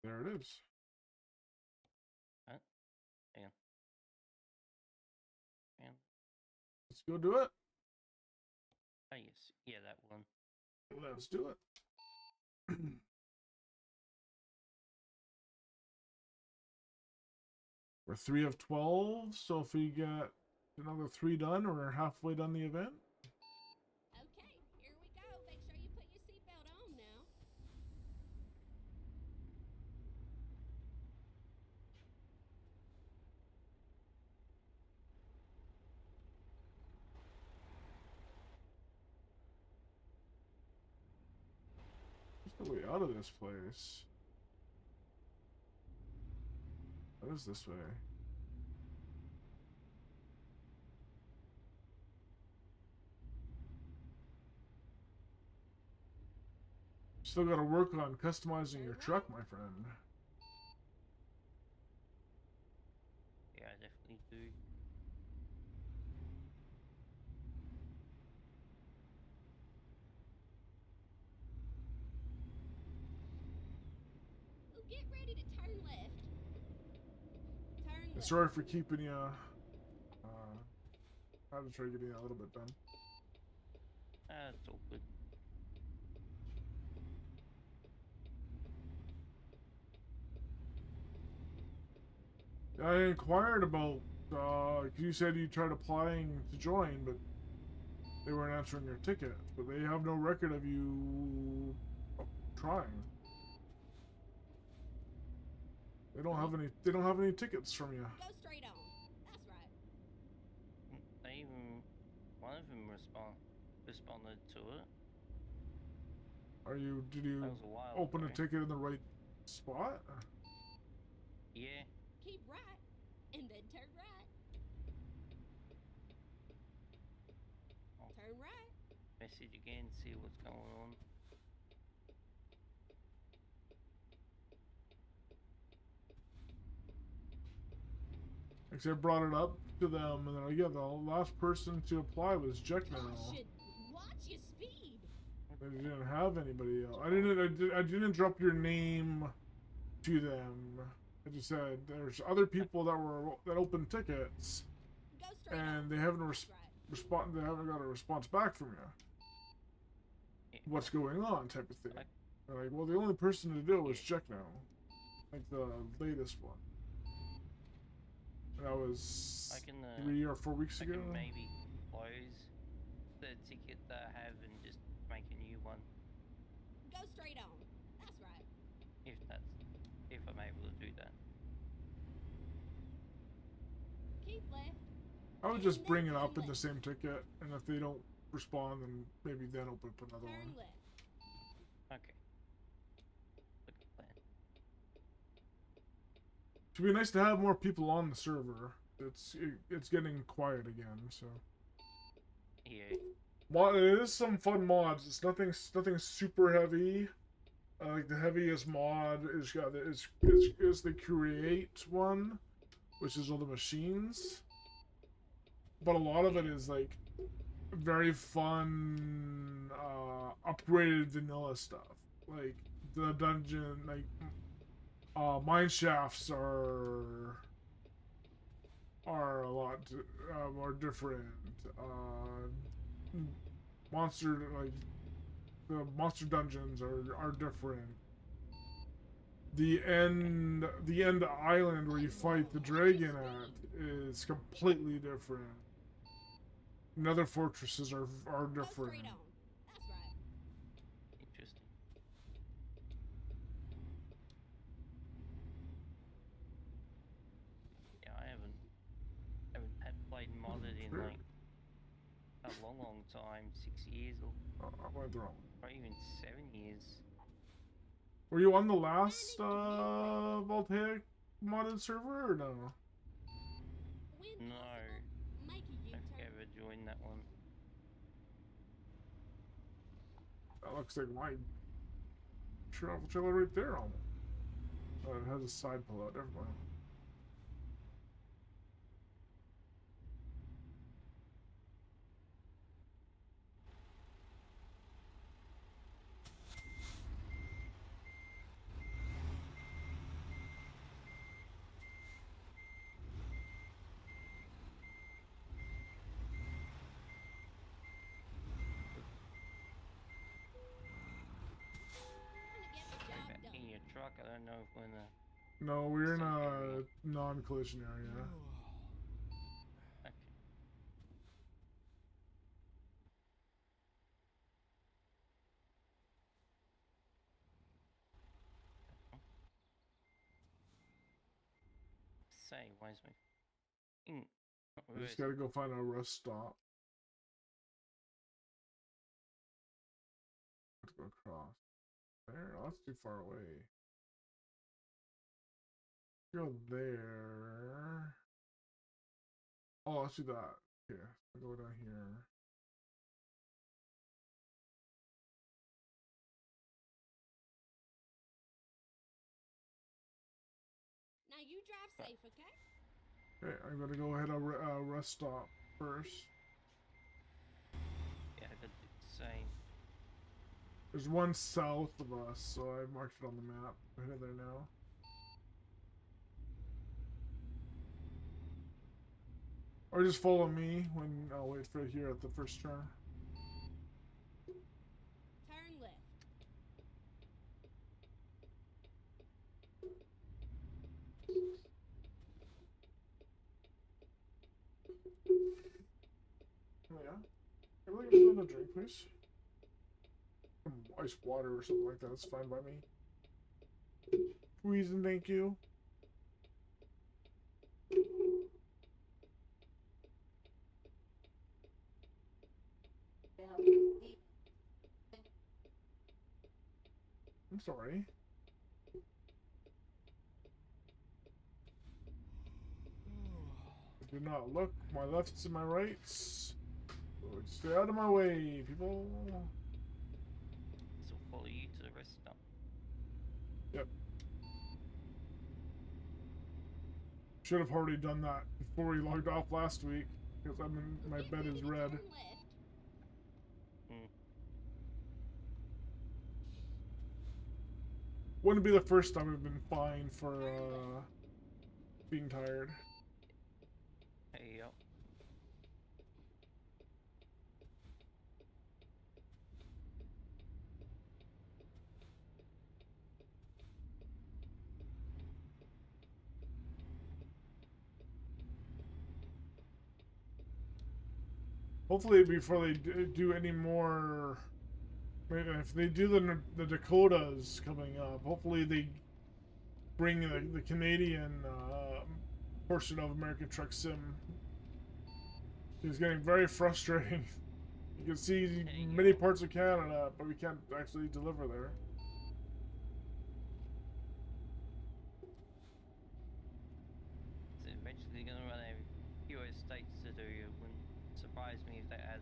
S1: There it is.
S4: Huh? Hang on. Hang on.
S1: Let's go do it.
S4: Oh yes, yeah, that one.
S1: Let's do it. We're 3 of 12, so if we get another 3 done, we're halfway done the event.
S5: Okay, here we go. Make sure you put your seatbelt on now.
S1: What's the way out of this place? What is this way? Still gotta work on customizing your truck, my friend.
S4: Yeah, I definitely do.
S5: Oh, get ready to turn left. Turn left.
S1: Sorry for keeping you. I had to try getting that a little bit done.
S4: It's all good.
S1: I inquired about. You said you tried applying to join, but they weren't answering your ticket. But they have no record of you trying. They don't have any. They don't have any tickets from you.
S5: Go straight on. That's right.
S4: They even one of them responded to it.
S1: Did you
S4: That was a while
S1: open a
S4: ago.
S1: ticket in the right spot?
S4: Yeah.
S5: Keep right, and then turn right.
S4: I'll
S5: Turn right.
S4: message again, see what's going on.
S1: Because I brought it up to them, and they're like, yeah, the last person to apply was Jack now.
S5: Caution. Watch your speed.
S1: They didn't have anybody else. I didn't drop your name to them. I just said there's other people that opened tickets,
S5: Go straight on.
S1: and they haven't
S5: That's right.
S1: They haven't got a response back from you.
S4: Yeah.
S1: What's going on, type of thing.
S4: Like-
S1: They're like, well, the only person to do it was Jack now, like the latest one. That was
S4: I can
S1: 3 or 4 weeks
S4: I
S1: ago.
S4: can maybe close the ticket that I have and just make a new one
S5: Go straight on. That's right.
S4: if I'm able to do that.
S5: Keep left.
S1: I would
S5: and
S1: just
S5: then
S1: bring it
S5: turn
S1: up in the
S5: left.
S1: same ticket, and if they don't respond, then maybe then open up another
S5: Turn
S1: one.
S5: left.
S4: Okay. Good plan.
S1: It'd be nice to have more people on the server. It's getting quiet again, so.
S4: Yeah.
S1: It is some fun mods. It's nothing super heavy. Like the heaviest mod is the create one, which is all the machines. But a lot of it is like very fun, upgraded vanilla stuff. Like the dungeon, like mine shafts are a lot more different. The monster dungeons are different. The end island where you fight the dragon at is completely different. And other fortresses are
S5: Go
S1: different.
S5: straight on. That's right.
S4: Interesting. Yeah, I haven't had played modded in
S1: Sure.
S4: like a long time, 6 years or
S1: I went wrong.
S4: even 7 years.
S1: Were you on the last Voltaic modded server or no?
S5: When
S4: No,
S5: possible, make a
S4: I
S5: U-turn.
S4: don't ever joined that one.
S1: That looks like my travel trailer right there almost. It has a side pull out, never mind.
S4: truck. I don't know if we're in a.
S1: No, we're in
S4: Safe
S1: a
S4: area.
S1: non-collision area.
S4: Okay. Say, why is my thing not
S1: We just
S4: reversing?
S1: gotta go find a rest stop. Let's go across. There? Oh, that's too far away. Go there. Oh, let's do that. Here, I'll go down here.
S5: Now you drive safe, okay?
S1: Okay, I'm gonna go ahead and rest stop first.
S4: Yeah, I got the same.
S1: There's one south of us, so I marked it on the map. I'm headed there now. Or just follow me when I'll wait for it here at the first turn.
S5: Turn left.
S1: Oh yeah. Everything just want a drink, please. Some ice water or something like that. That's fine by me. Please and thank you. I'm sorry. Do not look. My lefts and my rights. Stay out of my way, people.
S4: So follow you to the rest stop.
S1: Yep. Should have already done that before we logged off last week, because I'm in, my bed is red.
S5: Turn left.
S1: Wouldn't be the first time I've been fined for being tired.
S4: Hey, up.
S1: Hopefully, before they do any more, if they do the Dakotas coming up, hopefully they bring the Canadian portion of American Truck Sim. It's getting very frustrating. You can see many parts of Canada, but we can't actually deliver there.
S4: It's eventually gonna run out of US states to do. It wouldn't surprise me if they add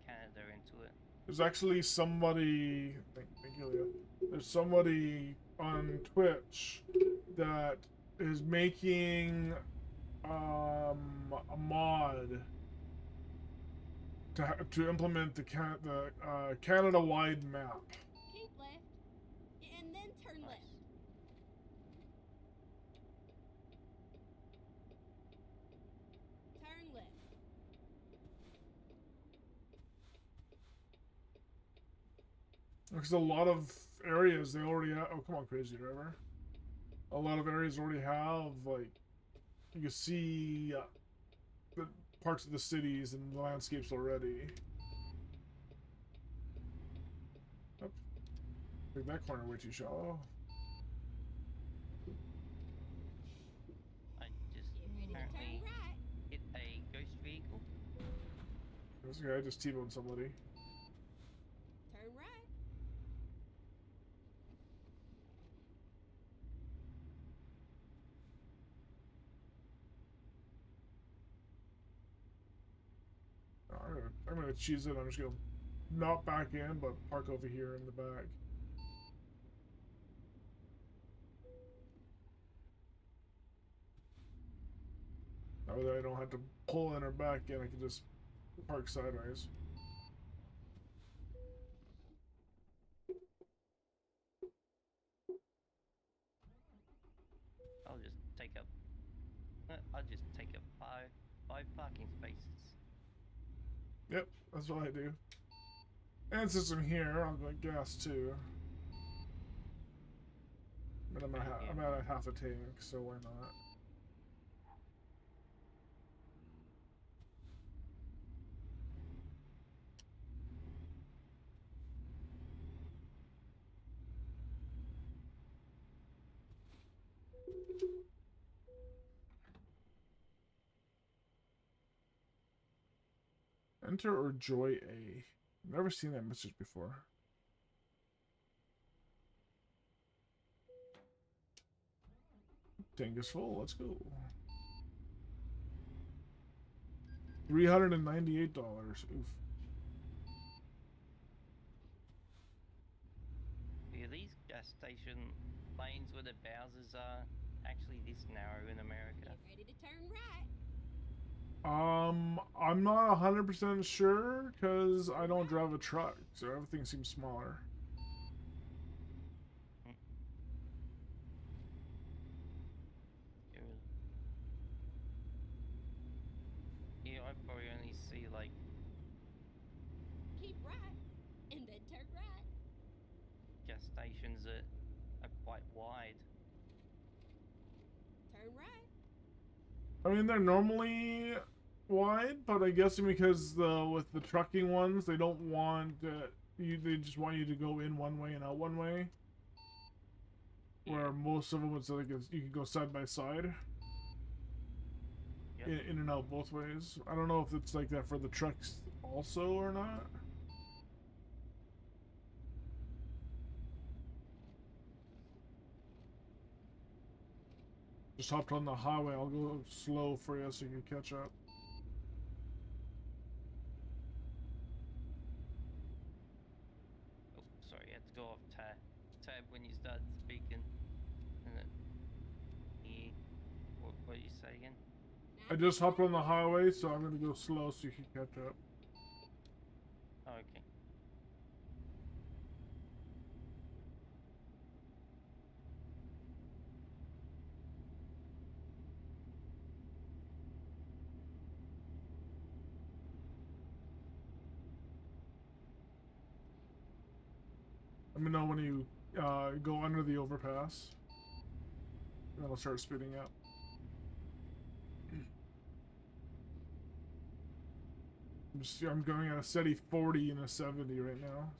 S4: Canada into it.
S1: There's actually somebody. Thank you, Leah. There's somebody on Twitch that is making a mod to implement the Canada-wide map.
S5: Keep left. And then turn left. Turn left.
S1: Because a lot of areas they already have. Oh, come on, crazy driver. A lot of areas already have, like, you can see the parts of the cities and the landscapes already. Oops. Make that corner way too shallow.
S4: I just
S5: Get ready to turn
S4: apparently
S5: right.
S4: hit a ghost vehicle.
S1: This guy just T-boned somebody.
S5: Turn right.
S1: I'm gonna cheese it. I'm just gonna not back in, but park over here in the back. That way I don't have to pull in or back in. I can just park sideways.
S4: I'll just take up five parking spaces.
S1: Yep, that's what I do. And since I'm here, I'll get gas too. And I'm
S4: Thank you.
S1: I'm at a half a tank, so why not? Enter or joy A. Never seen that message before. Tank is full. Let's go. $398. Oof.
S4: Yeah, these gas station lanes where the Bowsers are actually this narrow in America.
S5: Get ready to turn right.
S1: I'm not 100% sure because I don't drive a truck, so everything seems smaller.
S4: Yeah, I probably only see like
S5: Keep right, and then turn right.
S4: gas stations that are quite wide.
S5: Turn right.
S1: I mean, they're normally wide, but I guess because with the trucking ones, they don't want they just want you to go in one way and out one way. Where most of them, it's like you can go side by side,
S4: Yep.
S1: in and out both ways. I don't know if it's like that for the trucks also or not. Just hopped on the highway. I'll go slow for you so you can catch up.
S4: Oh, sorry, you had to go off tab when you started speaking. And it, yeah. What did you say again?
S1: I just hopped on the highway, so I'm gonna go slow so you can catch up.
S4: Oh, okay.
S1: Let me know when you go under the overpass. And it'll start speeding up. I'm going at a steady 40 and a 70 right now.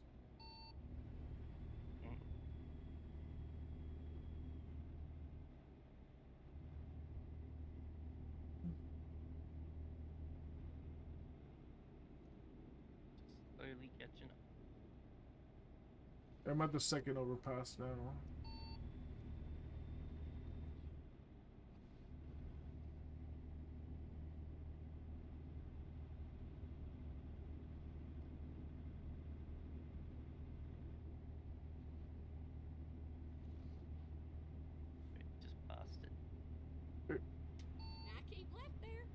S4: Slowly catching up.
S1: I'm at the second overpass now.
S4: Just past it.
S5: Now keep left there.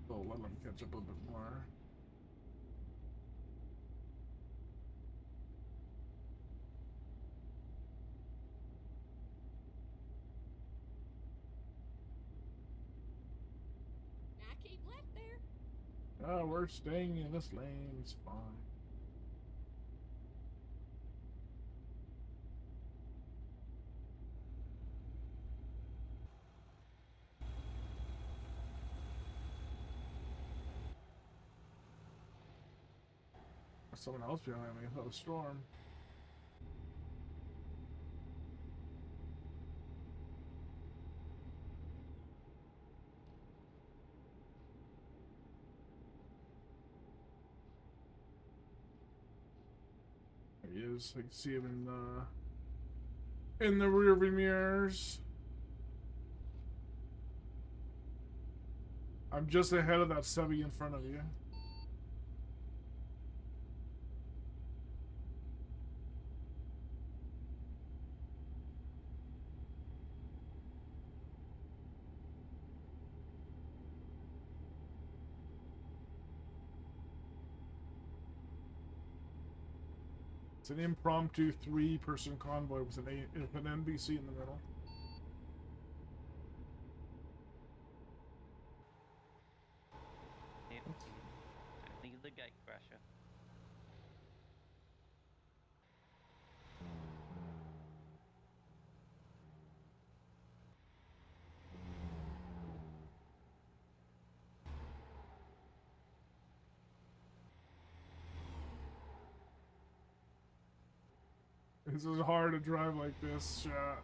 S1: So let them catch up a bit more.
S5: Now keep left there.
S1: Ah, we're staying in this lane. It's fine. There's someone else behind me. Oh, storm. There he is. I can see him in the rearview mirrors. I'm just ahead of that subby in front of you. It's an impromptu 3-person convoy with an NBC in the middle.
S4: Yep. Technically the gate crasher.
S1: This is hard to drive like this, chat.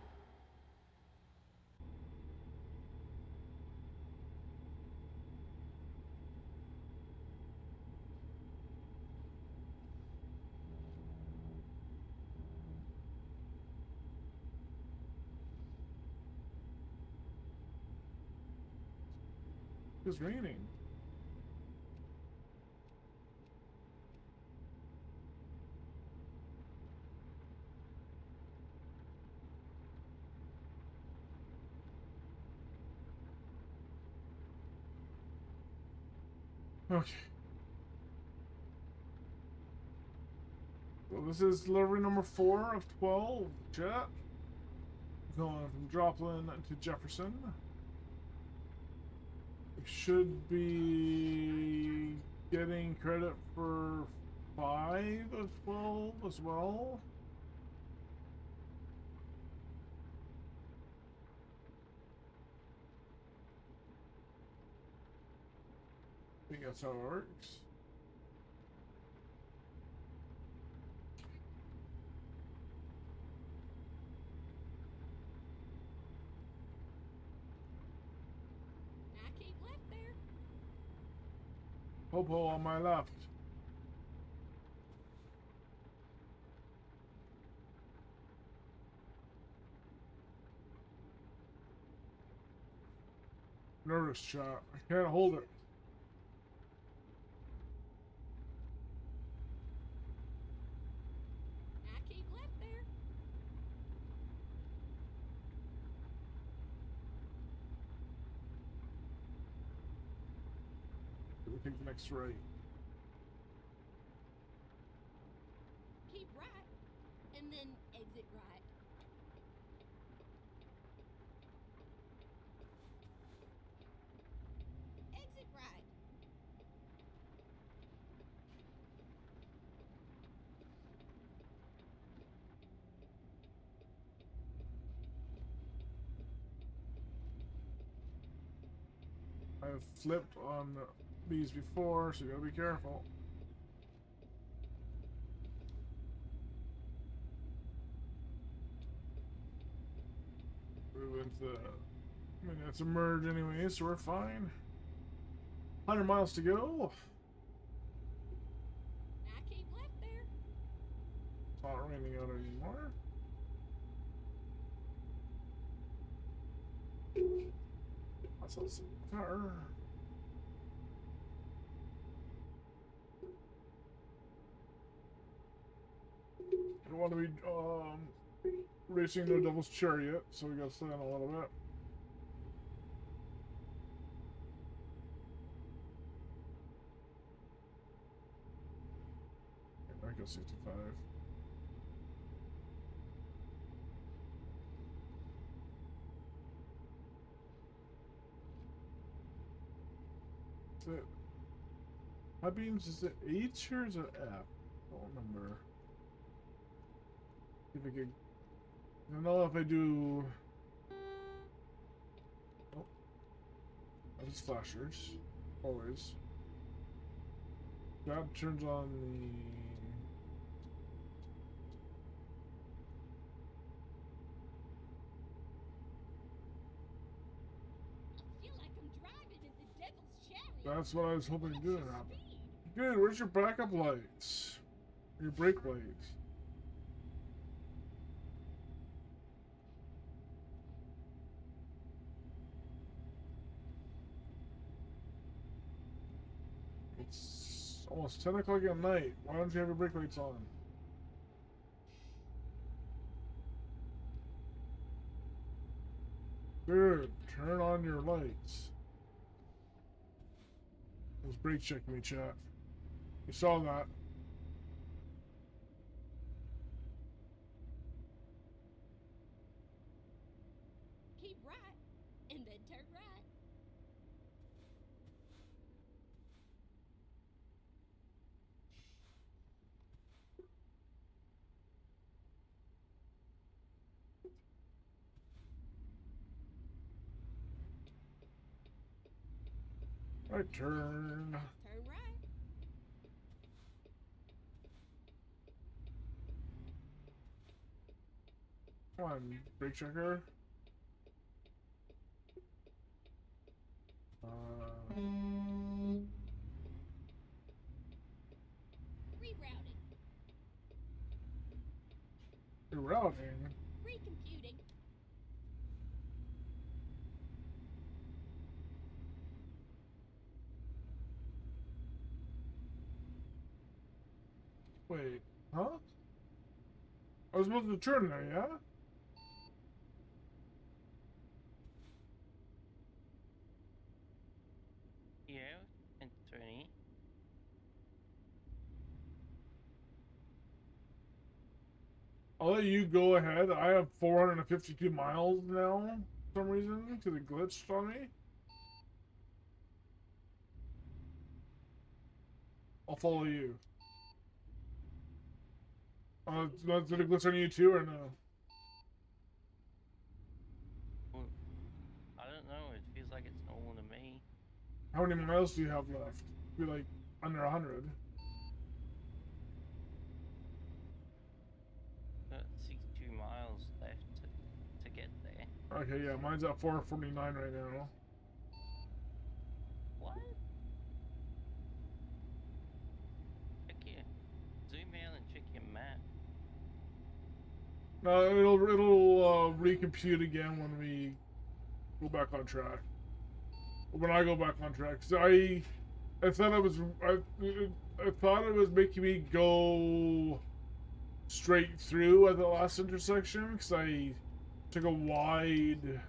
S1: It's raining. Okay. So this is delivery number 4 of 12, chat. Going from Joplin to Jefferson. We should be getting credit for 5 of 12 as well. I think that's how it works.
S5: Now keep left there.
S1: Popo on my left. Nervous shot. I can't hold it.
S5: Now keep left there.
S1: We take the next right.
S5: Keep right. And then exit right. Exit right.
S1: I've flipped on these before, so you gotta be careful. Move into the. I mean, it's a merge anyway, so we're fine. 100 miles to go.
S5: Now keep left there.
S1: It's not raining out anymore. That's a car. I don't want to be racing no devil's chariot, so we gotta slow down a little bit. I go 65. Is it high beams? Is it H or is it F? I don't remember. If I could, I don't know if I do. Oh, that's flashers, always. That turns on the.
S5: I feel like I'm driving in the devil's chariot.
S1: That's what I was hoping to
S5: What's
S1: do.
S5: your
S1: Happen.
S5: speed?
S1: Good. Where's your backup lights? Your brake lights. It's almost 10 o'clock at night. Why don't you have your brake lights on? Good. Turn on your lights. It was brake checking me, chat. You saw that.
S5: Keep right. And then turn right.
S1: Right turn.
S5: Turn right.
S1: Come on, brake checker.
S5: Rerouting.
S1: Rerouting.
S5: Recomputing.
S1: Wait, huh? I was supposed to turn there, yeah?
S4: Yeah, and turning.
S1: I'll let you go ahead. I have 452 miles now, for some reason, because it glitched on me. I'll follow you. Did it glitch on you too, or no?
S4: Well, I don't know. It feels like it's normal to me.
S1: How many miles do you have left? Be like under 100.
S4: Got 62 miles left to get there.
S1: Okay, yeah, mine's at 449 right now.
S4: What? Check your zoom out and check your map.
S1: No, it'll recompute again when we go back on track. When I go back on track, so I thought I thought it was making me go straight through at the last intersection because I took a wide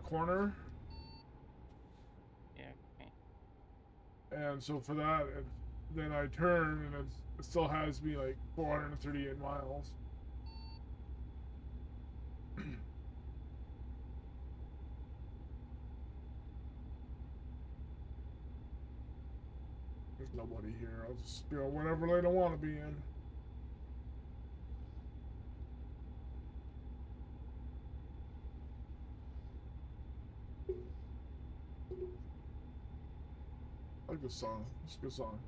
S1: corner,
S4: Yeah, okay.
S1: and so for that, then I turn and it still has me like 438 miles. There's nobody here. I'll just be on whatever lane I want to be in. I like this song. It's a good song.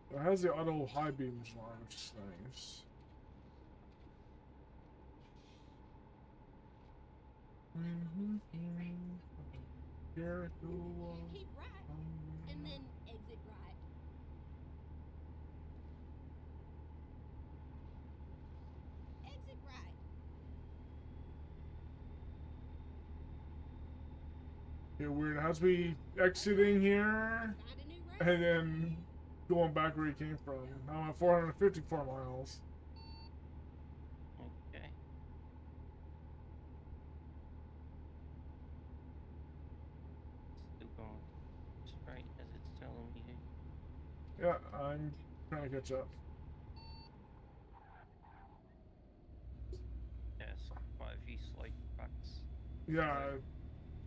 S1: It has the auto high beams on, which is nice. Here,
S5: Keep right. And then exit right. Exit right.
S1: yeah, weird. It has me exiting here
S5: Find a new road.
S1: and then going back where he came from. Now I'm at 454 miles.
S4: Okay. Still going straight as it's telling me to.
S1: Yeah, I'm trying to catch up.
S4: Yes, quite a few slight cracks.
S1: Yeah,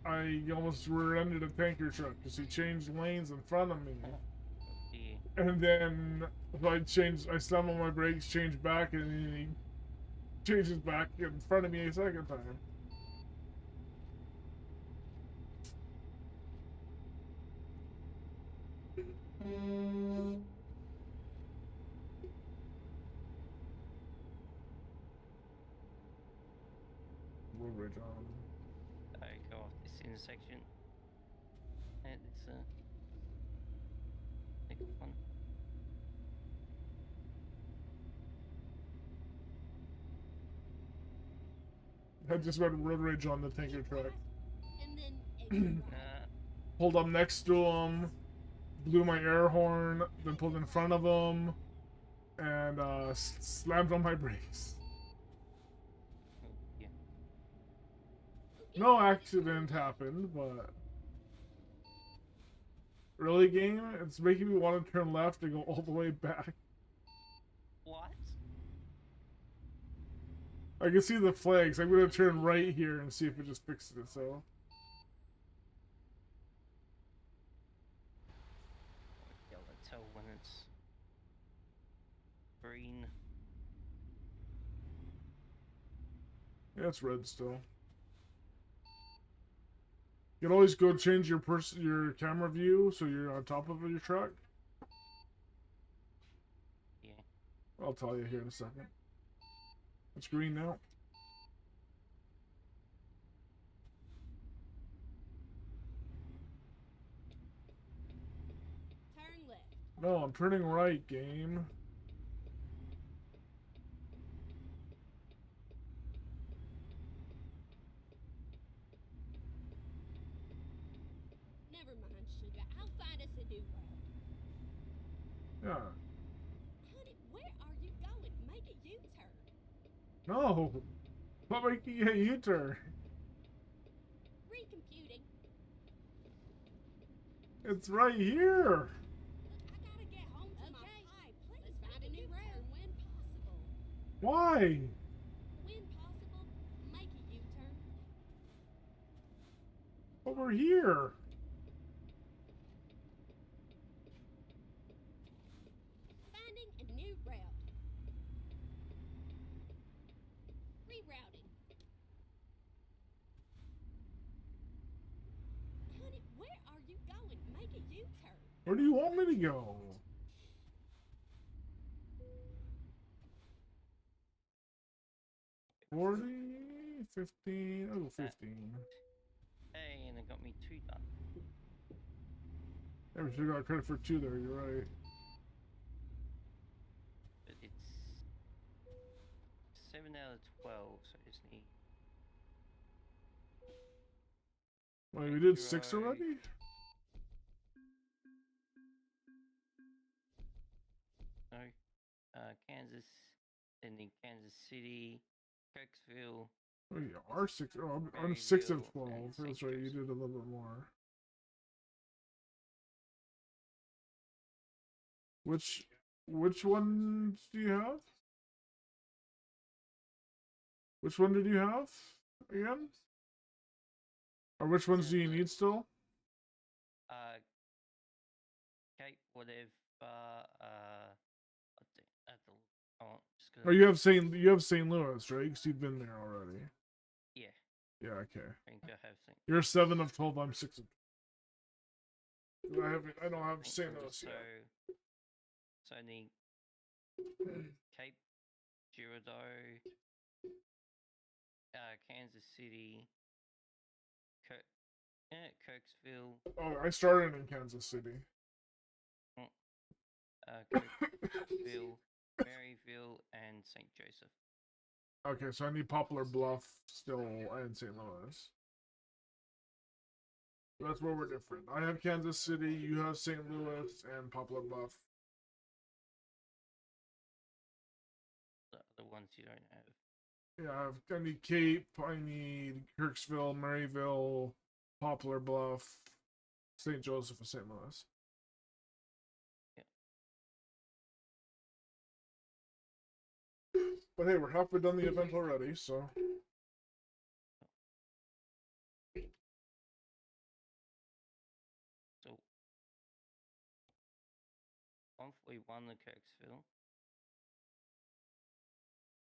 S1: I almost rear-ended a tanker truck because he changed lanes in front of me.
S4: Yeah.
S1: And then I slam on my brakes, change back, and then he changes back in front of me a second time. Road rage on.
S4: I go off this intersection. And it's next one.
S1: I just went road rage on the tanker truck.
S5: And then exit right.
S1: Pulled up next to him, blew my air horn, then pulled in front of him, and slammed on my brakes.
S4: Yeah.
S1: No accident happened, but really, game, it's making me want to turn left and go all the way back.
S4: What?
S1: I can see the flags. I'm gonna turn right here and see if it just fixes it. So
S4: Yell at. tell when it's green.
S1: Yeah, it's red still. You can always go change your camera view so you're on top of your truck.
S4: Yeah.
S1: I'll tell you here in a second. It's green now.
S5: Turn left.
S1: No, I'm turning right, game.
S5: Never mind, sugar. I'll find us a new road.
S1: Yeah.
S5: Honey, where are you going? Make a U-turn.
S1: No. Not making a U-turn.
S5: Recomputing.
S1: It's right here.
S5: Look, I gotta get home to my pipe. Let's find a new road when possible.
S1: Why?
S5: When possible, make a U-turn.
S1: Over here.
S5: Finding a new route. Rerouting. Honey, where are you going? Make a U-turn.
S1: Where do you want me to go? $40, $15, oh, $15.
S4: Hey, and it got me 2 done.
S1: Yeah, we should have got credit for 2 there, you're right.
S4: But it's 7 out of 12, so I just need.
S1: Wait, we did 6 already?
S4: No. Kansas, and then Kansas City, Kirksville.
S1: Oh, you are 6. Oh, I'm 6 of
S4: Maryville,
S1: 12.
S4: and
S1: That's
S4: St.
S1: right, you
S4: Joseph.
S1: did a little bit more. Which ones do you have? Which one did you have again? Or which ones do you need still?
S4: Cape, whatever. Oh, just
S1: Oh, you have St. Louis, right? Because you've been there already.
S4: Yeah,
S1: Yeah, okay.
S4: I think I have St.
S1: You're 7 of 12. I'm 6 of 12. I don't have
S4: St.
S1: St.
S4: Louis,
S1: Louis yet.
S4: So I need Cape, Girardeau, Kansas City, Kirksville,
S1: Oh, I started in Kansas City.
S4: Kirksville, Maryville, and St. Joseph.
S1: Okay, so I need Poplar Bluff still and St. Louis. That's where we're different. I have Kansas City, you have St. Louis, and Poplar Bluff.
S4: The ones you don't have.
S1: Yeah, I need Cape, I need Kirksville, Maryville, Poplar Bluff, St. Joseph, and St. Louis. But hey, we're halfway done the event already, so.
S4: So 141 the Kirksville.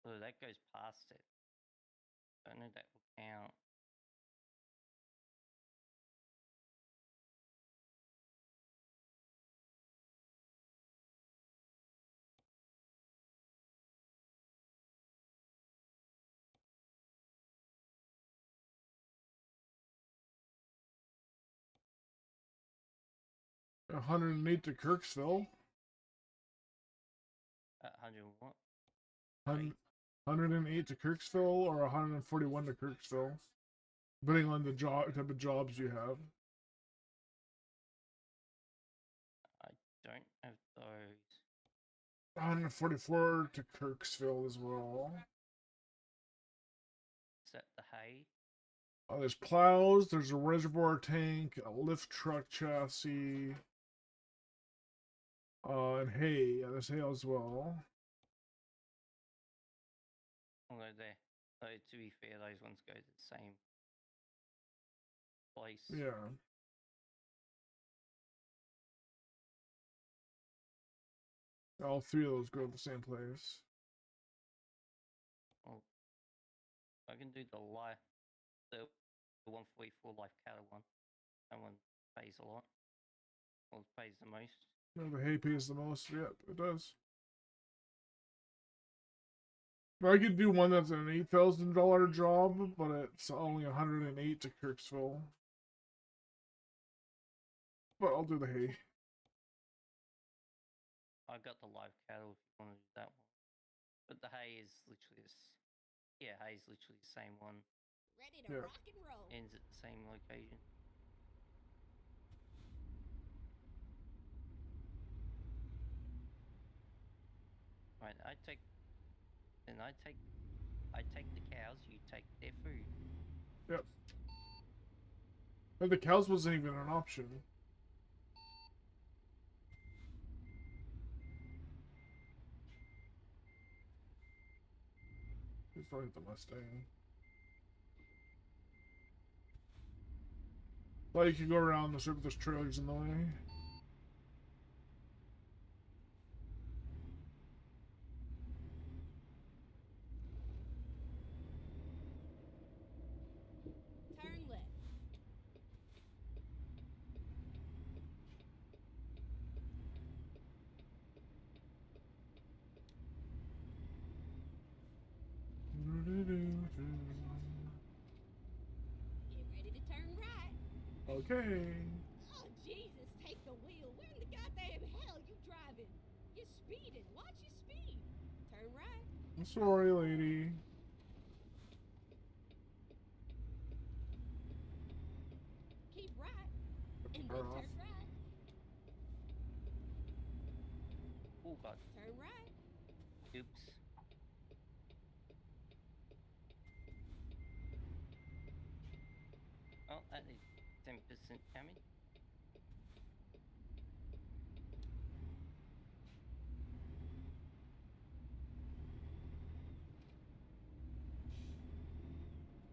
S4: Oh, that goes past it. Don't know that will count.
S1: A 108 to Kirksville.
S4: 100 what?
S1: 108 to Kirksville or 141 to Kirksville, depending on the type of jobs you have.
S4: I don't have those.
S1: 144 to Kirksville as well.
S4: Is that the hay?
S1: There's plows, there's a reservoir tank, a lift truck chassis, and hay. Yeah, there's hay as well.
S4: Although to be fair, those ones go to the same place.
S1: Yeah. All three of those go to the same place.
S4: Oh, I can do the 144 life cattle one. That one pays a lot. Or pays the most.
S1: No, the hay pays the most. Yep, it does. But I could do one that's an $8,000 job, but it's only 108 to Kirksville. But I'll do the hay.
S4: I got the live cattle if you want to do that one. But the hay is literally this. Yeah, hay is literally the same one.
S5: Ready to
S1: Yeah.
S5: rock and roll.
S4: Ends at the same location. Right, I take the cows, you take their food.
S1: Yep. But the cows wasn't even an option. He's probably the Mustang. Well, you can go around the circle. There's trailers in the way.
S5: Turn left. Get ready to turn right.
S1: Okay.
S5: Oh, Jesus, take the wheel. Where in the goddamn hell you driving? You're speeding. Watch your speed. Turn right.
S1: I'm sorry, lady.
S5: Keep right. And then
S1: Turn off.
S5: turn right.
S4: Oh god,
S5: Turn right.
S4: oops. Oh, that is 10% damage.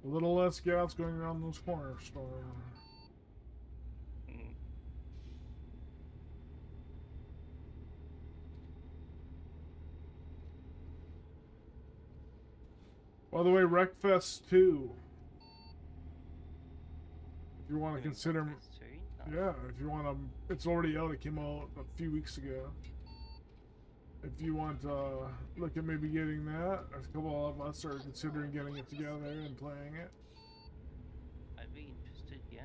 S1: A little less gas going around those corners, Storm.
S4: Mm.
S1: By the way, Wreckfest 2. If you want to
S4: Doing
S1: consider,
S4: breakfast too? Nice.
S1: yeah, if you want to, it's already out. It came out a few weeks ago. If you want to look at maybe getting that, a couple of us are considering getting it together and playing it.
S4: I'd be interested, yeah.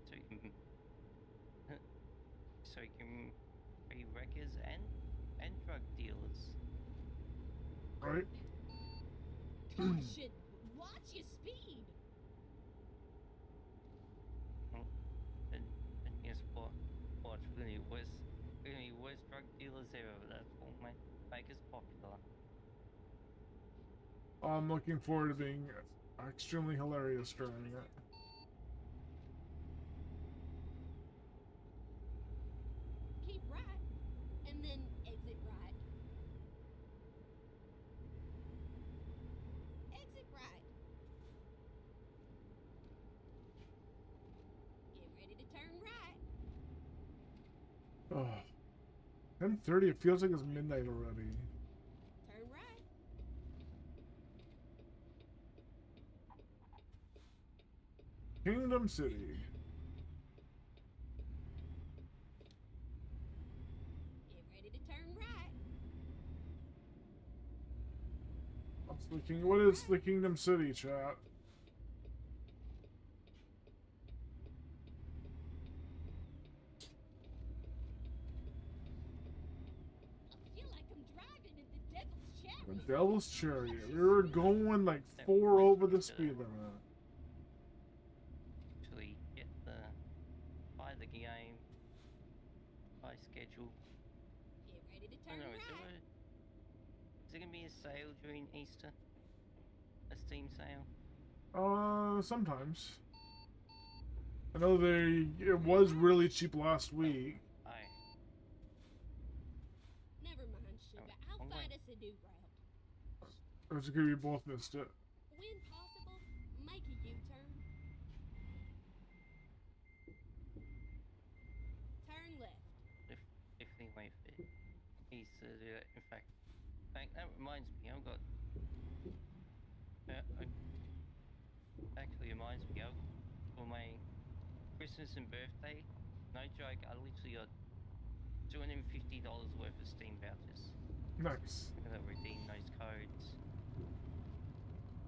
S4: So you can, so you can be wreckers and drug dealers.
S1: Right?
S5: Caution. Watch your speed.
S4: And guess what? Watch, we're gonna be worst drug dealers ever. That's what make us popular.
S1: I'm looking forward to being extremely hilarious during it.
S5: Keep right. And then exit right. Exit right. Get ready to turn right.
S1: Oh, 10:30. It feels like it's midnight already.
S5: Turn right.
S1: Kingdom City.
S5: Get ready to turn right.
S1: What's the king? What is the Kingdom City, chat?
S5: I feel like I'm driving in the Devil's Chariot.
S1: The Devil's Chariot. We were going like 4 over the speed limit.
S4: Actually, buy the game, buy schedule.
S5: Get ready to
S4: I
S5: turn
S4: don't know,
S5: right.
S4: is there gonna be a sale during Easter? A Steam sale?
S1: Sometimes. I know it was really cheap last week.
S4: Aye.
S5: Never mind, sugar. I'll
S4: I'm
S5: find
S4: going-
S5: us a new route.
S1: It's gonna be both missed it.
S5: When possible, make a U-turn. Turn left.
S4: Definitely wait for He's to do it. In fact, that reminds me, I've got. Actually reminds me, for my Christmas and birthday, no joke, I literally got $250 worth of Steam vouchers.
S1: Nice.
S4: That redeem those codes.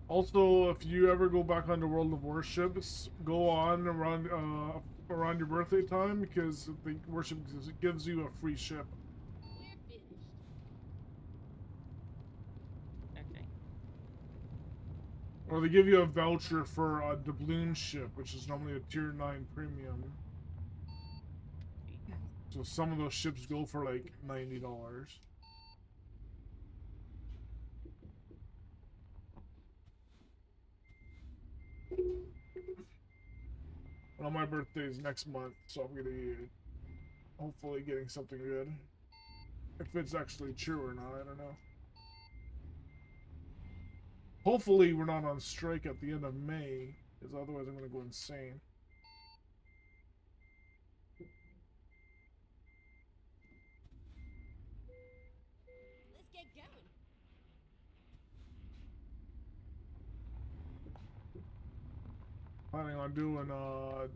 S1: Also, if you ever go back onto World of Warships, go on around your birthday time because the worship gives you a free ship.
S5: We're finished.
S4: Okay.
S1: Or they give you a voucher for a doubloon ship, which is normally a tier 9 premium. So some of those ships go for like $90. Well, my birthday is next month, so I'm gonna be hopefully getting something good. If it's actually true or not, I don't know. Hopefully we're not on strike at the end of May, because otherwise I'm gonna go insane.
S5: Let's get going.
S1: Planning on doing a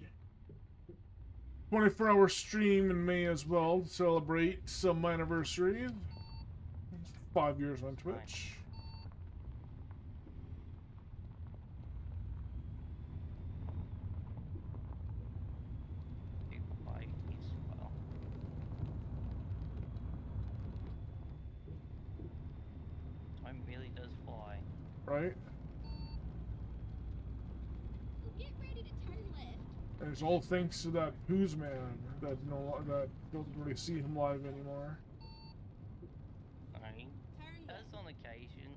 S1: 24-hour stream in May as well to celebrate some anniversary. 5 years on Twitch.
S4: People buy these as well. Time really does fly.
S1: Right?
S5: Well, get ready to turn left.
S1: And it's all thanks to that Who's Man that don't really see him live anymore.
S4: I mean,
S5: Turn
S4: does
S5: left.
S4: on occasion.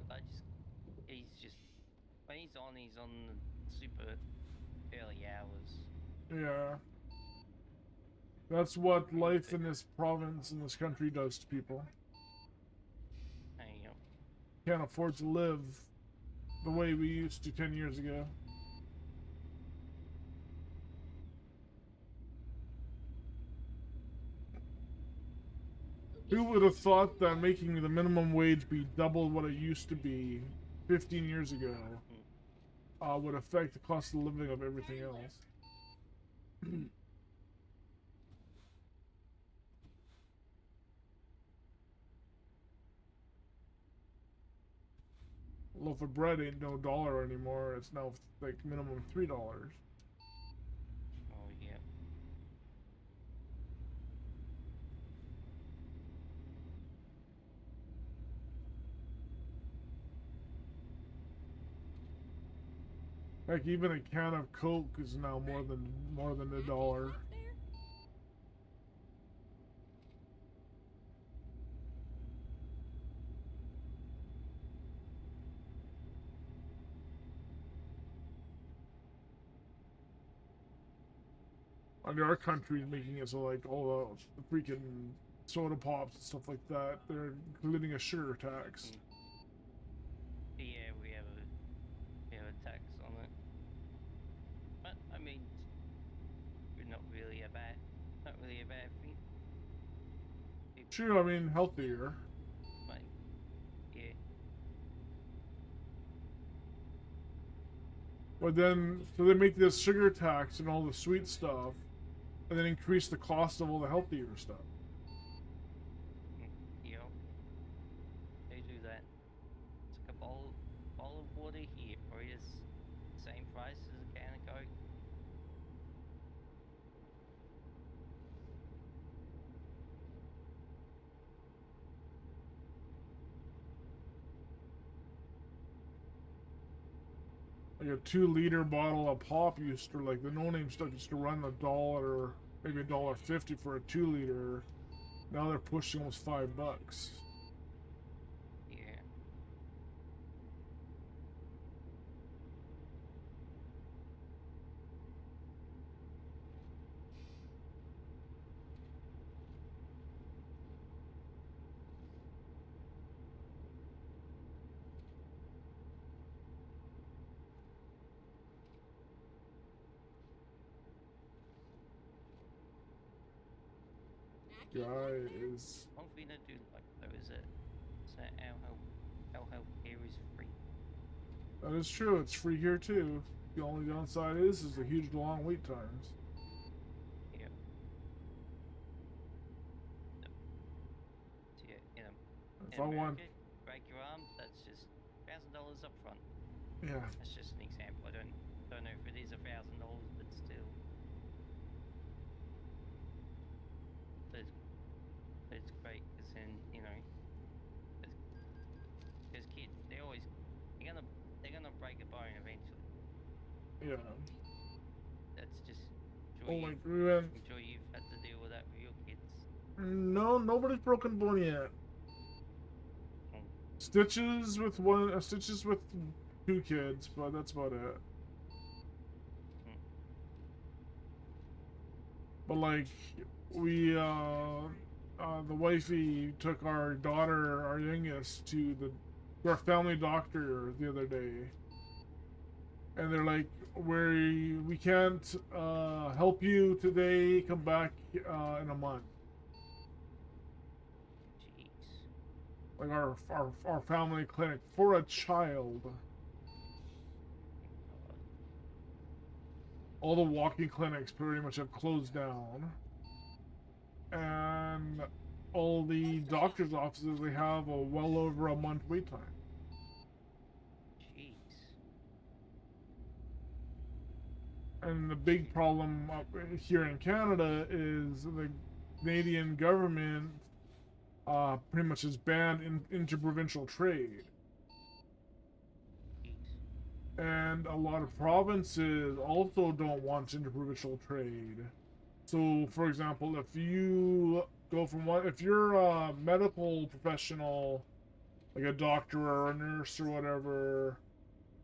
S4: But he's just, when he's on the super early hours.
S1: Yeah. That's what life in this province, in this country, does to people.
S4: Hey, you know,
S1: Can't afford to live the way we used to 10 years ago. Who would have thought that making the minimum wage be double what it used to be 15 years ago would affect the cost of living of everything else? A loaf of bread ain't no dollar anymore. It's now like minimum $3.
S4: oh yeah.
S1: Like even a can of Coke is now more than $1.
S5: Left there?
S1: Under our country is making it so like all the freaking soda pops and stuff like that, they're including a sugar tax.
S4: Yeah, we have a tax on it. But I mean, we're not really a bad thing.
S1: Sure, I mean healthier.
S4: But yeah,
S1: But then so they make this sugar tax and all the sweet stuff, and then increase the cost of all the healthier stuff.
S4: you know, they do that. It's like a bowl of water here, or it is the same price as a can of Coke.
S1: Like a 2-liter bottle of pop used to, like the no-name stuff used to run $1, maybe $1.50 for a 2-liter. Now they're pushing almost $5.
S4: Yeah.
S1: guy is.
S4: One thing I do like though is that our health care is free.
S1: That is true. It's free here too. The only downside is the huge long wait times.
S4: Yeah. So yeah, you know.
S1: If
S4: In
S1: I want,
S4: America, break your arm, that's just $1,000 up front.
S1: yeah,
S4: That's just an example. I don't know if it is $1,000, but still. But it's great because then you know, because kids they're gonna break a bone eventually.
S1: yeah.
S4: That's just
S1: Oh,
S4: I'm
S1: like we went.
S4: sure you've had to deal with that with your kids.
S1: No, nobody's broken bone yet.
S4: Mm.
S1: Stitches with two kids, but that's about it. But like we the wifey took our daughter, our youngest, to our family doctor the other day, and they're like, we can't help you today. Come back in a month.
S4: Jeez.
S1: Like our family clinic for a child. All the walking clinics pretty much have closed down, and all the doctor's offices, they have a well over a month wait time.
S4: Jeez.
S1: And the big problem up here in Canada is the Canadian government pretty much has banned interprovincial trade.
S4: Jeez.
S1: And a lot of provinces also don't want interprovincial trade. So, for example, if you go from if you're a medical professional, like a doctor or a nurse or whatever,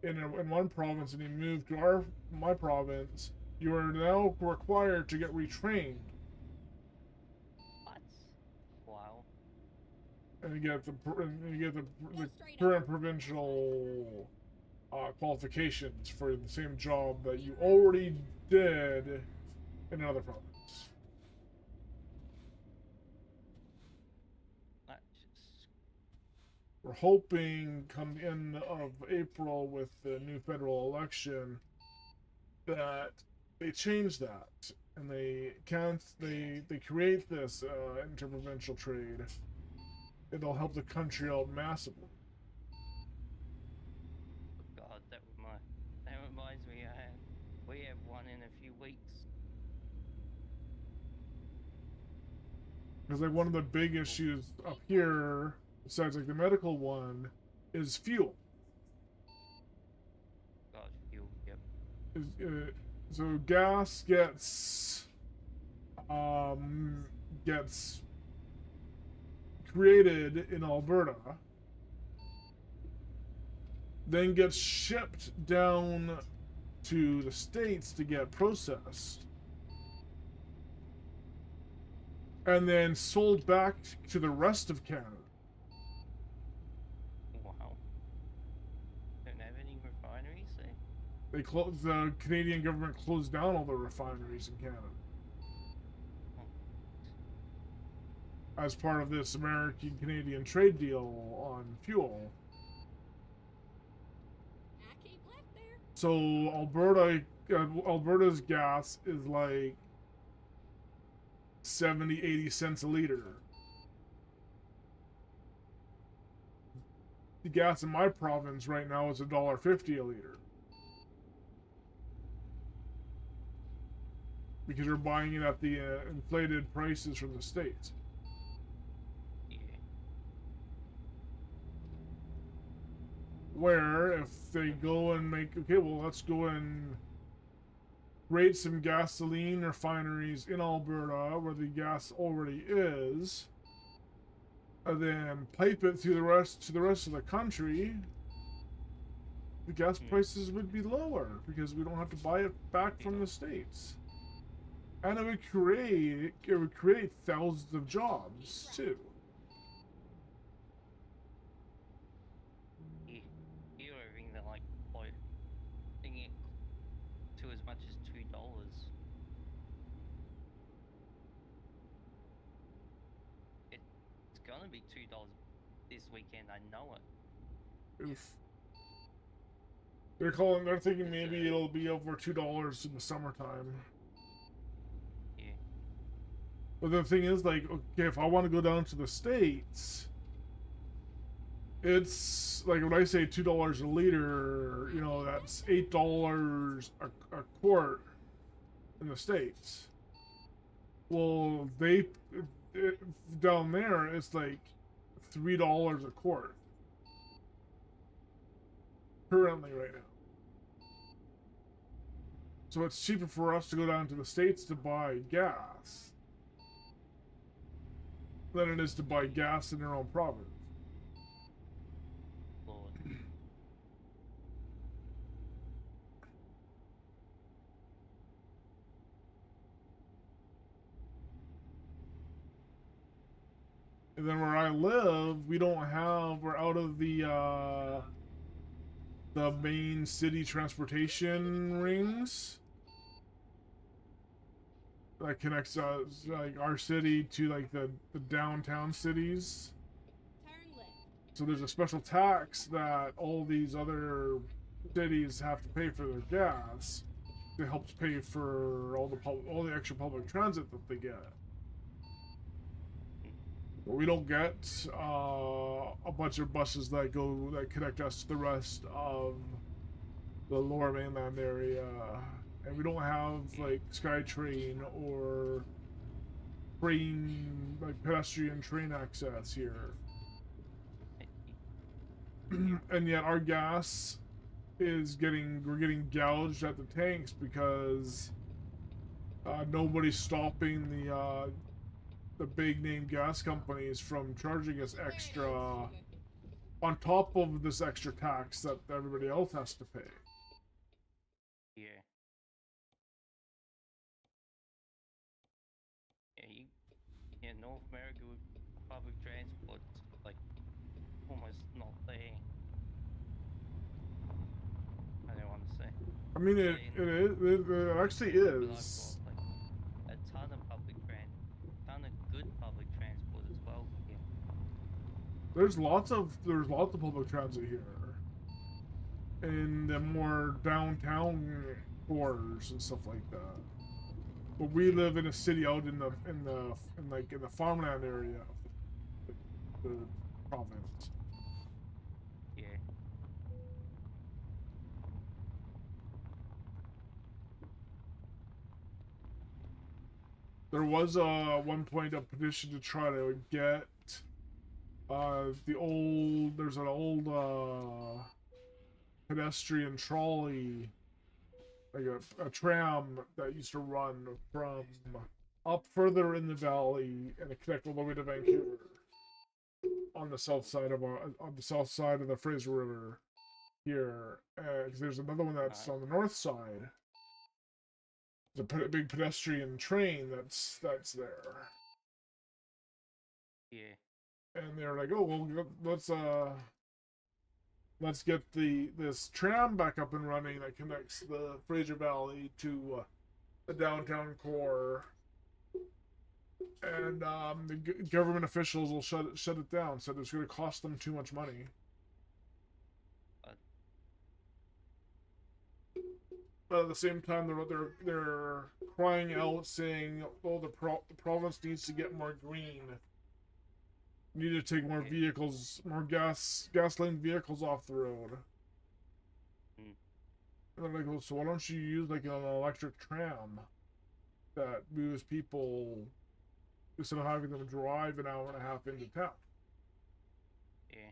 S1: in one province, and you move to my province, you are now required to get retrained,
S4: What? Wow.
S1: and you get the
S5: Go straight
S1: current
S5: up.
S1: provincial qualifications for the same job that you already did in another province.
S4: That's just
S1: We're hoping come the end of April with the new federal election that they change that and they create this interprovincial trade. It'll help the country out massively.
S4: God. That reminds me. We have one in a few weeks.
S1: Because like one of the big issues up here, besides like the medical one, is fuel.
S4: God, fuel. Yep.
S1: So gas gets created in Alberta, then gets shipped down to the States to get processed, and then sold back to the rest of Canada.
S4: Wow. Don't have any refineries there.
S1: The Canadian government closed down all the refineries in Canada as part of this American-Canadian trade deal on fuel.
S5: I keep left there.
S1: So Alberta's gas is like 70-80 cents a liter. The gas in my province right now is $1.50 a liter. Because you're buying it at the inflated prices from the States.
S4: Yeah.
S1: Where if they go and let's go and create some gasoline refineries in Alberta where the gas already is, and then pipe it through the rest of the country, the gas prices would be lower because we don't have to buy it back from the States. And it would create thousands of jobs too.
S4: Here everything that like floating it to as much as $2. gonna be $2 this weekend. I know it.
S1: Oof. They're thinking maybe it'll be over $2 in the summertime.
S4: Yeah.
S1: But the thing is, like, okay, if I want to go down to the States, it's like when I say $2 a liter, you know, that's $8 a quart in the States. Well, down there, it's like $3 a quart currently right now. So it's cheaper for us to go down to the States to buy gas than it is to buy gas in their own province.
S4: Lord.
S1: And then where I live, we're out of the main city transportation rings that connects like our city to like the downtown cities.
S5: Turn left.
S1: So there's a special tax that all these other cities have to pay for their gas. It helps pay for all the extra public transit that they get. But we don't get a bunch of buses that connect us to the rest of the lower mainland area, and we don't have like SkyTrain or train, like pedestrian train access here. And yet our gas we're getting gouged at the tanks because nobody's stopping the big name gas companies from charging us extra on top of this extra tax that everybody else has to pay.
S4: Yeah. Yeah, North America with public transport, like, almost not there. I don't want to say.
S1: I mean, it actually
S4: But I've
S1: is.
S4: got, like, a ton of good public transport as well here.
S1: There's lots of public transit here in the more downtown cores and stuff like that. But we live in a city out in the farmland area of the province.
S4: Yeah.
S1: There was one point a petition to try to get there's an old pedestrian trolley, like a tram that used to run from up further in the valley and it connect all the way to Vancouver on the south side of the Fraser River here. Because there's another one that's on the north side. There's a big pedestrian train that's there.
S4: Yeah.
S1: And they're like, oh well, let's get this tram back up and running that connects the Fraser Valley to the downtown core, and the government officials will shut it down. Said it's going to cost them too much money. But at the same time, they're crying out, saying, "Oh, the province needs to get more green. We need to take more vehicles, more gasoline vehicles off the road."
S4: Mm.
S1: And they're like, "Well, so why don't you use like an electric tram that moves people instead of having them drive an hour and a half into town?"
S4: Yeah.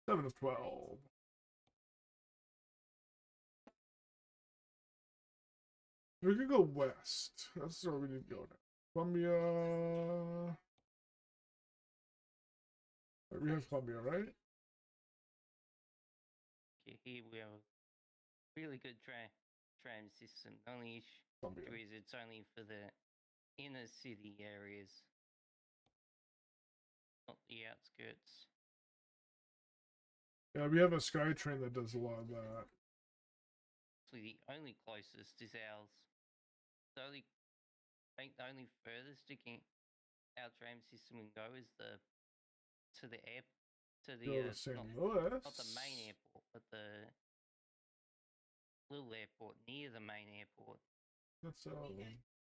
S1: Seven of 12. We could go west. That's where we need to go now. Columbia. We have Columbia, right?
S4: Okay, here we have a really good tram system. The only
S1: Columbia.
S4: issue is it's only for the inner city areas, not the outskirts.
S1: Yeah, we have a SkyTrain that does a lot of that.
S4: actually the only closest is ours. The only, I think the only furthest our tram system can go is to the air, to the
S1: Go to St.
S4: not
S1: Louis.
S4: the main airport, but the little airport near the main airport,
S1: That's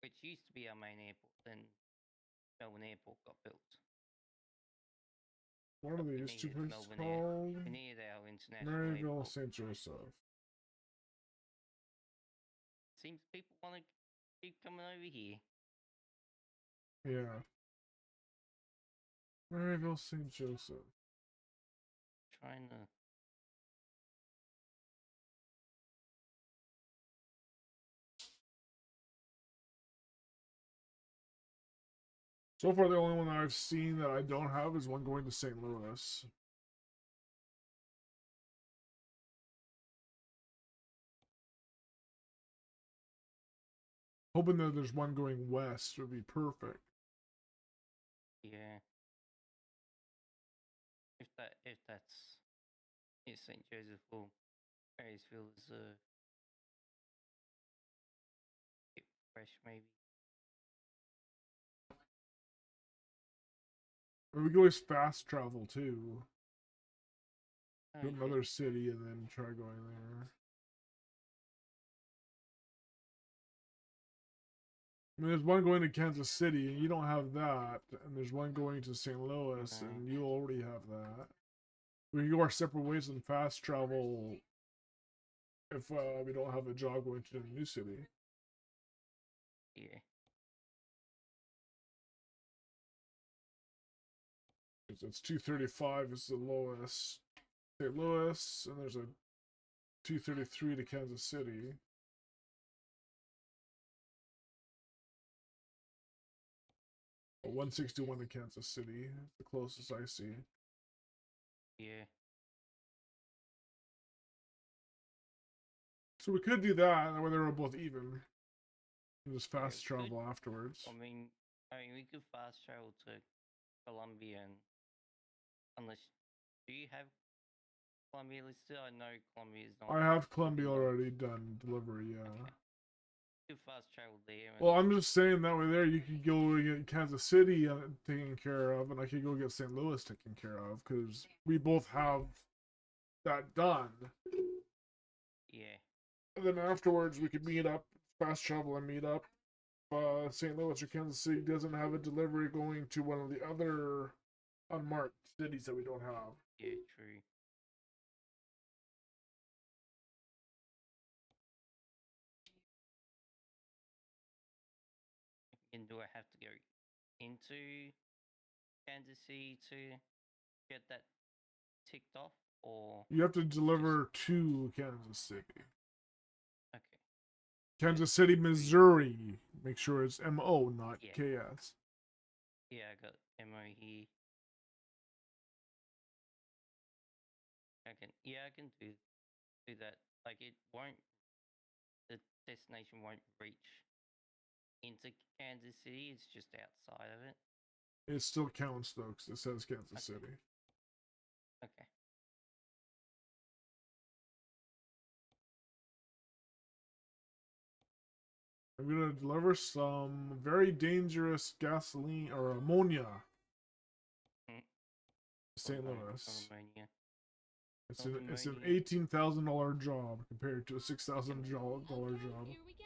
S4: which used to be our main airport. Then Melbourne Airport got built.
S1: one of
S4: We
S1: these two
S4: needed
S1: places
S4: Melbourne Air.
S1: called
S4: We needed our international
S1: Maryville,
S4: airport.
S1: St. Joseph.
S4: Seems people want to keep coming over here.
S1: Yeah. Maryville, St. Joseph.
S4: Trying to.
S1: So far, the only one I've seen that I don't have is one going to St. Louis. Hoping that there's one going west would be perfect.
S4: Yeah. If that's St. Joseph or Marysville is a bit fresh, maybe.
S1: Or we could always fast travel too.
S4: Oh,
S1: To
S4: yeah.
S1: another city and then try going there. I mean, there's one going to Kansas City, and you don't have that. And there's one going to St. Louis,
S4: No.
S1: and you already have that. We can go our separate ways and fast travel if we don't have a job going to a new city.
S4: Yeah.
S1: It's 235 is the lowest. St. Louis, and there's a 233 to Kansas City. A 161 to Kansas City, the closest I see.
S4: Yeah.
S1: So we could do that, that way they're both even. And just
S4: Yeah,
S1: fast
S4: we could.
S1: travel afterwards.
S4: I mean, we could fast travel to Colombia, and unless do you have Colombia listed? I know Colombia is not.
S1: I have Columbia
S4: not-
S1: already done delivery, yeah.
S4: Okay. You could fast travel there. And
S1: Well, I'm just saying that way there you could go get Kansas City taken care of, and I could go get St. Louis taken care of, because we both have that done.
S4: yeah.
S1: And then afterwards we could meet up, fast travel and meet up. St. Louis or Kansas City doesn't have a delivery going to one of the other unmarked cities that we don't have.
S4: Yeah, true. And do I have to go into Kansas City to get that ticked off, or
S1: You have to deliver to Kansas City.
S4: okay?
S1: Kansas City, Missouri. Make sure it's MO, not
S4: Yeah.
S1: KS.
S4: Yeah, I got MO here. I can do that. Like the destination won't reach into Kansas City. It's just outside of it.
S1: It still counts though, because it says Kansas
S4: Okay.
S1: City.
S4: Okay.
S1: I'm gonna deliver some very dangerous gasoline or ammonia.
S4: Mm.
S1: St.
S4: Not
S1: Louis.
S4: ammonia.
S1: It's
S4: not
S1: an
S4: ammonia.
S1: $18,000 job compared to a $6,000 job.
S5: Here we go.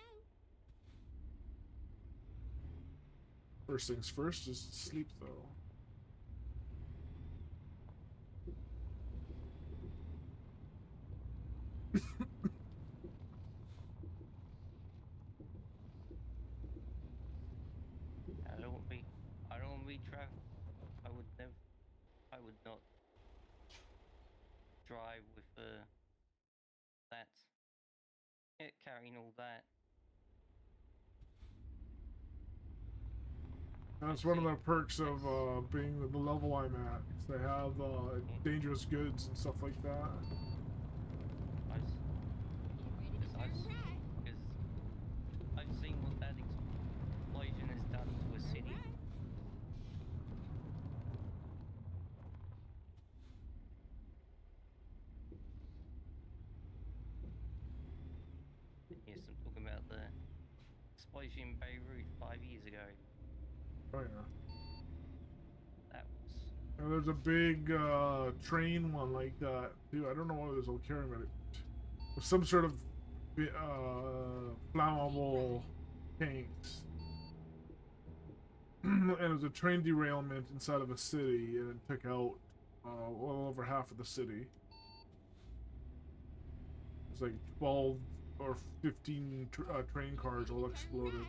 S1: First things first, just sleep though.
S4: I don't want to be travel. I would not drive with that. Carrying all that.
S1: That's one of the perks of being the level I'm at. They have dangerous goods and stuff like that.
S4: I s-
S5: Get ready to
S4: I've
S5: turn
S4: s-
S5: right.
S4: Because I've seen what that explosion has done to a
S5: Turn
S4: city.
S5: right.
S4: Yes, I'm talking about the explosion in Beirut 5 years ago.
S1: Oh yeah.
S4: That was.
S1: And there's a big train one like that too. I don't know what it was all carrying, but it was some sort of flammable tanks. And it was a train derailment inside of a city, and it took out well over half of the city. It's like 12 or 15 train cars all exploded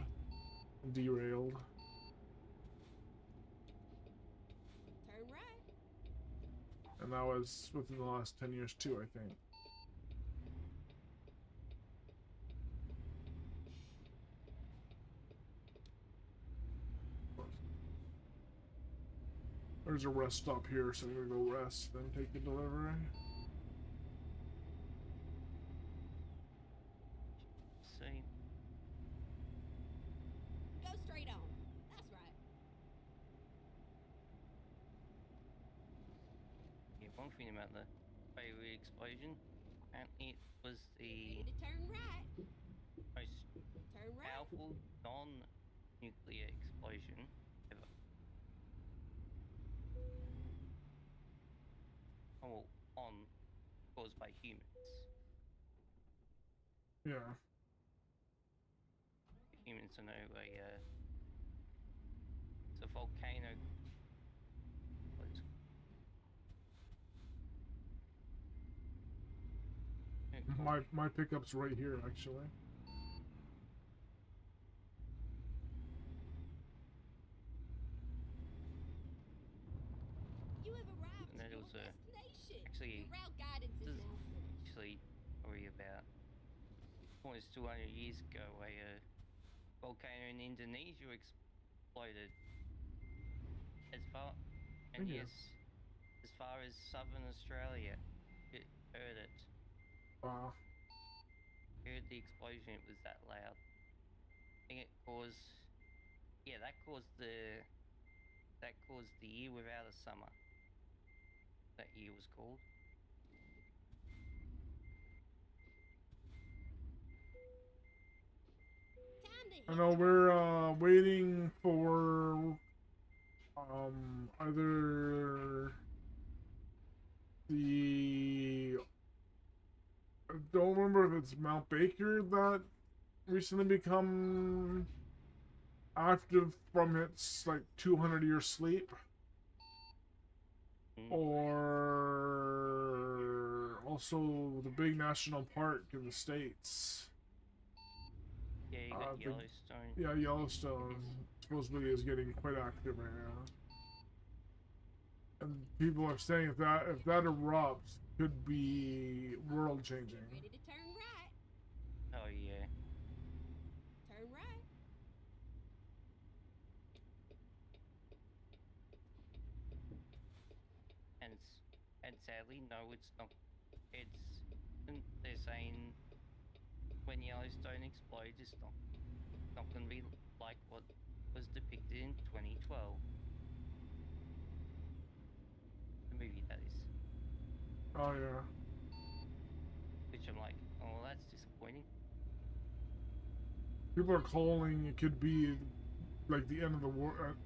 S1: and derailed.
S5: Turn right.
S1: And that was within the last 10 years too, I think. There's a rest stop here, so I'm gonna go rest, then take the delivery.
S4: See,
S5: Go straight on. That's right.
S4: yeah, one thing about the Beirut explosion, apparently it was
S5: Ready
S4: the
S5: to turn right.
S4: most
S5: Turn right.
S4: powerful non-nuclear explosion ever. Oh, well, caused by humans.
S1: Yeah.
S4: Humans to know it's a volcano. What is it called?
S1: My pickup's right here, actually.
S5: You have arrived
S4: And
S5: at
S4: then
S5: your
S4: it was
S5: destination.
S4: actually-
S5: Your route guidance is
S4: this is
S5: now finished.
S4: actually probably about almost 200 years ago, a volcano in Indonesia exploded. As far and
S1: Yeah.
S4: yes, as far as southern Australia, it heard it.
S1: Wow.
S4: Heard the explosion. It was that loud. I think it caused. Yeah, that caused the year without a summer. That year was called.
S5: Time to hit
S1: I know
S5: the
S1: we're waiting for either the I don't remember if it's Mount Baker that recently become active from its like 200-year sleep, or also the big national park in the States.
S4: Yeah, you got
S1: The-
S4: Yellowstone.
S1: Yeah, Yellowstone supposedly is getting quite active right now. And people are saying if that erupts, could be world changing.
S5: Ready to turn right.
S4: Oh yeah.
S5: Turn right.
S4: And sadly, no, it's not. They're saying when Yellowstone explodes, it's not going to be like what was depicted in 2012. The movie, that is.
S1: Oh yeah.
S4: Which I'm like, oh, that's disappointing.
S1: People are calling it could be like the end of the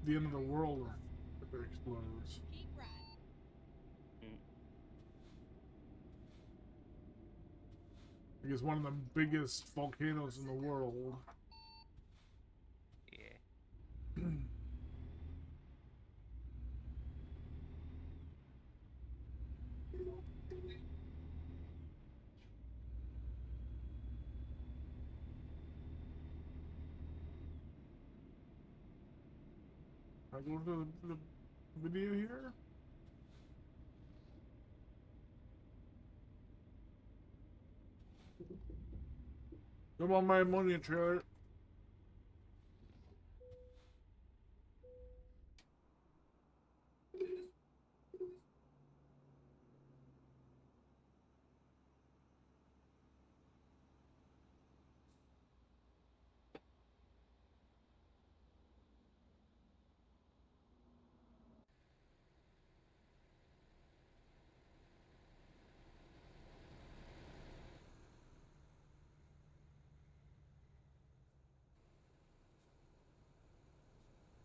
S1: the end of the world if it explodes.
S5: Keep right.
S1: Because one of the biggest volcanoes in the world.
S4: Yeah.
S1: I go to the video here. Come on, my ammonia trailer.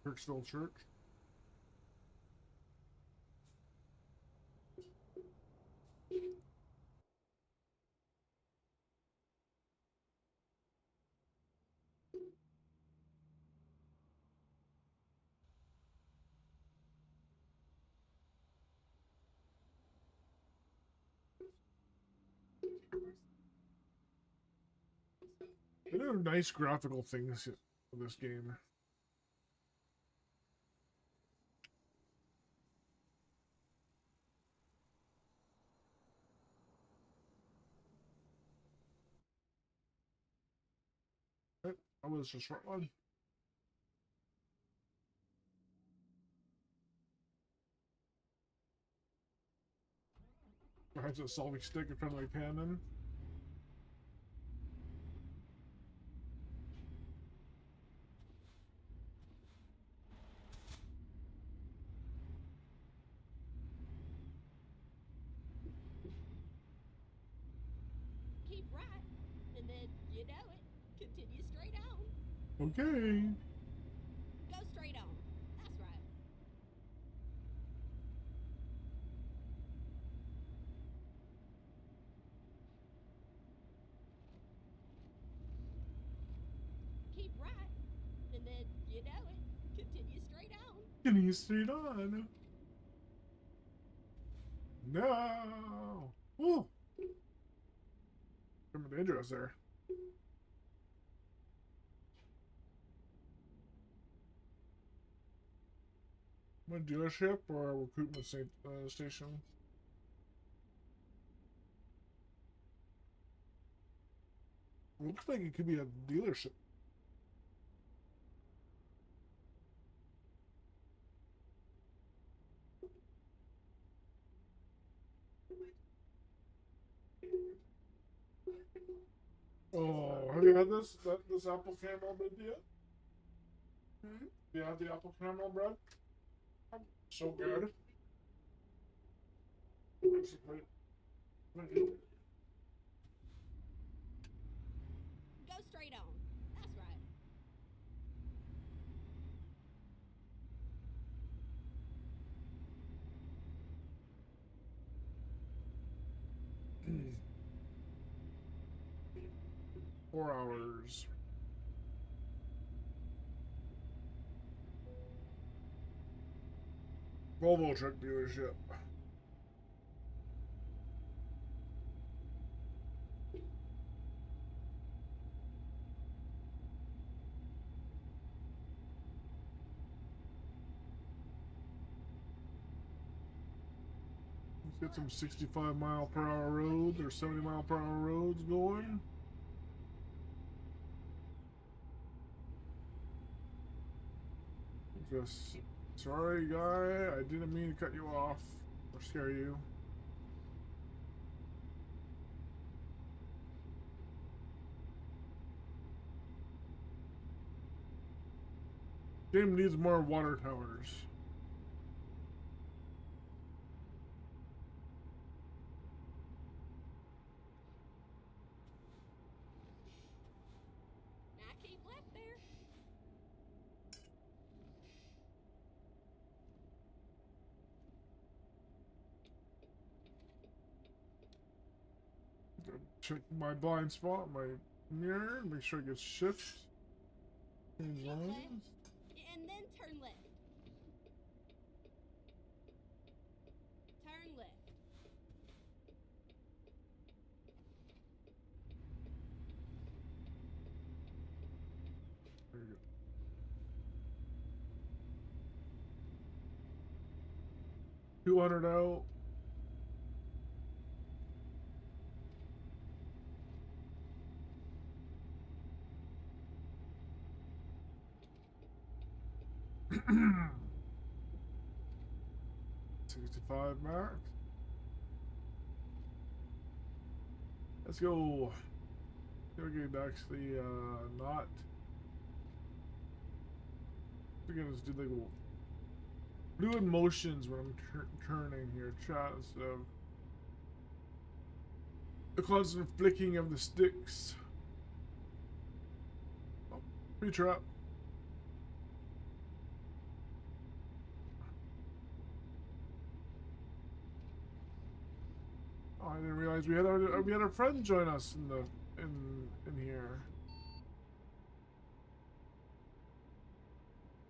S1: Kirksville Church. They do nice graphical things in this game. Right, that was a short one. Perhaps a solving stick in front of my cannon.
S5: Keep right, and then, you know it, continue straight on.
S1: Okay.
S5: Go straight on. That's right. Keep right, and then, you know it, continue straight on.
S1: Getting straight on. No. Woo. I'm dangerous there. A dealership or a recruitment station? Looks like it could be a dealership. Oh, have you had this apple caramel bread yet? Hmm? You had the apple caramel bread? So good. Basically.
S5: Go straight on. That's right.
S1: Mm. 4 hours. Volvo truck dealership. Let's get some 65-mile-per-hour roads or 70-mile-per-hour roads going. Just sorry, guy. I didn't mean to cut you off or scare you. Game needs more water towers.
S5: Now keep left there.
S1: Check my blind spot, my mirror, make sure it gets shift. Change
S5: Keep
S1: lanes.
S5: left, and then turn left. Turn left.
S1: There you go. $200 out. $65 max. Let's go. Tailgate actually not. Again, let's do like fluid motions when I'm turning here. Chat instead of the constant flicking of the sticks. Oh, tree trap. Oh, I didn't realize we had our friend join us in the in here.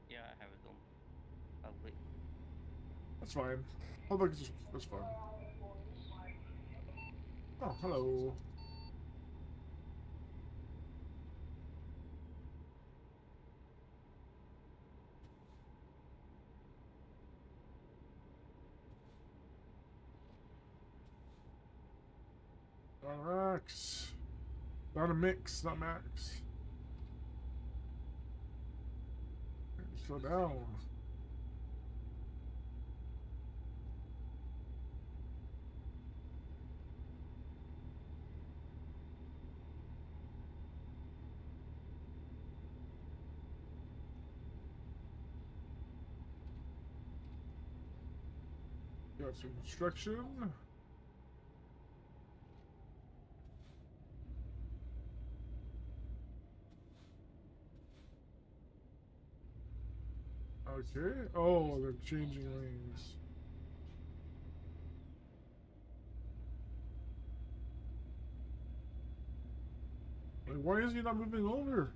S4: Yeah, I have it on public.
S1: That's fine. Public is that's fine. Oh, hello. Max. Not a mix, not Max. Slow down. Got some construction. Okay. Oh, they're changing lanes. Like, why is he not moving over?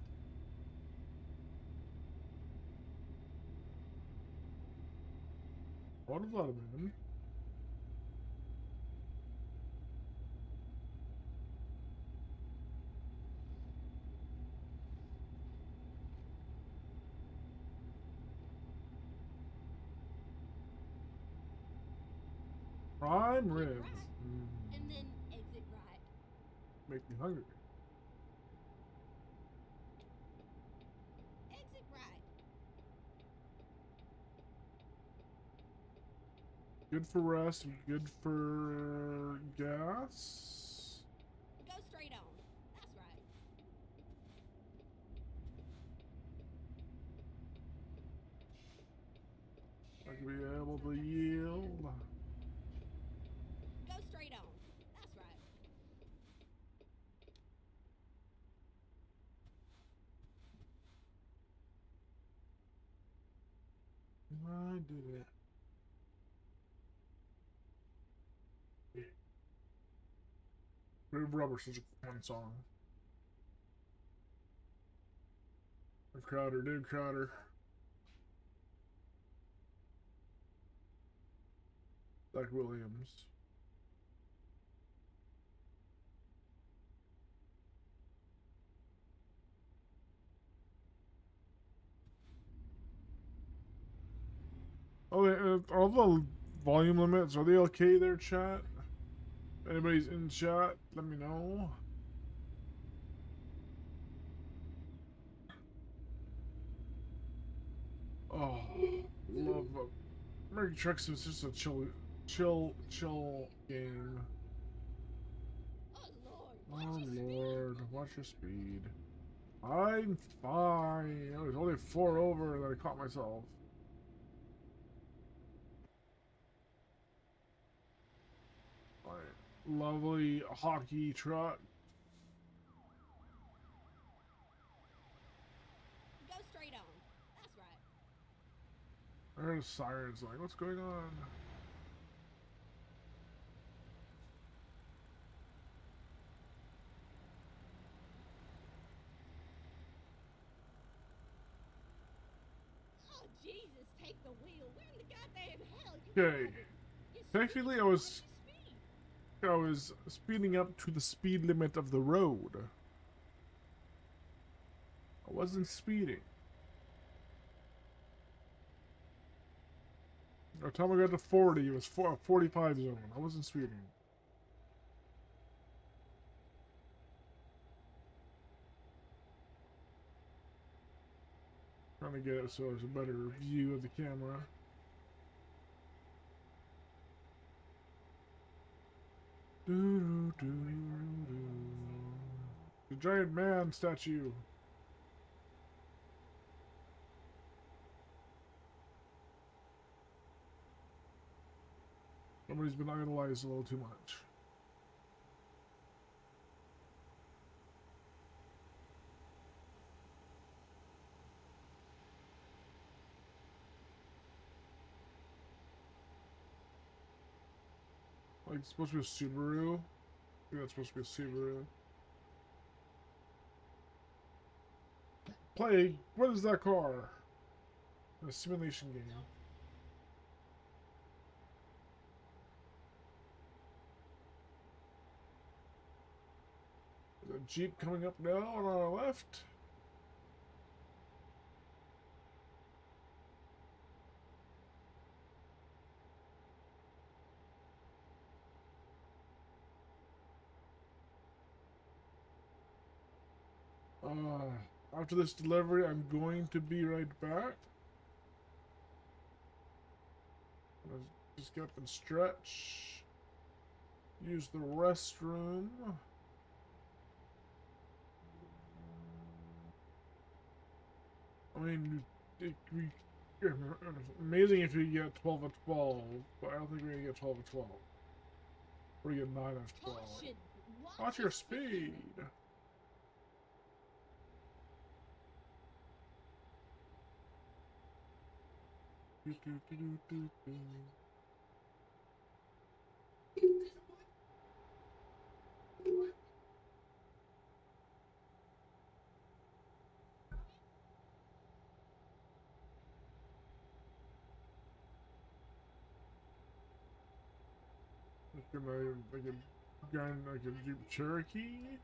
S1: What about him? Prime rib.
S5: And then exit right.
S1: Make me hungry.
S5: Exit right.
S1: Good for rest and good for gas.
S5: Go straight on. That's right.
S1: I could be able to yield.
S5: Go straight on. That's right.
S1: I did it. Red Rubber, such a fun song. Crowder, dude, Crowder. Zach Williams. Oh, all the volume limits, are they okay there, chat? If anybody's in chat, let me know. Oh, love American Truck Sim is just a chill game.
S5: Oh Lord,
S1: Oh
S5: watch your speed.
S1: Lord, watch your speed. I'm fine. I was only 4 over and I caught myself. Lovely hockey truck.
S5: Go straight on. That's right.
S1: I heard sirens like, what's going on?
S5: Oh Jesus, take the wheel. Where in the goddamn hell you
S1: Okay.
S5: driving? You're
S1: Technically,
S5: speeding.
S1: I was
S5: Watch your speed.
S1: speeding up to the speed limit of the road. I wasn't speeding. By the time I got to 40, it was 45 zone. I wasn't speeding. Trying to get it so there's a better view of the camera. The giant man statue. Somebody's been idolized a little too much. Like, it's supposed to be a Subaru. I think that's supposed to be a Subaru. Play, what is that car? A simulation game. There's a Jeep coming up now on our left. After this delivery, I'm going to be right back. Just get up and stretch. Use the restroom. I mean, amazing if you get 12 of 12, but I don't think we're gonna get 12 of 12. We're gonna get 9 of 12.
S5: Caution!
S1: Watch your speed. Like a Jeep Cherokee.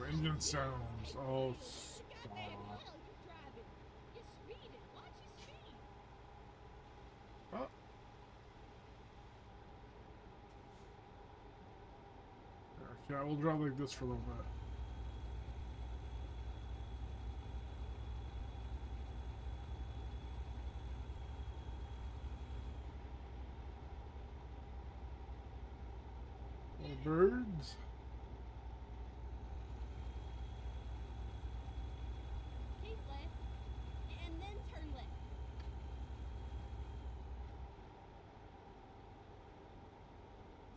S1: Engine sounds. Oh, stop.
S5: Goddamn hell you driving? You're speeding. Watch your speed.
S1: Oh. Yeah, we'll drive like this for a little bit. Little birds.
S5: Keep left, and then turn left.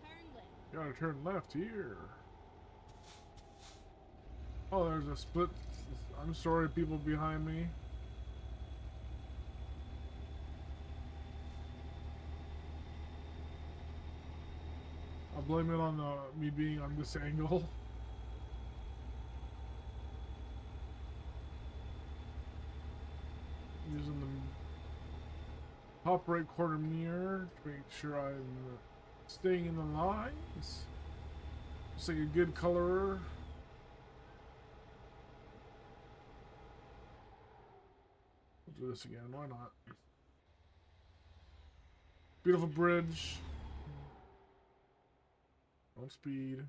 S5: Turn left.
S1: Gotta turn left here. Oh, there's a split. I'm sorry, people behind me. I'll blame it on me being on this angle. Using the top right corner mirror to make sure I'm staying in the lines. Just like a good colorer. We'll do this again, why not? Beautiful bridge. No speed.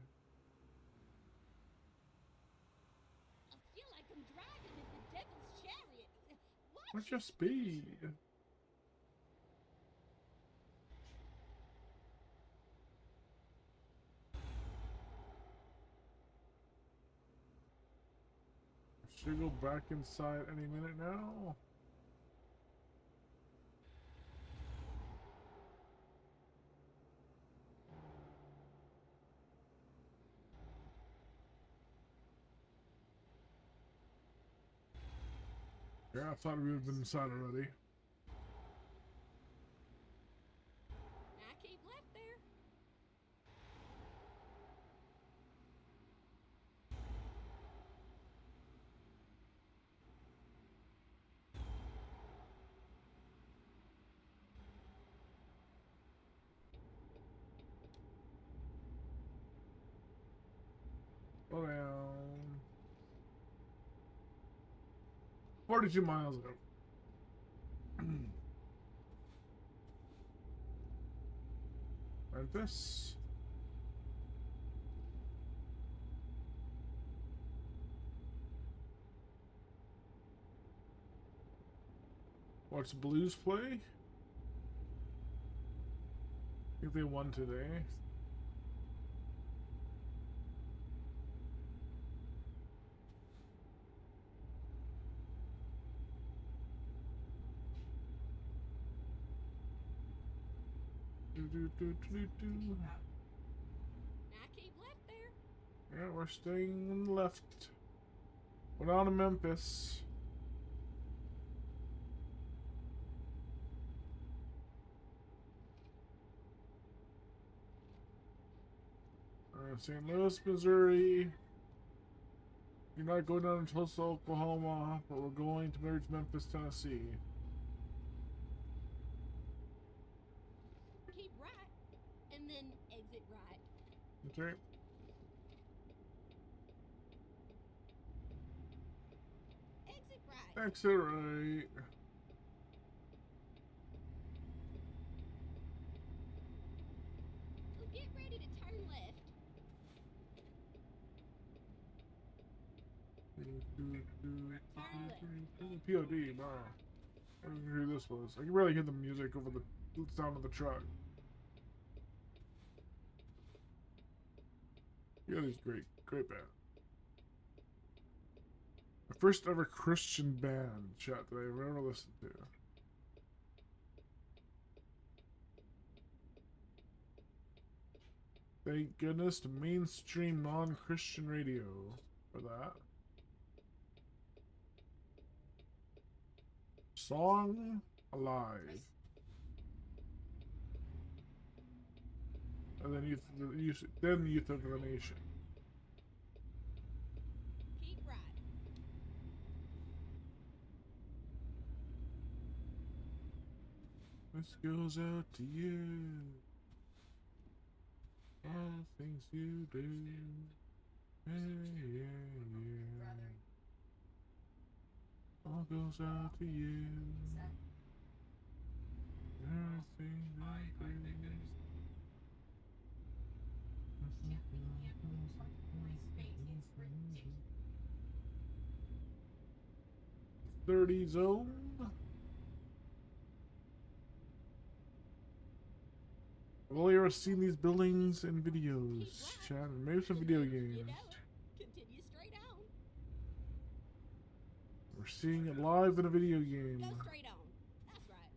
S5: I feel like I'm driving in the devil's chariot.
S1: What's your speed? Should go back inside any minute now. Yeah, I thought we would have been inside already.
S5: Now keep left there.
S1: Slow down. 42 miles ago. Like this. Watch the Blues play. I think they won today.
S5: Now keep left there.
S1: Yeah, we're staying left. We're down to Memphis. St. Louis, Missouri. You're not going down to Tulsa, Oklahoma, but we're going to Memphis, Tennessee.
S5: Keep right, and then exit right.
S1: Okay.
S5: Exit right.
S1: Exit right.
S5: So get ready to turn left.
S1: POD, wow. I didn't hear who this was. I can barely hear the music over the sound of the truck. Yeah, he's great. Great band. The first ever Christian band, chat, that I've ever listened to. Thank goodness to mainstream non-Christian radio for that. Song Alive. And then Youth of the Nation.
S5: Keep right.
S1: This goes out to you. All the things you do. Yeah, yeah, yeah. All goes out to you. Everything I do. 30 zone. I've only ever seen these buildings in videos, chat, and maybe some video games.
S5: You know, continue straight on.
S1: We're seeing it live in a video game.
S5: Go straight on. That's right.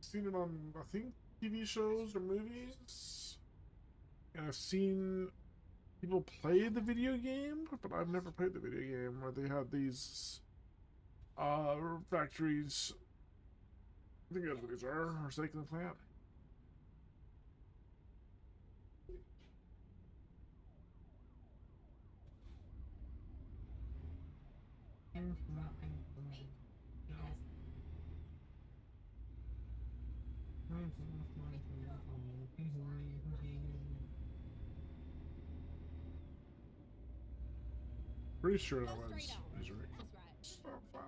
S1: Seen it on, I think, TV shows or movies. And I've seen people play the video game, but I've never played the video game where they had these factories. I think that's what these are, recycling plant. Pretty sure that
S5: Go
S1: was
S5: straight on.
S1: Missouri.
S5: That's right.
S1: Stop that.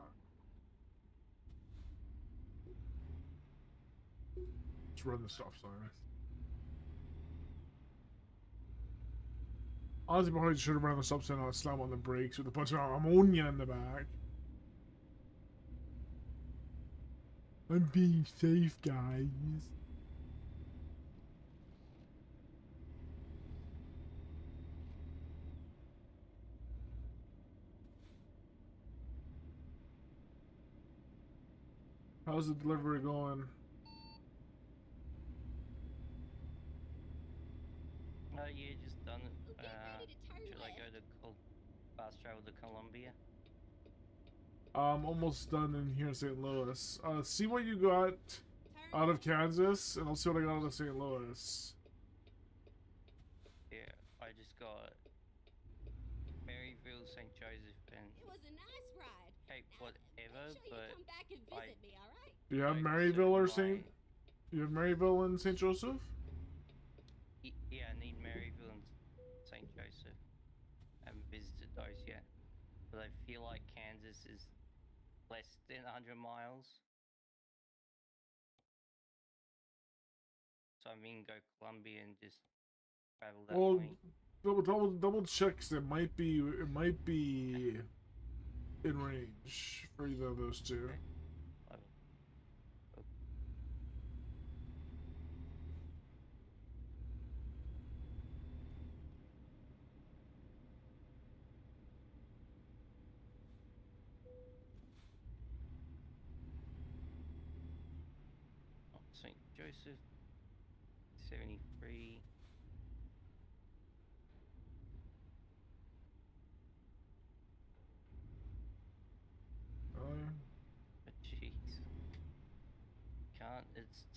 S1: Let's run the stop sign. Honestly, probably should have run the stop sign and slam on the brakes with a bunch of ammonia in the back. I'm being safe, guys. How's the delivery going?
S4: Yeah, just done it.
S5: So get ready to turn
S4: Should I
S5: left.
S4: go to fast travel to Columbia?
S1: I'm almost done in here in St. Louis. See what you got
S5: Turn
S1: out of
S5: left.
S1: Kansas, and I'll see what I got out of St. Louis.
S4: Yeah, I just got Maryville, St. Joseph, and
S5: It was a nice ride.
S4: Cape
S5: Now,
S4: whatever,
S5: make sure you
S4: but
S5: come back and
S4: I-
S5: visit me, all right?
S1: Do you have
S4: I
S1: Maryville or
S4: certainly-
S1: St. You have Maryville and St. Joseph?
S4: Yeah, I need Maryville and St. Joseph. I haven't visited those yet. But I feel like Kansas is less than 100 miles. So I mean, go Columbia and just travel that
S1: Well,
S4: way.
S1: double check 'cause it might be in range for either of those two.
S4: Okay. St. Joseph, 73.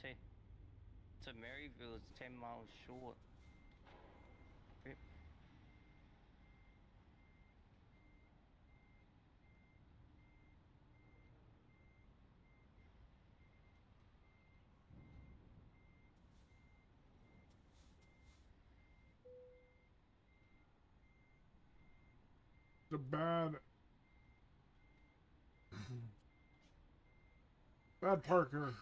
S4: can't. It's to Maryville. It's 10 miles short. Rip.
S1: The bad Parker.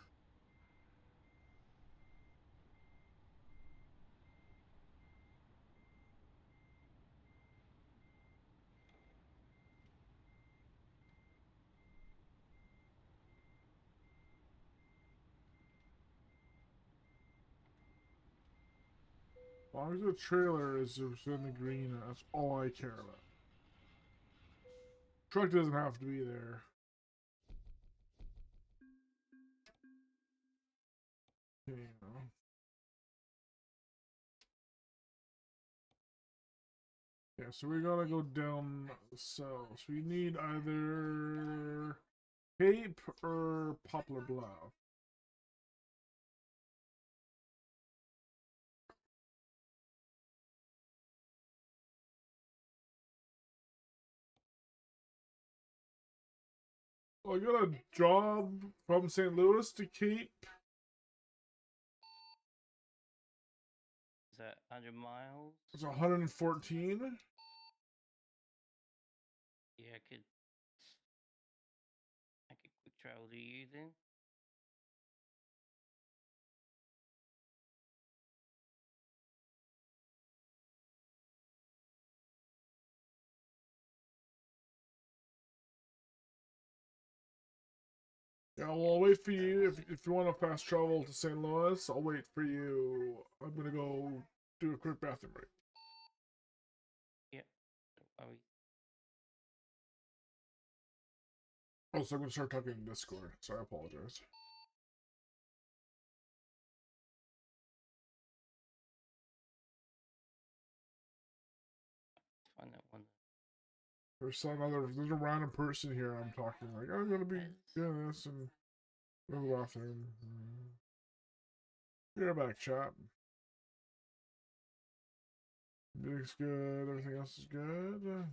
S1: As long as the trailer is within the green, that's all I care about. Truck doesn't have to be there. You know. Yeah, so we're gonna go down south. So we need either Cape or Poplar Bluff. Well, I got a job from St. Louis to Cape.
S4: Is that 100 miles?
S1: It's 114.
S4: Yeah, I could quick travel to you then.
S1: Yeah, well, I'll wait for you. If you want to fast travel to St. Louis, I'll wait for you. I'm gonna go do a quick bathroom break.
S4: Yep. Don't worry.
S1: Also, I'm gonna start talking in Discord, so I apologize.
S4: Find that one.
S1: There's a random person here. I'm talking like I'm gonna be doing this and go to the bathroom. You're back, chat. Music's good. Everything else is good.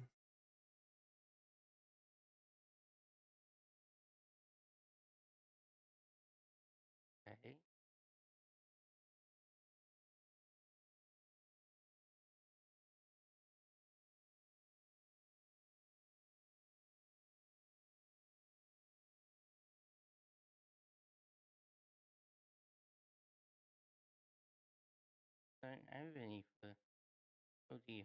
S4: Okay. Don't have any for. Oh dear.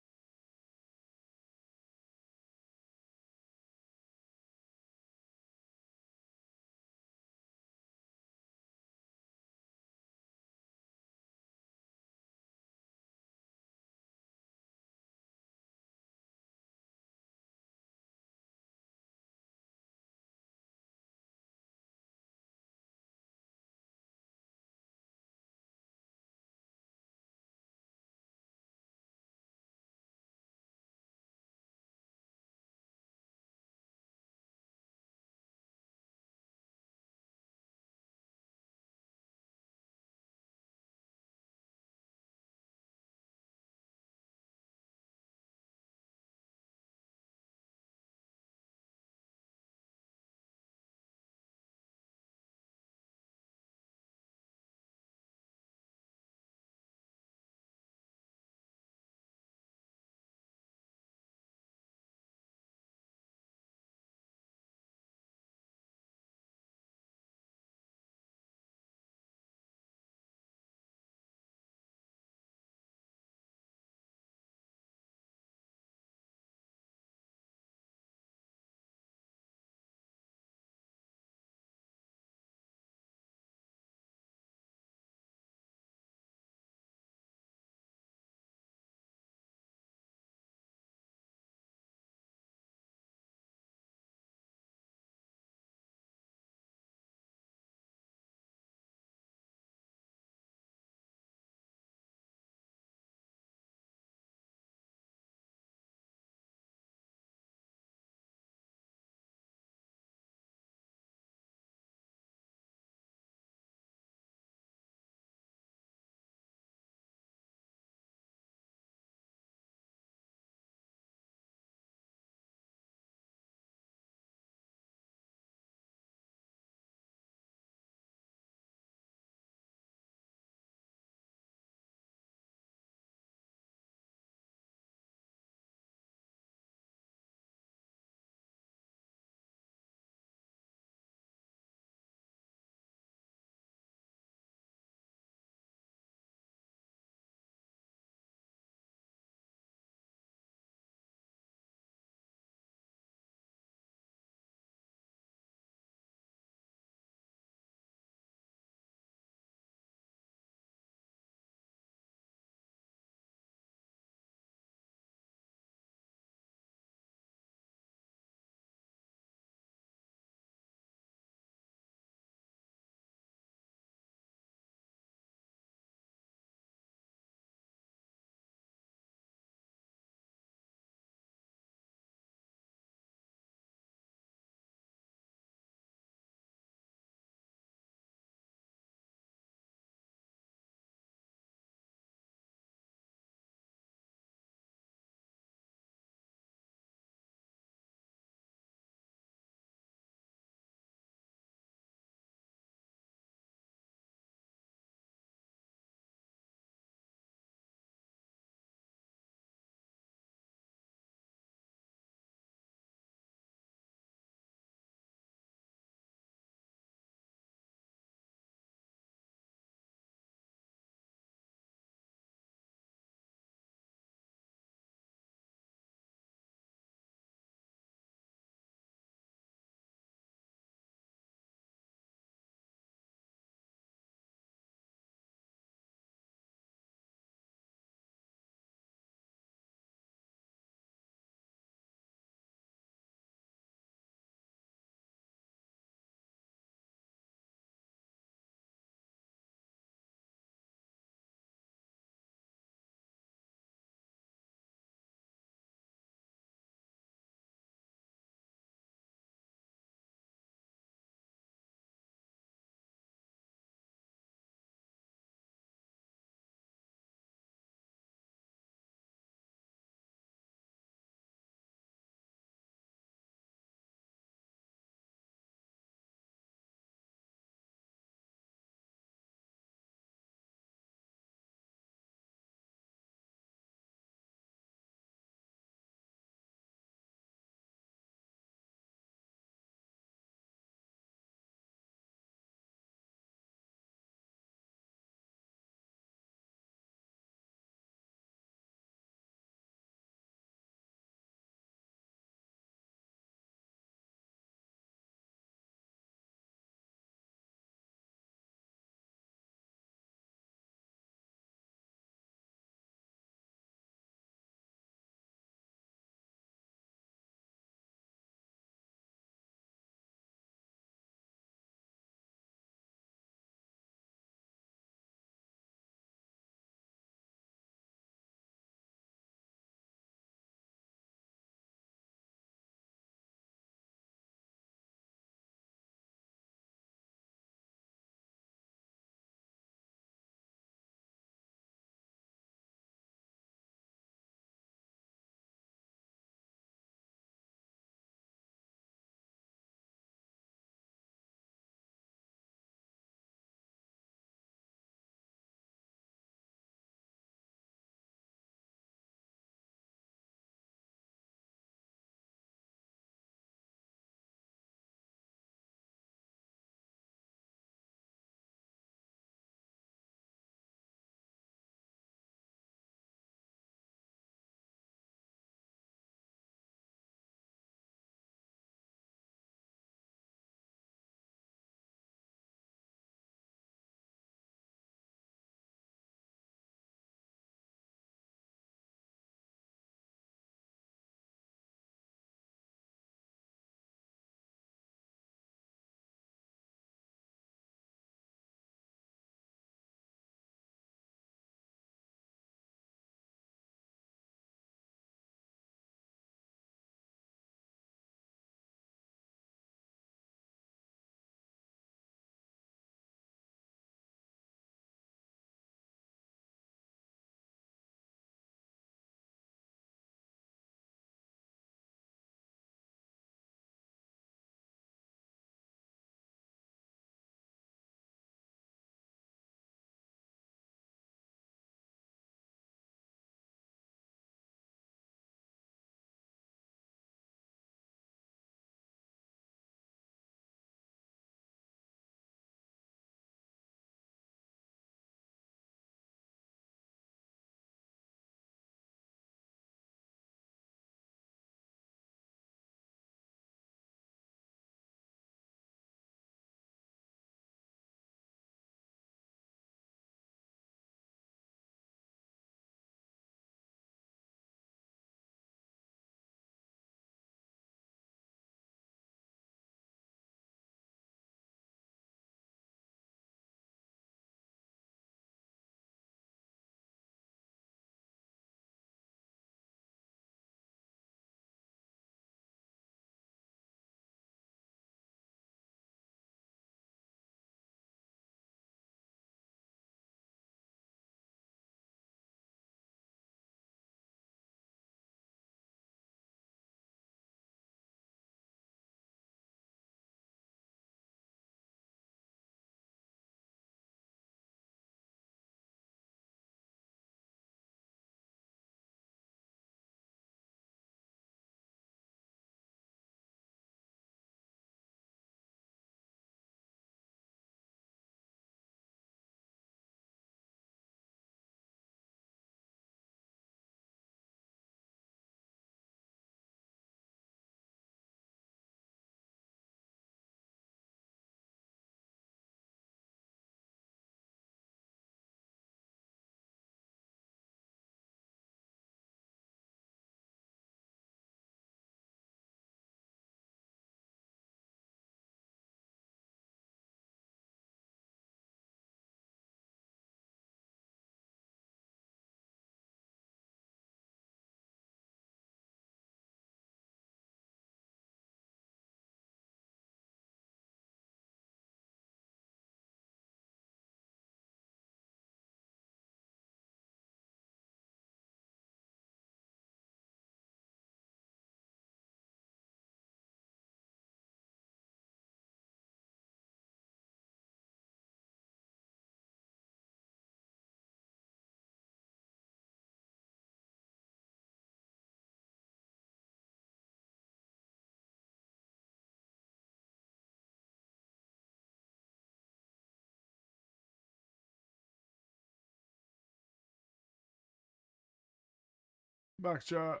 S1: Back chat.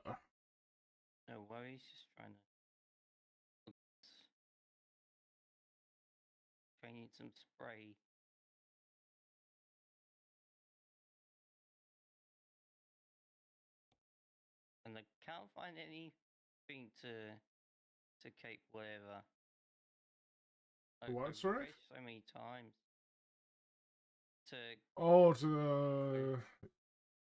S4: No worries, just trying to try and need some spray. And I can't find anything to keep whatever.
S1: What,
S4: I
S1: sorry?
S4: refreshed so many times. To
S1: Oh, to the.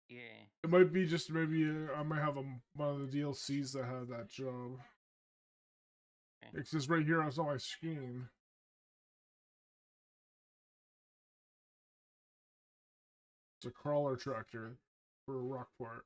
S4: yeah.
S1: It might be just maybe I might have one of the DLCs that had that job.
S4: Okay.
S1: It's just right here on my screen. It's a crawler tractor for Rockport.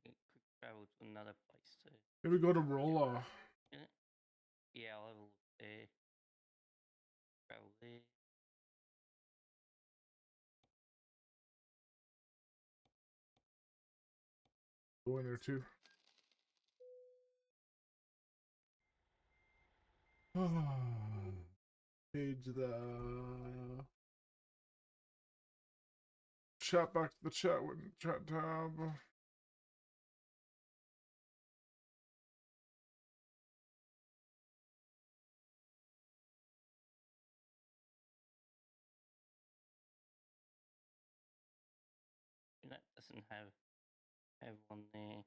S4: Quick travel to another place to.
S1: Maybe go to Rolla.
S4: Yeah, I'll have a look there. Travel there.
S1: Go in there too. Page the chat, back to the chat with chat tab.
S4: That doesn't have one there.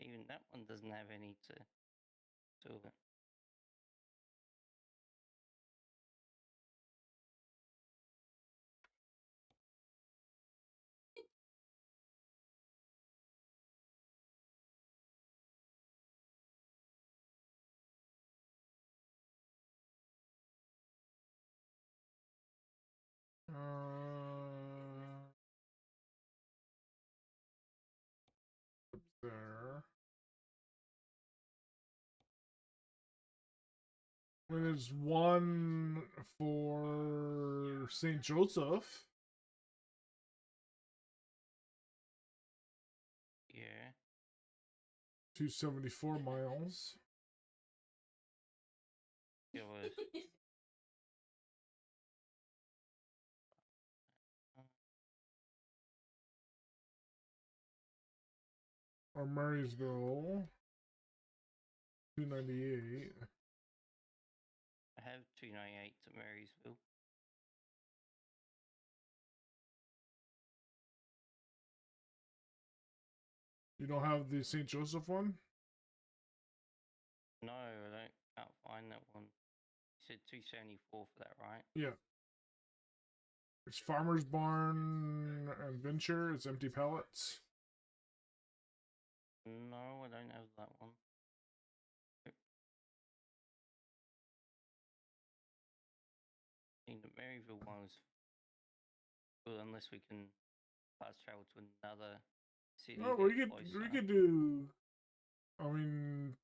S4: Even that one doesn't have any to it.
S1: There. There's one for St. Joseph.
S4: Yeah.
S1: 274 miles.
S4: It was.
S1: Or Marysville. 298.
S4: I have 298 to Marysville.
S1: You don't have the St. Joseph one?
S4: No, I can't find that one. You said 274 for that, right?
S1: Yeah. It's Farmer's Barn and Venture. It's empty pallets.
S4: No, I don't have that one. I think the Maryville one is well, unless we can fast travel to another city.
S1: No,
S4: that
S1: we
S4: is
S1: could
S4: closer.
S1: do. I mean,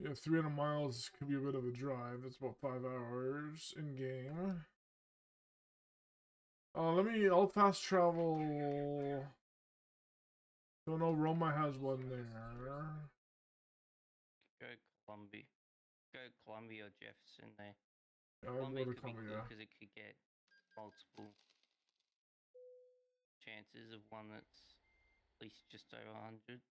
S1: yeah, 300 miles could be a bit of a drive. That's about 5 hours in game. I'll fast travel. Don't know, Roma has one there.
S4: Go Columbia. Go Columbia or Jefferson there.
S1: Yeah, I'll
S4: Columbia
S1: go to
S4: could be
S1: Columbia.
S4: good because it could get multiple chances of one that's at least just over 100.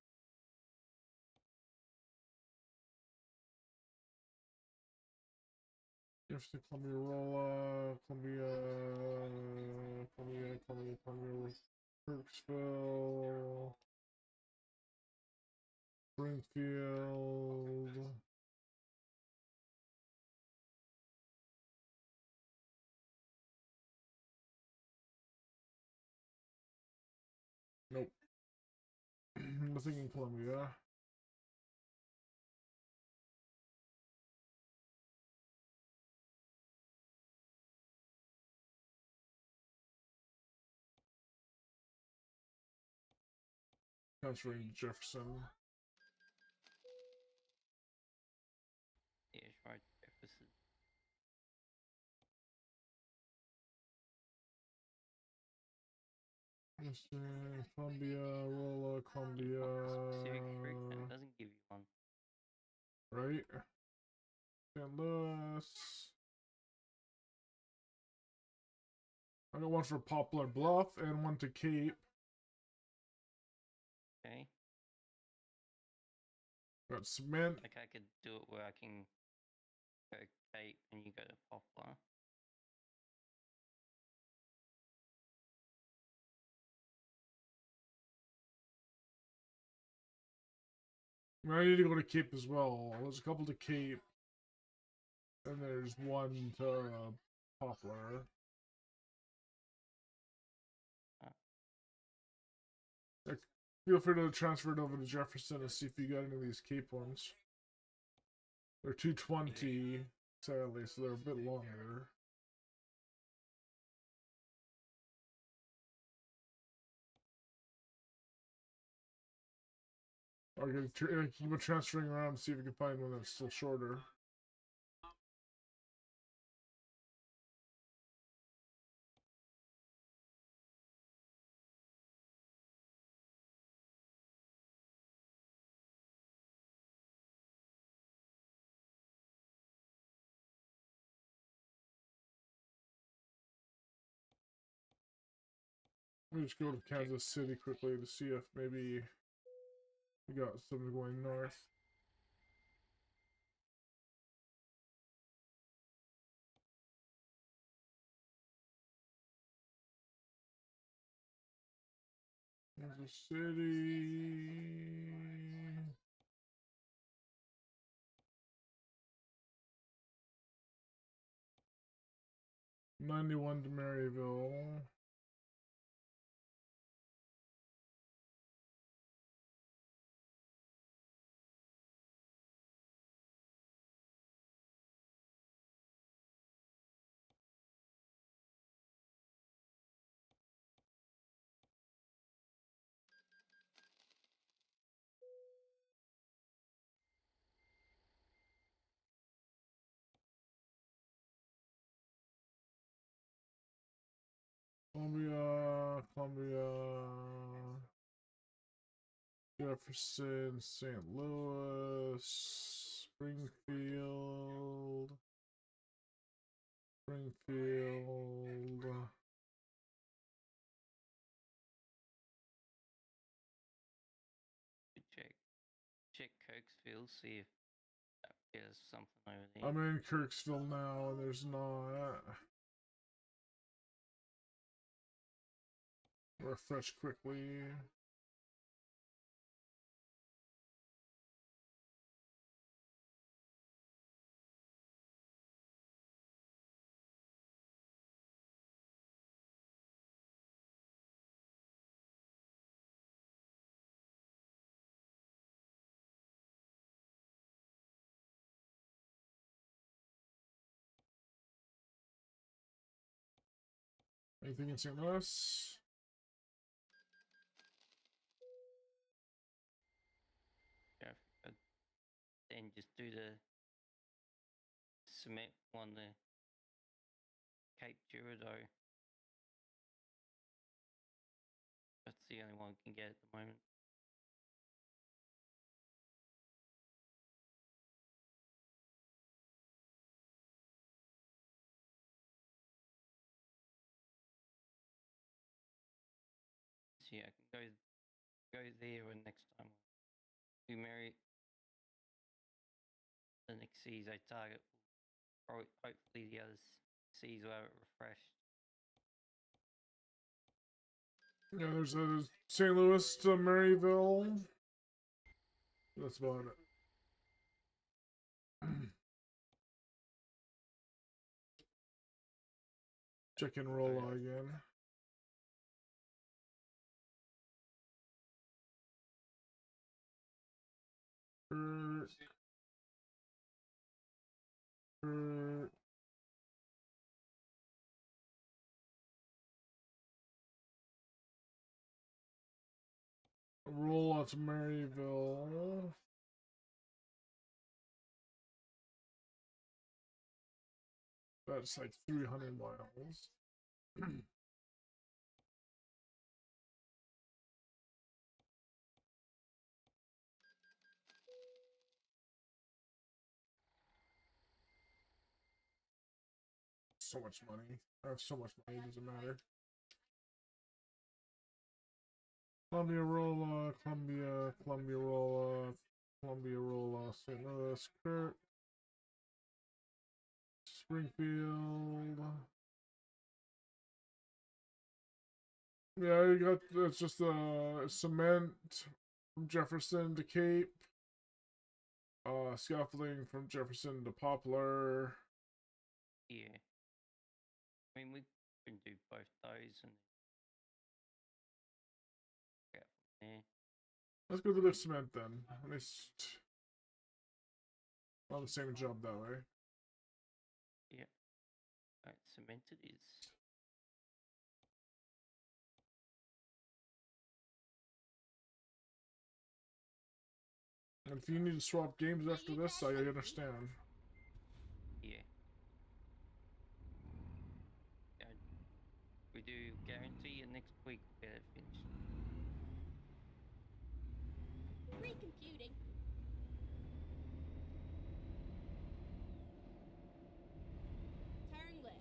S1: Jefferson, Columbia, Rolla, Columbia, Kirksville, Springfield. Nothing in Columbia. Transferring to Jefferson.
S4: Yeah, right, Jefferson.
S1: Columbia, Rolla, Columbia.
S4: Specific frequent doesn't give you one.
S1: Right? St. Louis. I got one for Poplar Bluff and one to Cape.
S4: Okay.
S1: Got cement.
S4: Like I could do it where I can go Cape and you go to Poplar.
S1: I need to go to Cape as well. There's a couple to Cape. And there's one to Poplar. Feel free to transfer it over to Jefferson and see if you got any of these Cape ones. They're 220, sadly, so they're a bit longer. Okay, keep transferring around and see if you can find one that's still shorter. Let me just go to Kansas City quickly to see if maybe we got something going north. Kansas City. 91 to Maryville. Columbia, Jefferson, St. Louis, Springfield.
S4: Check Kirksville, see if there's something over there.
S1: I'm in Kirksville now, and there's not. Refresh quickly. Anything in St. Louis?
S4: Yeah, then just do the cement one, the Cape Girardeau. That's the only one we can get at the moment. So yeah, I can go there and next time we marry the next seas I target will hopefully the other seas will have it refreshed.
S1: Yeah, there's a St. Louis to Maryville. That's about it. Check in Rolla again. er, er, roll out to Maryville. That's like 300 miles. So much money. I have so much money, it doesn't matter. Columbia Rolla, Columbia Rolla, Columbia Rolla, St. Louis, Kirk, Springfield. Yeah, you got that's just cement from Jefferson to Cape. Scaffolding from Jefferson to Poplar.
S4: Yeah. I mean, we can do both those and get from there.
S1: Let's go to the cement then. At least on the same job that way.
S4: Yeah. Alright, cement it is.
S1: And if you need to swap games after this, I understand.
S4: Yeah. We do guarantee you next week we'll get it finished.
S5: Recomputing. Turn left.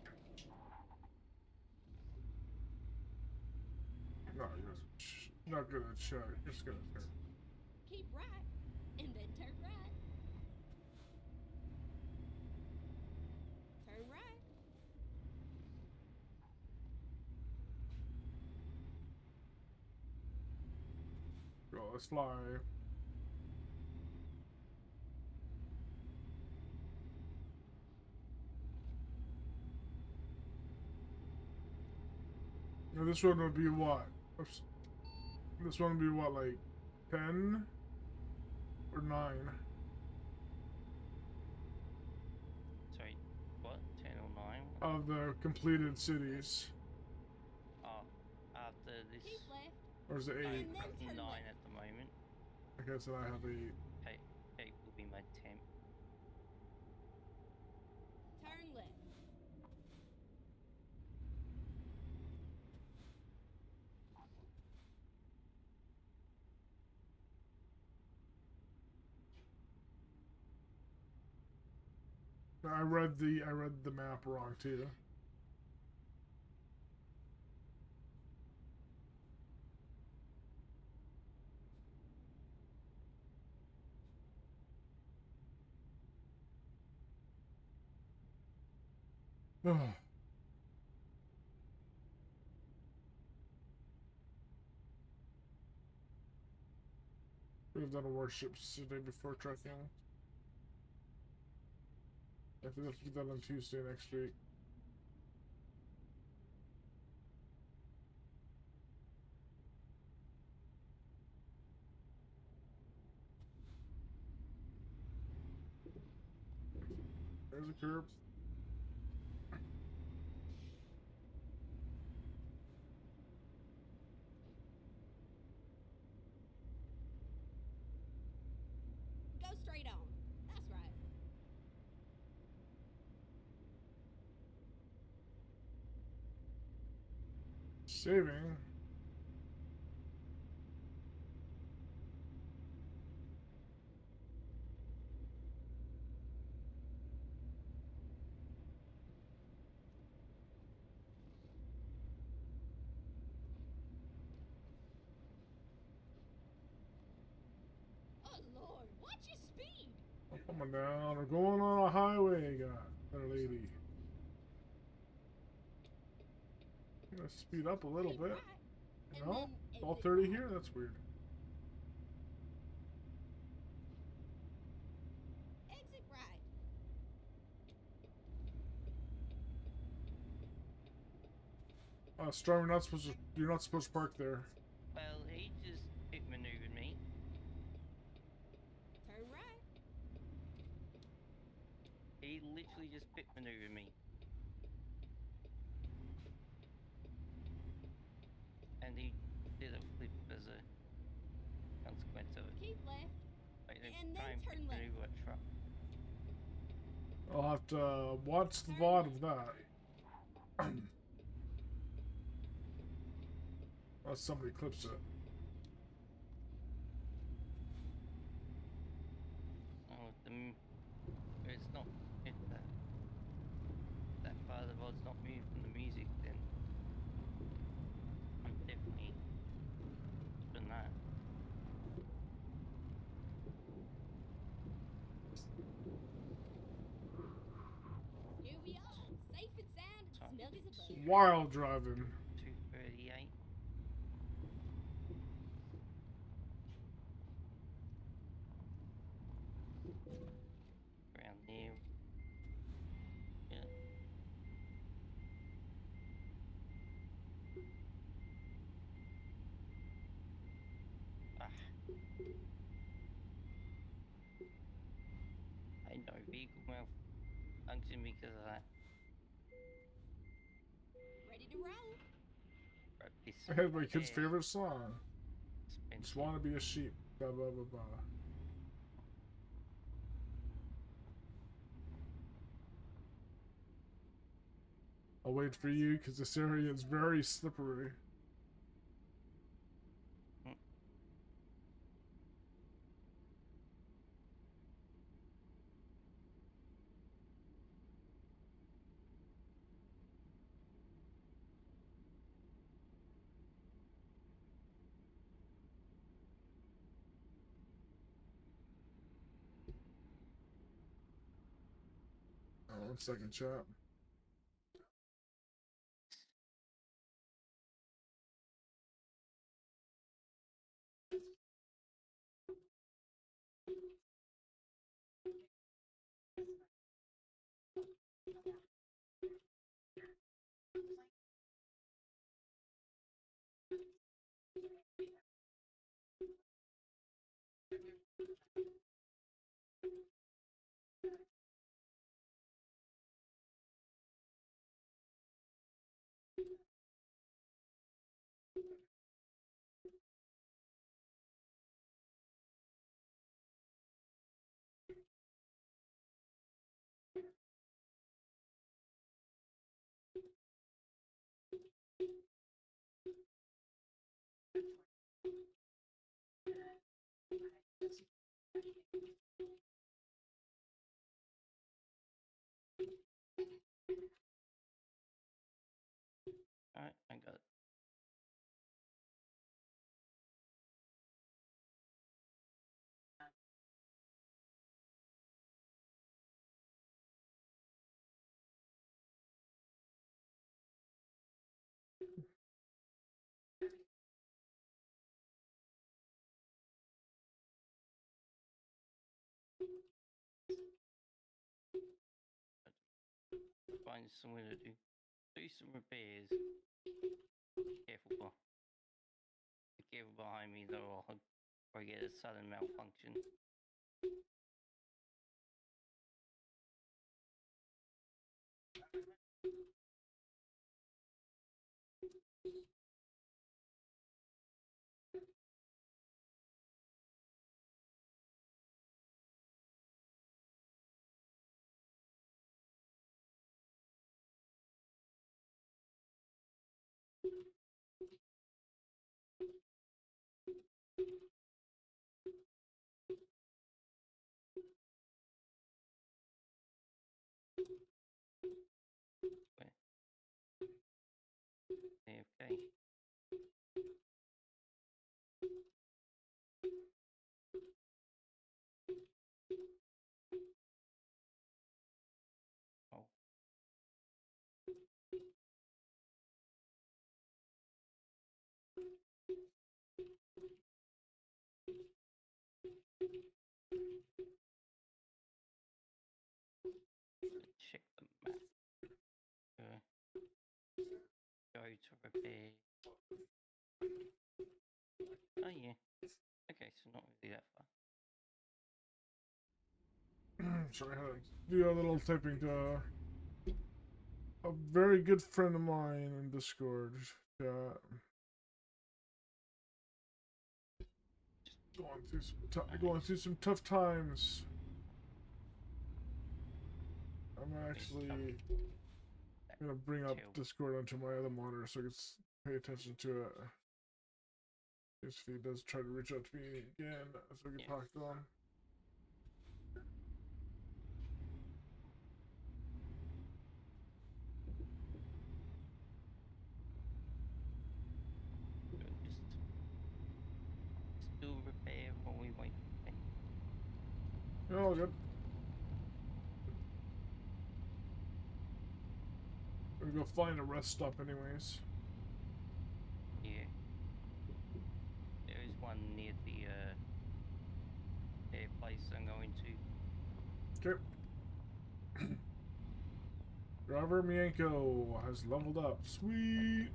S1: No, you're not gonna check. You're just gonna turn.
S5: Keep right, and then turn right. Turn right.
S1: Go, let's fly. Now this one would be what? This one would be what, like 10 or 9?
S4: Sorry, what? 10 or 9?
S1: Of the completed cities.
S4: Oh, after this.
S5: Keep left.
S1: Or is it 8?
S5: And then
S4: I'm
S5: turn
S4: 9
S5: left.
S4: at the moment.
S1: Okay, so I have 8.
S4: 8 will be my temp.
S5: Turn left.
S1: I read the map wrong too. We've done warships today before trekking. I think we'll have to get that on Tuesday next week. There's a curb.
S5: Go straight on. That's right.
S1: Saving.
S5: Oh Lord, watch your speed.
S1: I'm coming down. We're going on a highway, that lady. I'm gonna speed up a little
S5: Keep
S1: bit.
S5: right, and
S1: No,
S5: then
S1: it's all
S5: exit
S1: 30
S5: right.
S1: here. That's weird.
S5: Exit right.
S1: Storm, you're not supposed to park there.
S4: Well, he just hit maneuvered me.
S5: Turn right.
S4: he literally just pit maneuvered me. And he did a flip as a consequence of it.
S5: Keep left.
S4: Like,
S5: And
S4: try
S5: then
S4: and pit
S5: turn left.
S4: maneuver a truck.
S1: I'll have to watch the VOD of that. Unless somebody clips it.
S4: Oh, it's not. If that part of the VOD's not moved from the music, then I'm definitely doing that.
S5: Here we are, safe and sound, and snug as a bug.
S1: Wild driving.
S4: 238. Around there. Yeah. Ah. I know vehicle malfunction because of that.
S5: Ready to roll.
S4: Right, this
S1: I had my kid's
S4: repair
S1: favorite song.
S4: expensive.
S1: Just want to be a sheep. Blah blah blah blah. I'll wait for you because this area is very slippery. Oh, 1 second, chat.
S4: Alright, I got it. Find somewhere to do some repairs. Careful, boy. Be careful behind me though, or I get a sudden malfunction. Where? AFK. Oh. Check the map. Go to repair. Oh yeah. Okay, so not really that far.
S1: sorry, I had to do a little typing to a very good friend of mine in Discord. Going through some tough times. I'm actually gonna bring up Discord onto my other monitor so I can pay attention to it. If he does try to reach out to me again, so we can talk to him.
S4: Just do repair while we wait.
S1: Yeah, all good. We're gonna go find a rest stop anyways.
S4: Yeah. There is one near the air place I'm going to.
S1: Okay. Driver Mienko has leveled up. Sweet!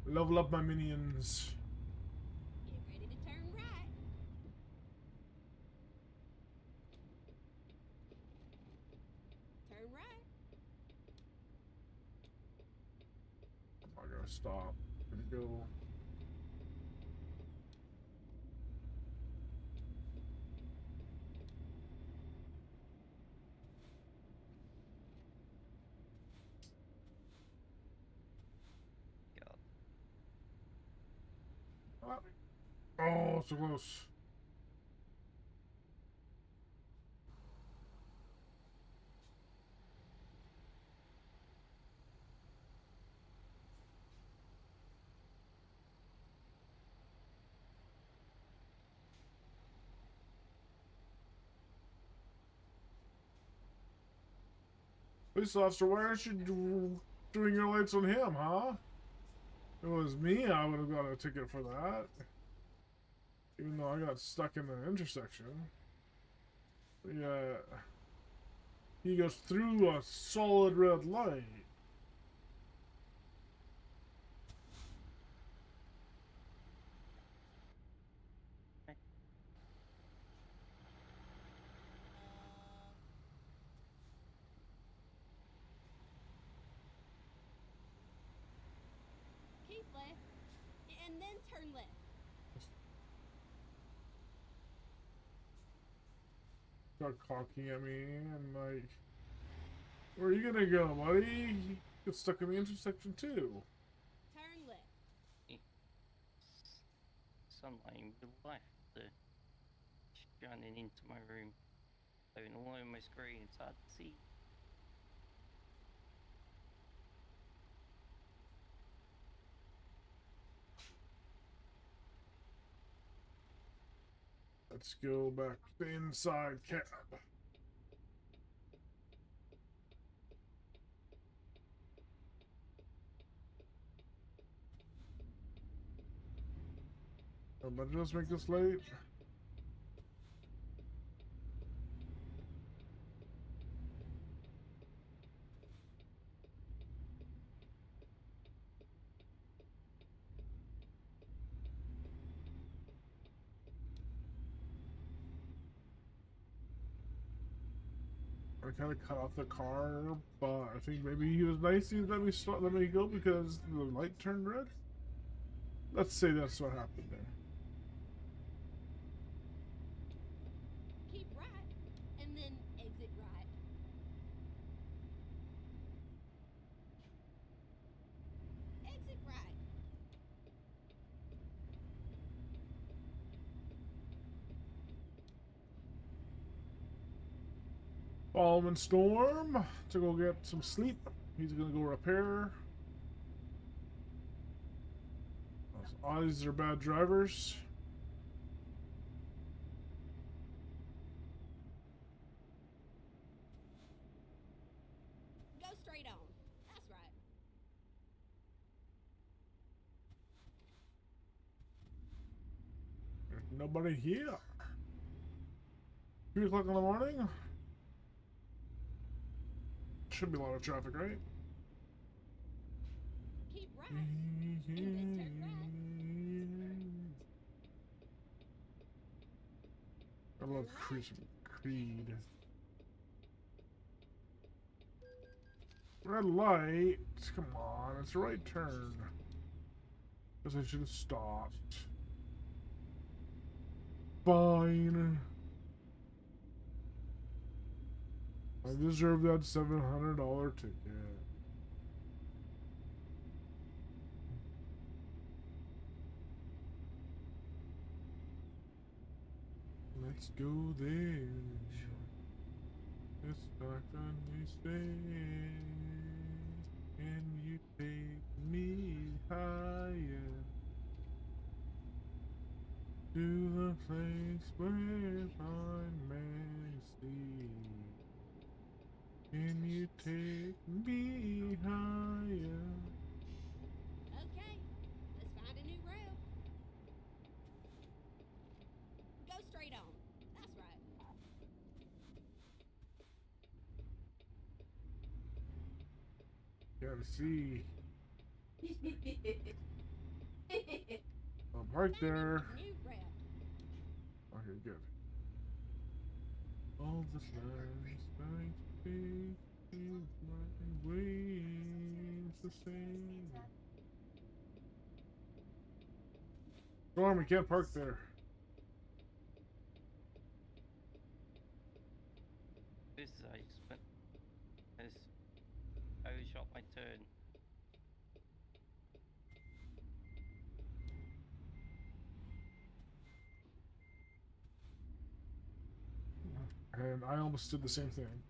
S1: Level up my minions.
S5: Get ready to turn right. Turn right.
S1: I'm not gonna stop. I'm gonna go. Oh, so close. Police officer, why aren't you doing your lights on him, huh? If it was me, I would have got a ticket for that. Even though I got stuck in the intersection. Yeah. He goes through a solid red light.
S5: Keep left. And then turn left.
S1: Start cocking at me and like, where are you gonna go, buddy? You get stuck in the intersection too.
S5: Turn left.
S4: Sunlight in real life. Shining into my room. Having all over my screen, it's hard to see.
S1: Let's go back to the inside cab. Somebody else make this late. I kind of cut off the car, but I think maybe he was nice. He let me go because the light turned red. Let's say that's what happened there.
S5: Keep right. And then exit right. Exit right.
S1: Following Storm to go get some sleep. He's gonna go repair. Those Aussies are bad drivers.
S5: Go straight on. That's right.
S1: There's nobody here. 3 o'clock in the morning. Should be a lot of traffic, right?
S5: Keep right. And then turn right.
S1: I love Creed. Red light. Come on, it's the right turn. Guess I should have stopped. Fine. I deserve that $700 ticket. Let's go there. It's dark on these days. Can you take me higher to the place where I may see? Can you take me higher?
S5: Okay, let's find a new route. Go straight on. That's right.
S1: Gotta see. I'm right there.
S5: New route.
S1: Okay, good. All the nights I speak is my ways the same. Storm, we can't park there.
S4: This is I overshot my turn.
S1: And I almost did the same thing.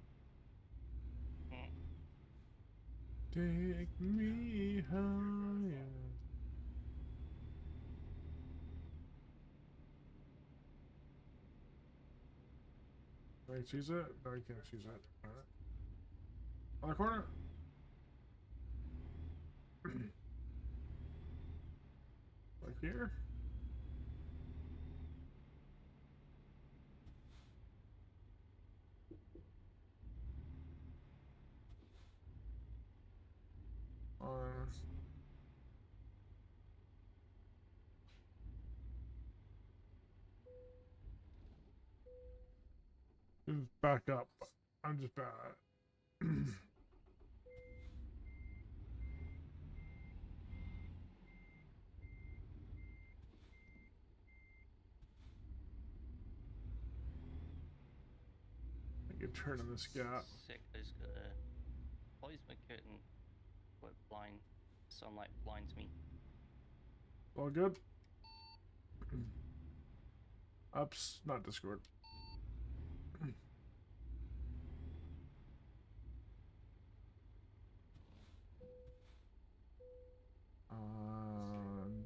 S4: Hmm.
S1: Take me higher. Can I choose it? No, you can't choose that. Alright. On the corner. Like here. Just back up. I'm just bad. I can turn in this gap.
S4: Sick, I just gotta close my curtain. But blind sunlight blinds me.
S1: All good. Ups, not Discord.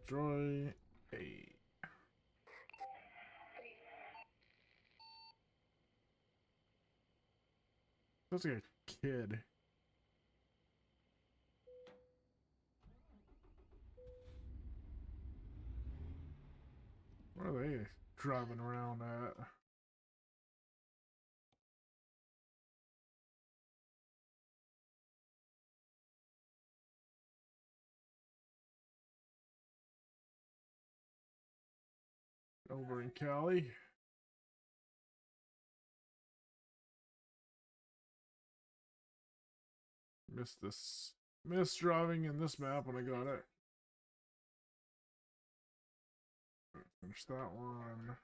S1: Enjoy a. Looks like a kid. Where are they driving around at? Over in Cali. Missed this. Missed driving in this map when I got it. Finish that one.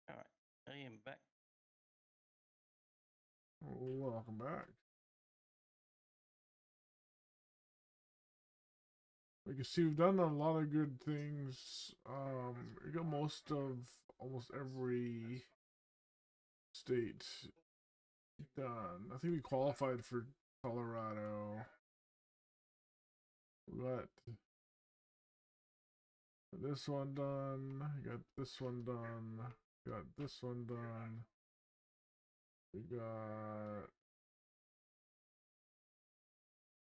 S4: Alright, I am back.
S1: Welcome back. We can see we've done a lot of good things. We got most of almost every state done. I think we qualified for Colorado. We got this one done. We got this one done. We got this one done. We got.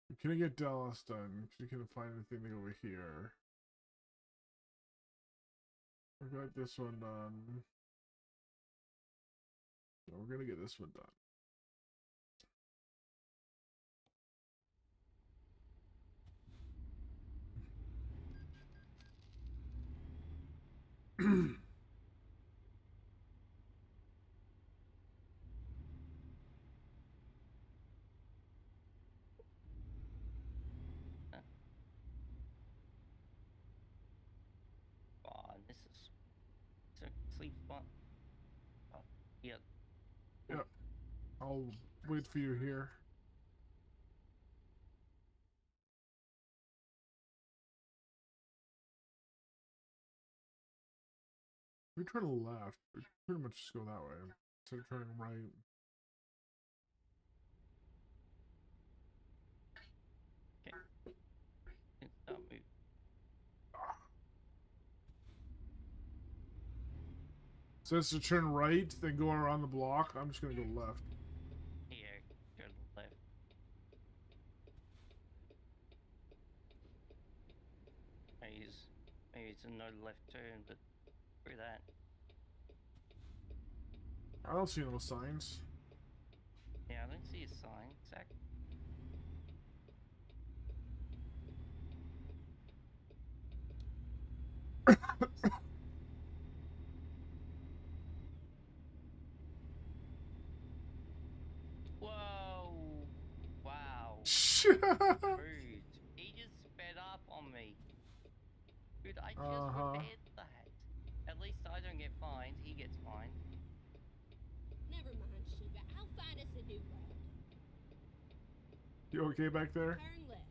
S1: We couldn't get Dallas done because we couldn't find anything over here. We got this one done. So we're gonna get this one done.
S4: Oh, this is so sleep fun. Oh, yeah.
S1: Yep. I'll wait for you here. We turn left. We pretty much just go that way instead of turning right.
S4: Move.
S1: Says to turn right, then go around the block. I'm just gonna go left.
S4: Yeah, go to the left. Maybe it's a no left turn, but screw that.
S1: I don't see no signs.
S4: Yeah, I don't see a sign. Zach. Whoa! Wow. Rude. He just sped up on me. Dude, I just repaired that. At least I don't get fined. He gets fined.
S5: Never mind, sugar. I'll find us a new road.
S1: You okay back there?
S5: Turn left.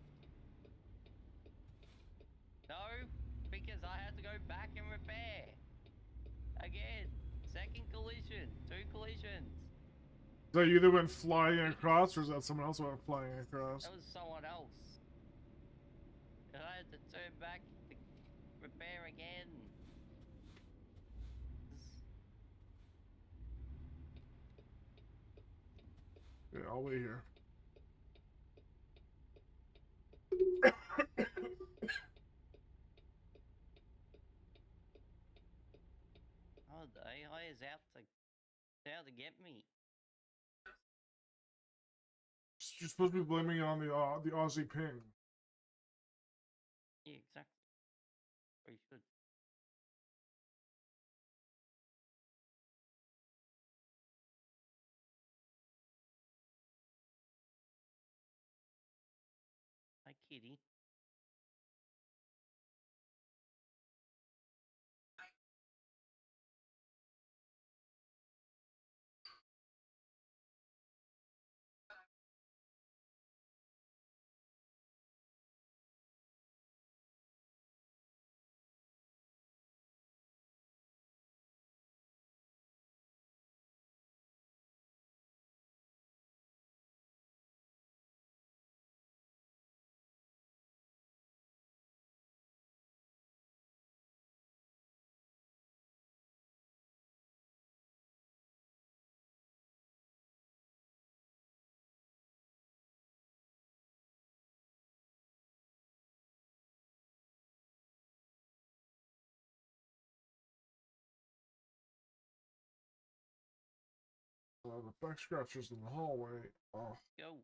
S4: No, because I had to go back and repair. Again. Second collision. 2 collisions.
S1: So you either went flying across, or is that someone else went flying across?
S4: That was someone else. I had to turn back to repair again.
S1: Yeah, I'll wait here.
S4: Oh, the AI is out to get me.
S1: You're supposed to be blaming it on the Aussie ping.
S4: Yeah, exactly. Or you should. Hi, kitty.
S1: The back scratchers in the hallway. Oh.
S4: Go.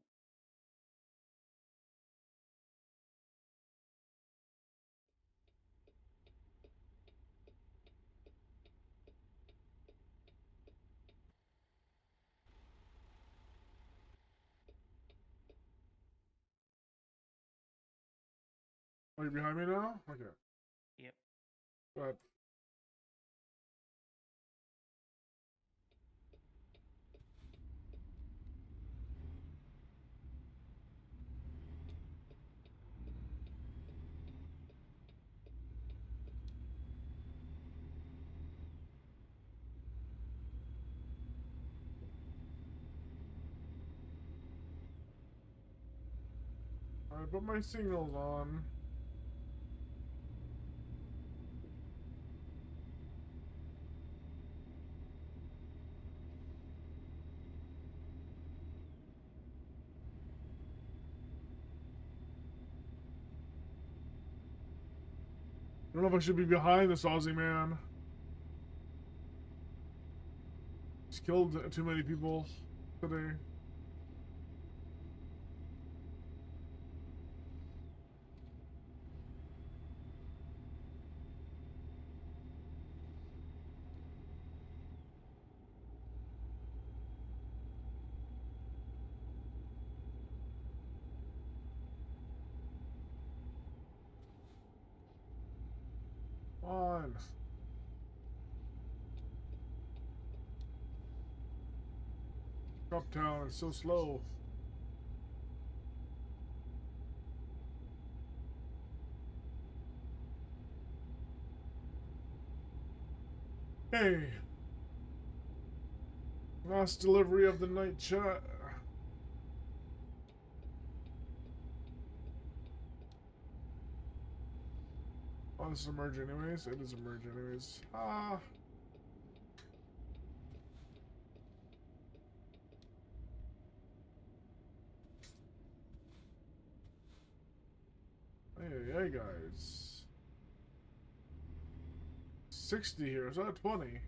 S1: Are you behind me now? Okay.
S4: Yep.
S1: Go ahead. Alright, put my signals on. I don't know if I should be behind this Aussie man. He's killed too many people today. on. Uptown is so slow. Hey. Last delivery of the night, chat. Oh, this is a merge anyways. It is a merge anyways. Ah. Hey, guys. 60 here. Is that 20?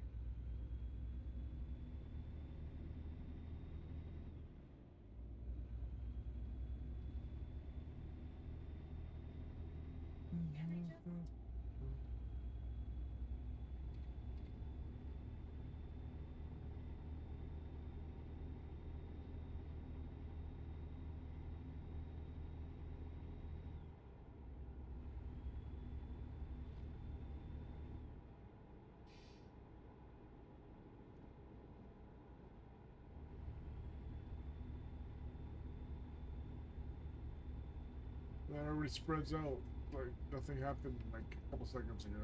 S1: That already spreads out. Like nothing happened like a couple seconds ago.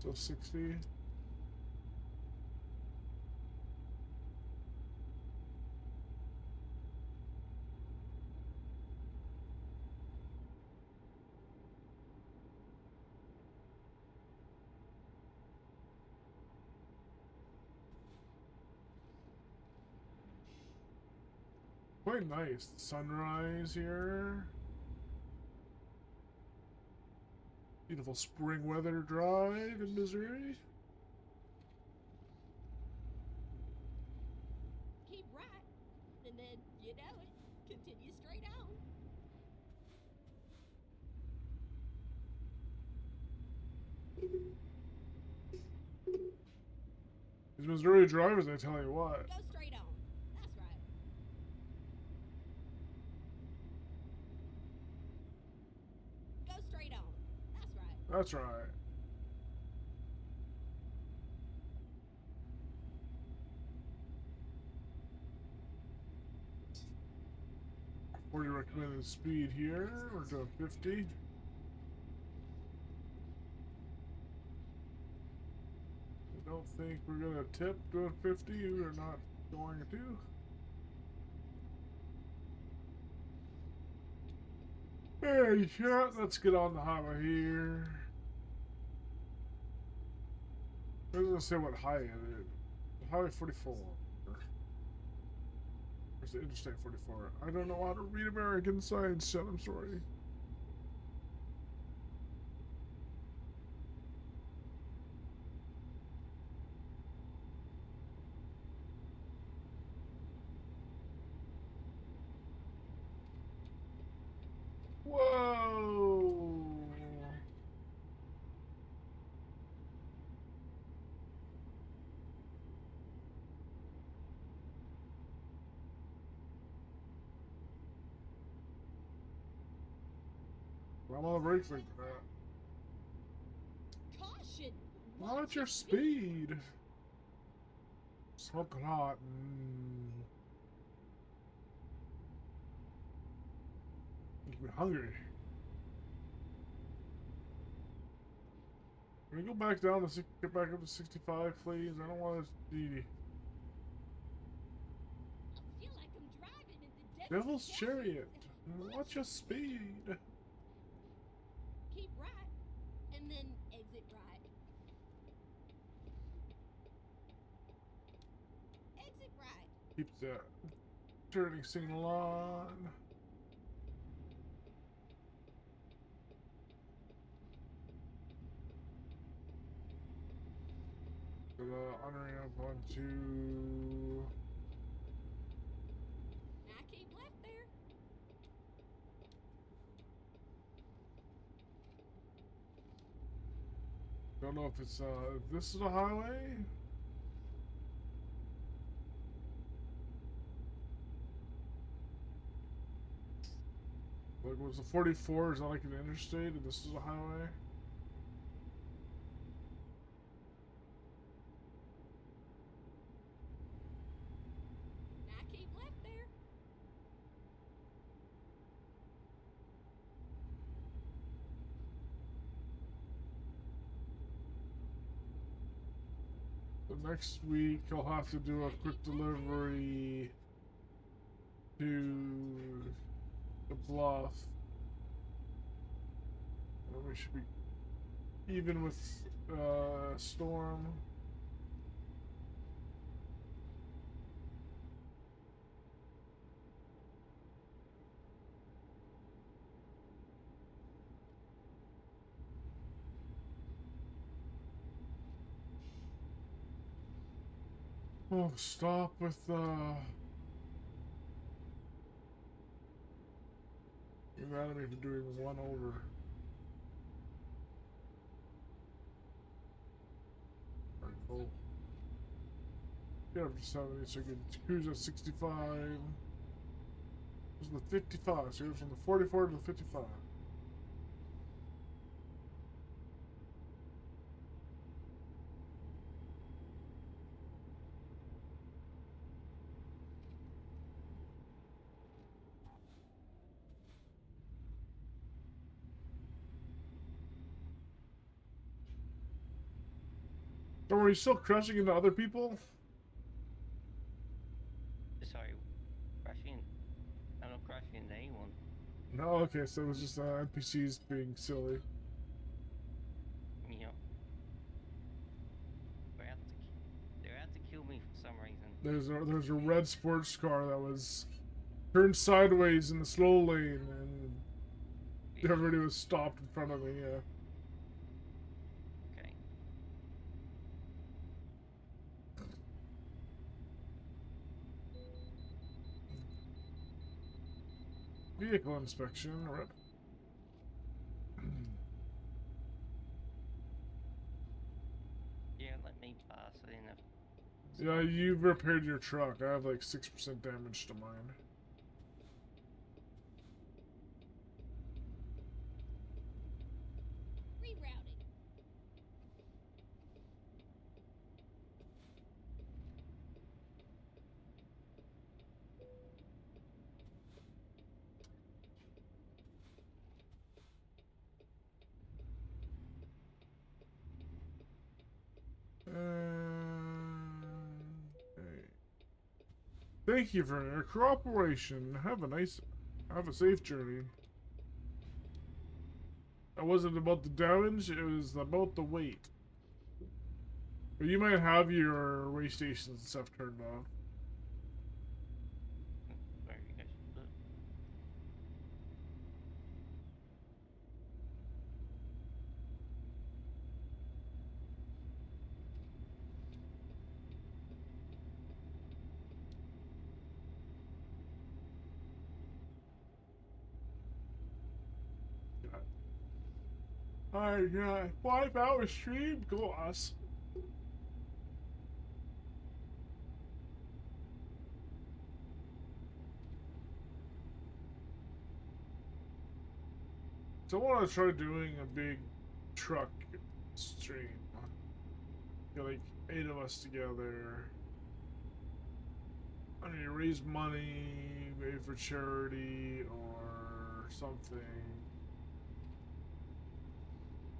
S1: So 60. Quite nice. Sunrise here. Beautiful spring weather drive in Missouri.
S5: Keep right, and then, you know it, continue straight on.
S1: These Missouri drivers, I tell you what.
S5: Go straight on. That's right. Go straight on. That's right.
S1: That's right. What do you recommend the speed here? We're doing 50. I don't think we're gonna tip doing 50. We're not going to. Hey, chat, let's get on the highway here. I was gonna say what highway it is. Highway 44. Where's the Interstate 44? I don't know how to read American signs, chat, I'm sorry. Whoa! I'm on the brakes like that.
S5: Caution!
S1: Watch your speed. Smoking hot. Make me hungry. Can we go back down to get back up to 65, please? I don't want to see
S5: I feel like I'm driving in the
S1: Devil's Chariot. Watch your speed.
S5: Keep right, and then exit right. Exit right.
S1: Keep that turning signal on. Honoring up onto.
S5: Now keep left there.
S1: Don't know if it's if this is a highway. Like was the 44? Is that like an interstate and this is a highway? So next week I'll have to do a quick delivery to the bluff. And we should be even with Storm. Oh, stop with you mad at me for doing one over. Oh. Get up to 70, so good. Cruise at 65. This is the 55, so it goes from the 44 to the 55. So are you still crushing into other people?
S4: Sorry, crashing. I'm not crashing into anyone.
S1: No, okay, so it was just NPCs being silly.
S4: You know, they're out to kill me for some reason.
S1: There's a red sports car that was turned sideways in the slow lane, and everybody was stopped in front of me. Yeah.
S4: Okay.
S1: Vehicle inspection, rep.
S4: Yeah, let me pass it in.
S1: Yeah, you've repaired your truck. I have like 6% damage to mine.
S5: Rerouting.
S1: Okay. Thank you for your cooperation. Have a safe journey. It wasn't about the damage, it was about the weight. But you might have your way stations and stuff turned off.
S4: Where you guys look.
S1: Alright, yeah. 5-hour stream? Go us. So I want to try doing a big truck stream. Get like 8 of us together. I mean, raise money, maybe for charity or something.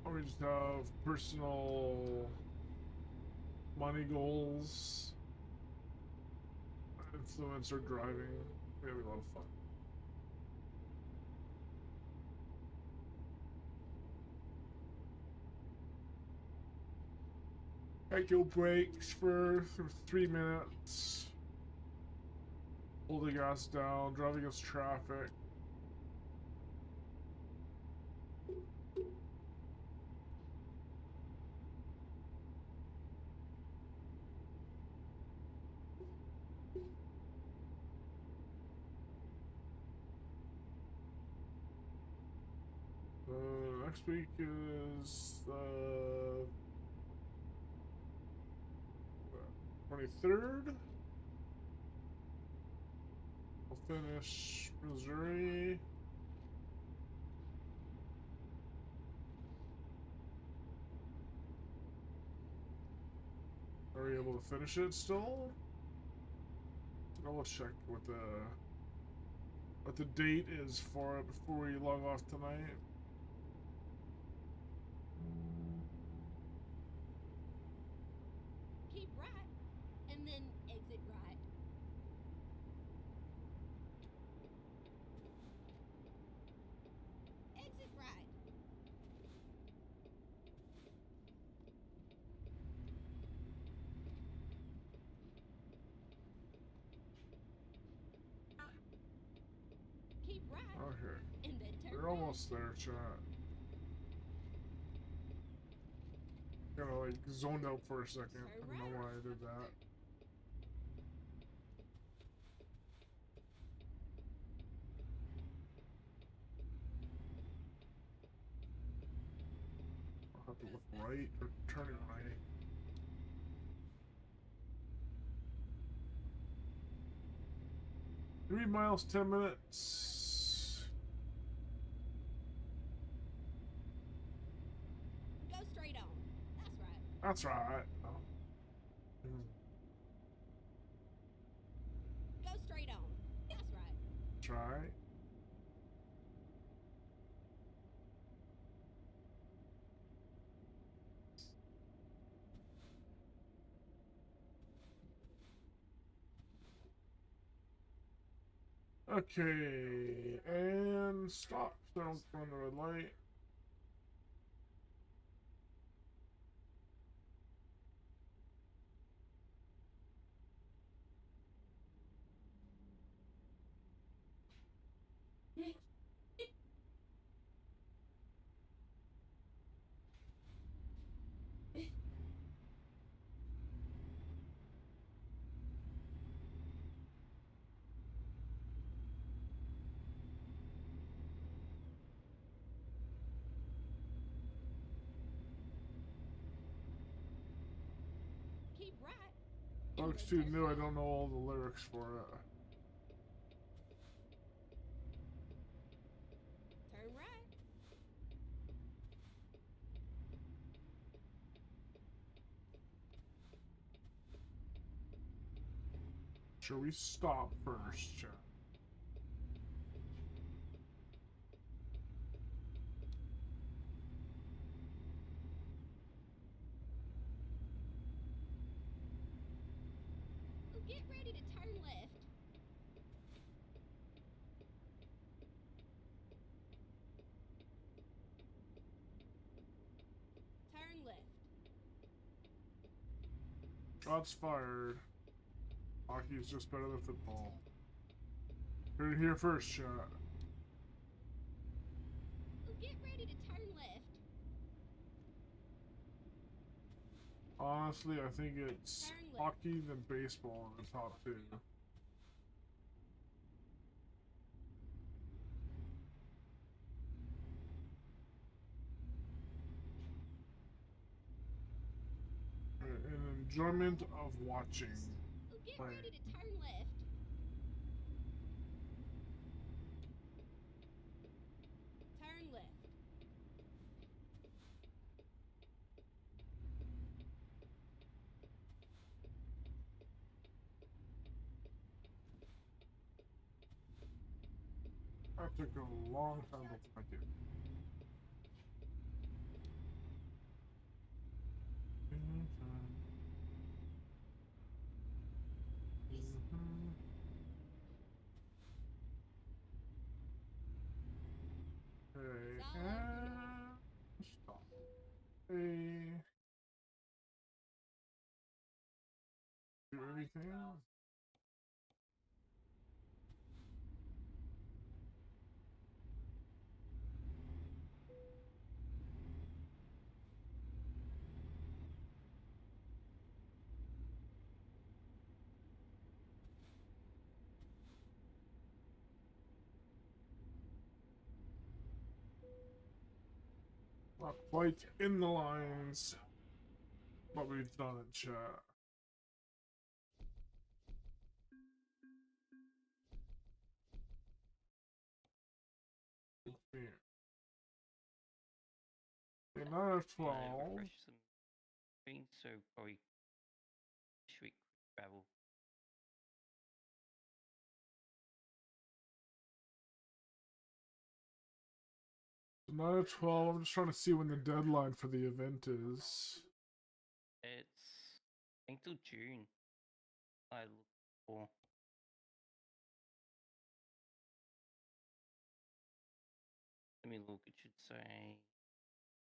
S1: Or we just have personal money goals. Influencer driving. It'll be a lot of fun. Echo brakes for 3 minutes. Holding gas down, driving against traffic. Next week is the 23rd. We'll finish Missouri. Are we able to finish it still? I'll check what the date is for it before we log off tonight.
S5: Keep right
S1: We're almost there, chat. Kinda like zoned out for a second. I don't know why I did that. I'll have to look right or turning right. Three miles, 10 minutes.
S5: Go straight on. That's right.
S1: That's right. Oh.
S5: Go straight on. That's right.
S1: That's right. Okay, and stop. So don't go on the red light.
S5: Keep right.
S1: Looks too new. I don't know all the lyrics for it.
S5: Turn right.
S1: Should we stop first, chat?
S5: Oh, get ready to turn left. Turn left.
S1: Shots fired. Hockey is just better than football. Heard it here first, chat.
S5: Oh, get ready to turn left.
S1: Honestly, I think it's
S5: Turn left.
S1: hockey than baseball in the top two. An enjoyment of watching.
S5: Oh, get
S1: Playing.
S5: ready to turn left. Turn left.
S1: That took a long time to find it. Okay,
S5: It's all over now.
S1: and stop. Hey. Do anything? Not quite in the lines, but we've done it, chat. Yeah. Okay, 9 of 12.
S4: Refresh some screens, so probably quick travel.
S1: So 9 of 12. I'm just trying to see when the deadline for the event is.
S4: It's I think till June. I look for. Let me look. It should say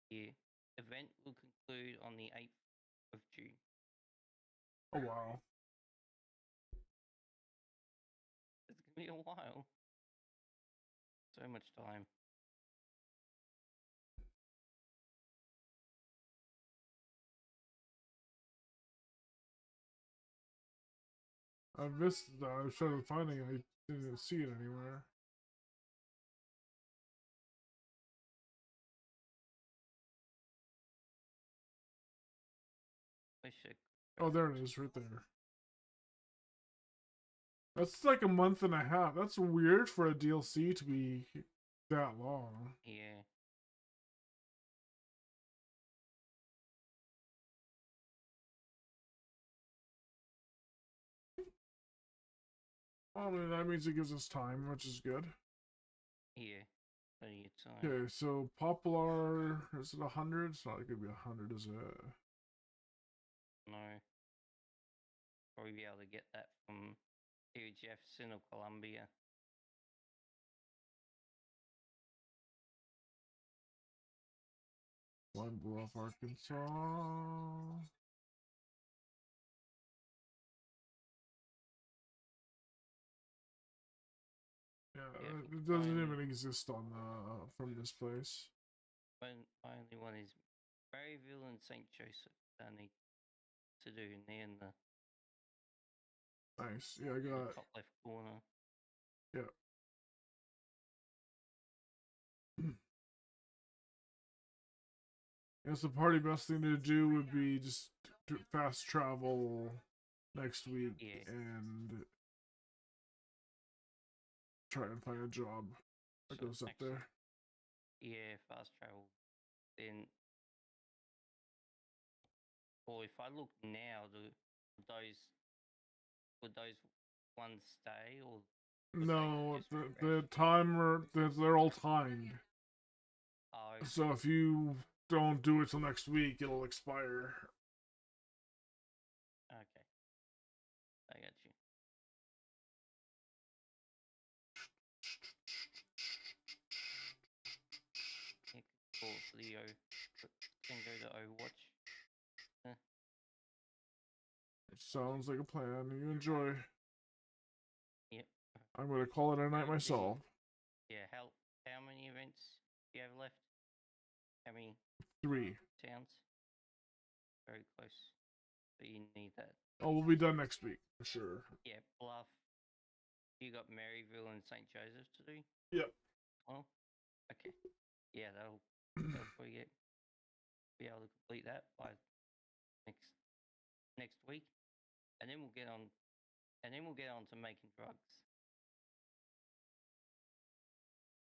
S4: here. Event will conclude on the 8th of June.
S1: Oh, wow.
S4: It's gonna be a while. So much time.
S1: I missed that. I was trying to find it. I didn't see it anywhere.
S4: Wish it.
S1: Oh, there it is, right there. That's like a month and a half. That's weird for a DLC to be that long.
S4: Yeah.
S1: I mean, that means it gives us time, which is good.
S4: Yeah. Plenty of time.
S1: Okay, so Poplar, is it 100? It's not gonna be 100, is it?
S4: No. Probably be able to get that from either Jefferson or Columbia.
S1: One Bluff, Arkansas. Yeah,
S4: Yeah,
S1: it doesn't
S4: fine.
S1: even exist on the from this place.
S4: My only one is Maryville and St. Joseph. I need to do near in the
S1: Nice. Yeah, I got.
S4: top left corner.
S1: Yeah. Guess the party best thing to do would be just fast travel next week
S4: Yeah.
S1: and try and find a job that
S4: So
S1: goes up
S4: next-
S1: there.
S4: Yeah, fast travel. Then, or if I look now, would those ones stay or? would they
S1: No,
S4: just
S1: the
S4: refresh?
S1: timer, they're all timed.
S4: Oh, okay.
S1: So if you don't do it till next week, it'll expire.
S4: Okay. I got you. Yeah, cool. For the can go to Overwatch.
S1: Sounds like a plan. You enjoy.
S4: Yep.
S1: I'm gonna call it a night
S4: Indeed.
S1: myself.
S4: Yeah. How many events do you have left? How many
S1: 3.
S4: towns? Very close. But you need that.
S1: Oh, we'll be done next week for sure.
S4: Yeah, Bluff. You got Maryville and St. Joseph to do?
S1: Yep.
S4: Oh, okay. Yeah, that'll probably be able to complete that by next week, and then we'll get on to making drugs.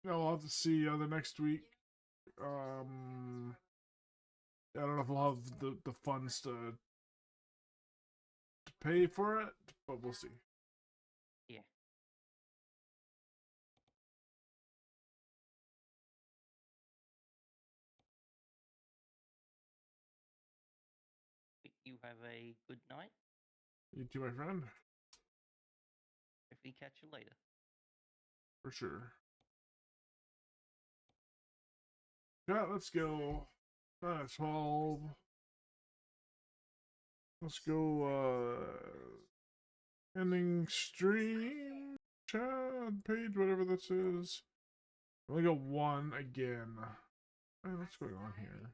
S1: No, I'll have to see the next week. I don't know if we'll have the funds to pay for it, but we'll see.
S4: Yeah. You have a good night.
S1: You too, my friend.
S4: If we catch you later.
S1: For sure. Yeah, let's go. 12. Let's go, ending stream. Chad, page, whatever this is. I only got one again. Hey, what's going on here?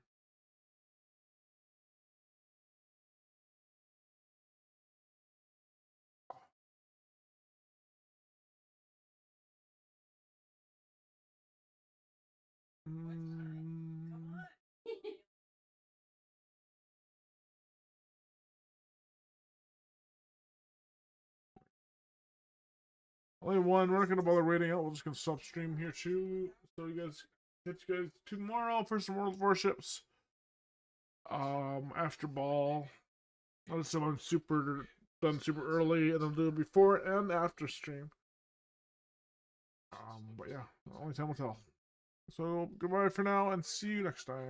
S1: Only one. We're not gonna bother waiting out. We're just gonna stop stream here too. So you guys, catch you guys tomorrow for some World Warships. After ball. Also, I'm done super early, and I'll do it before and after stream. But yeah, only time will tell. So goodbye for now, and see you next time.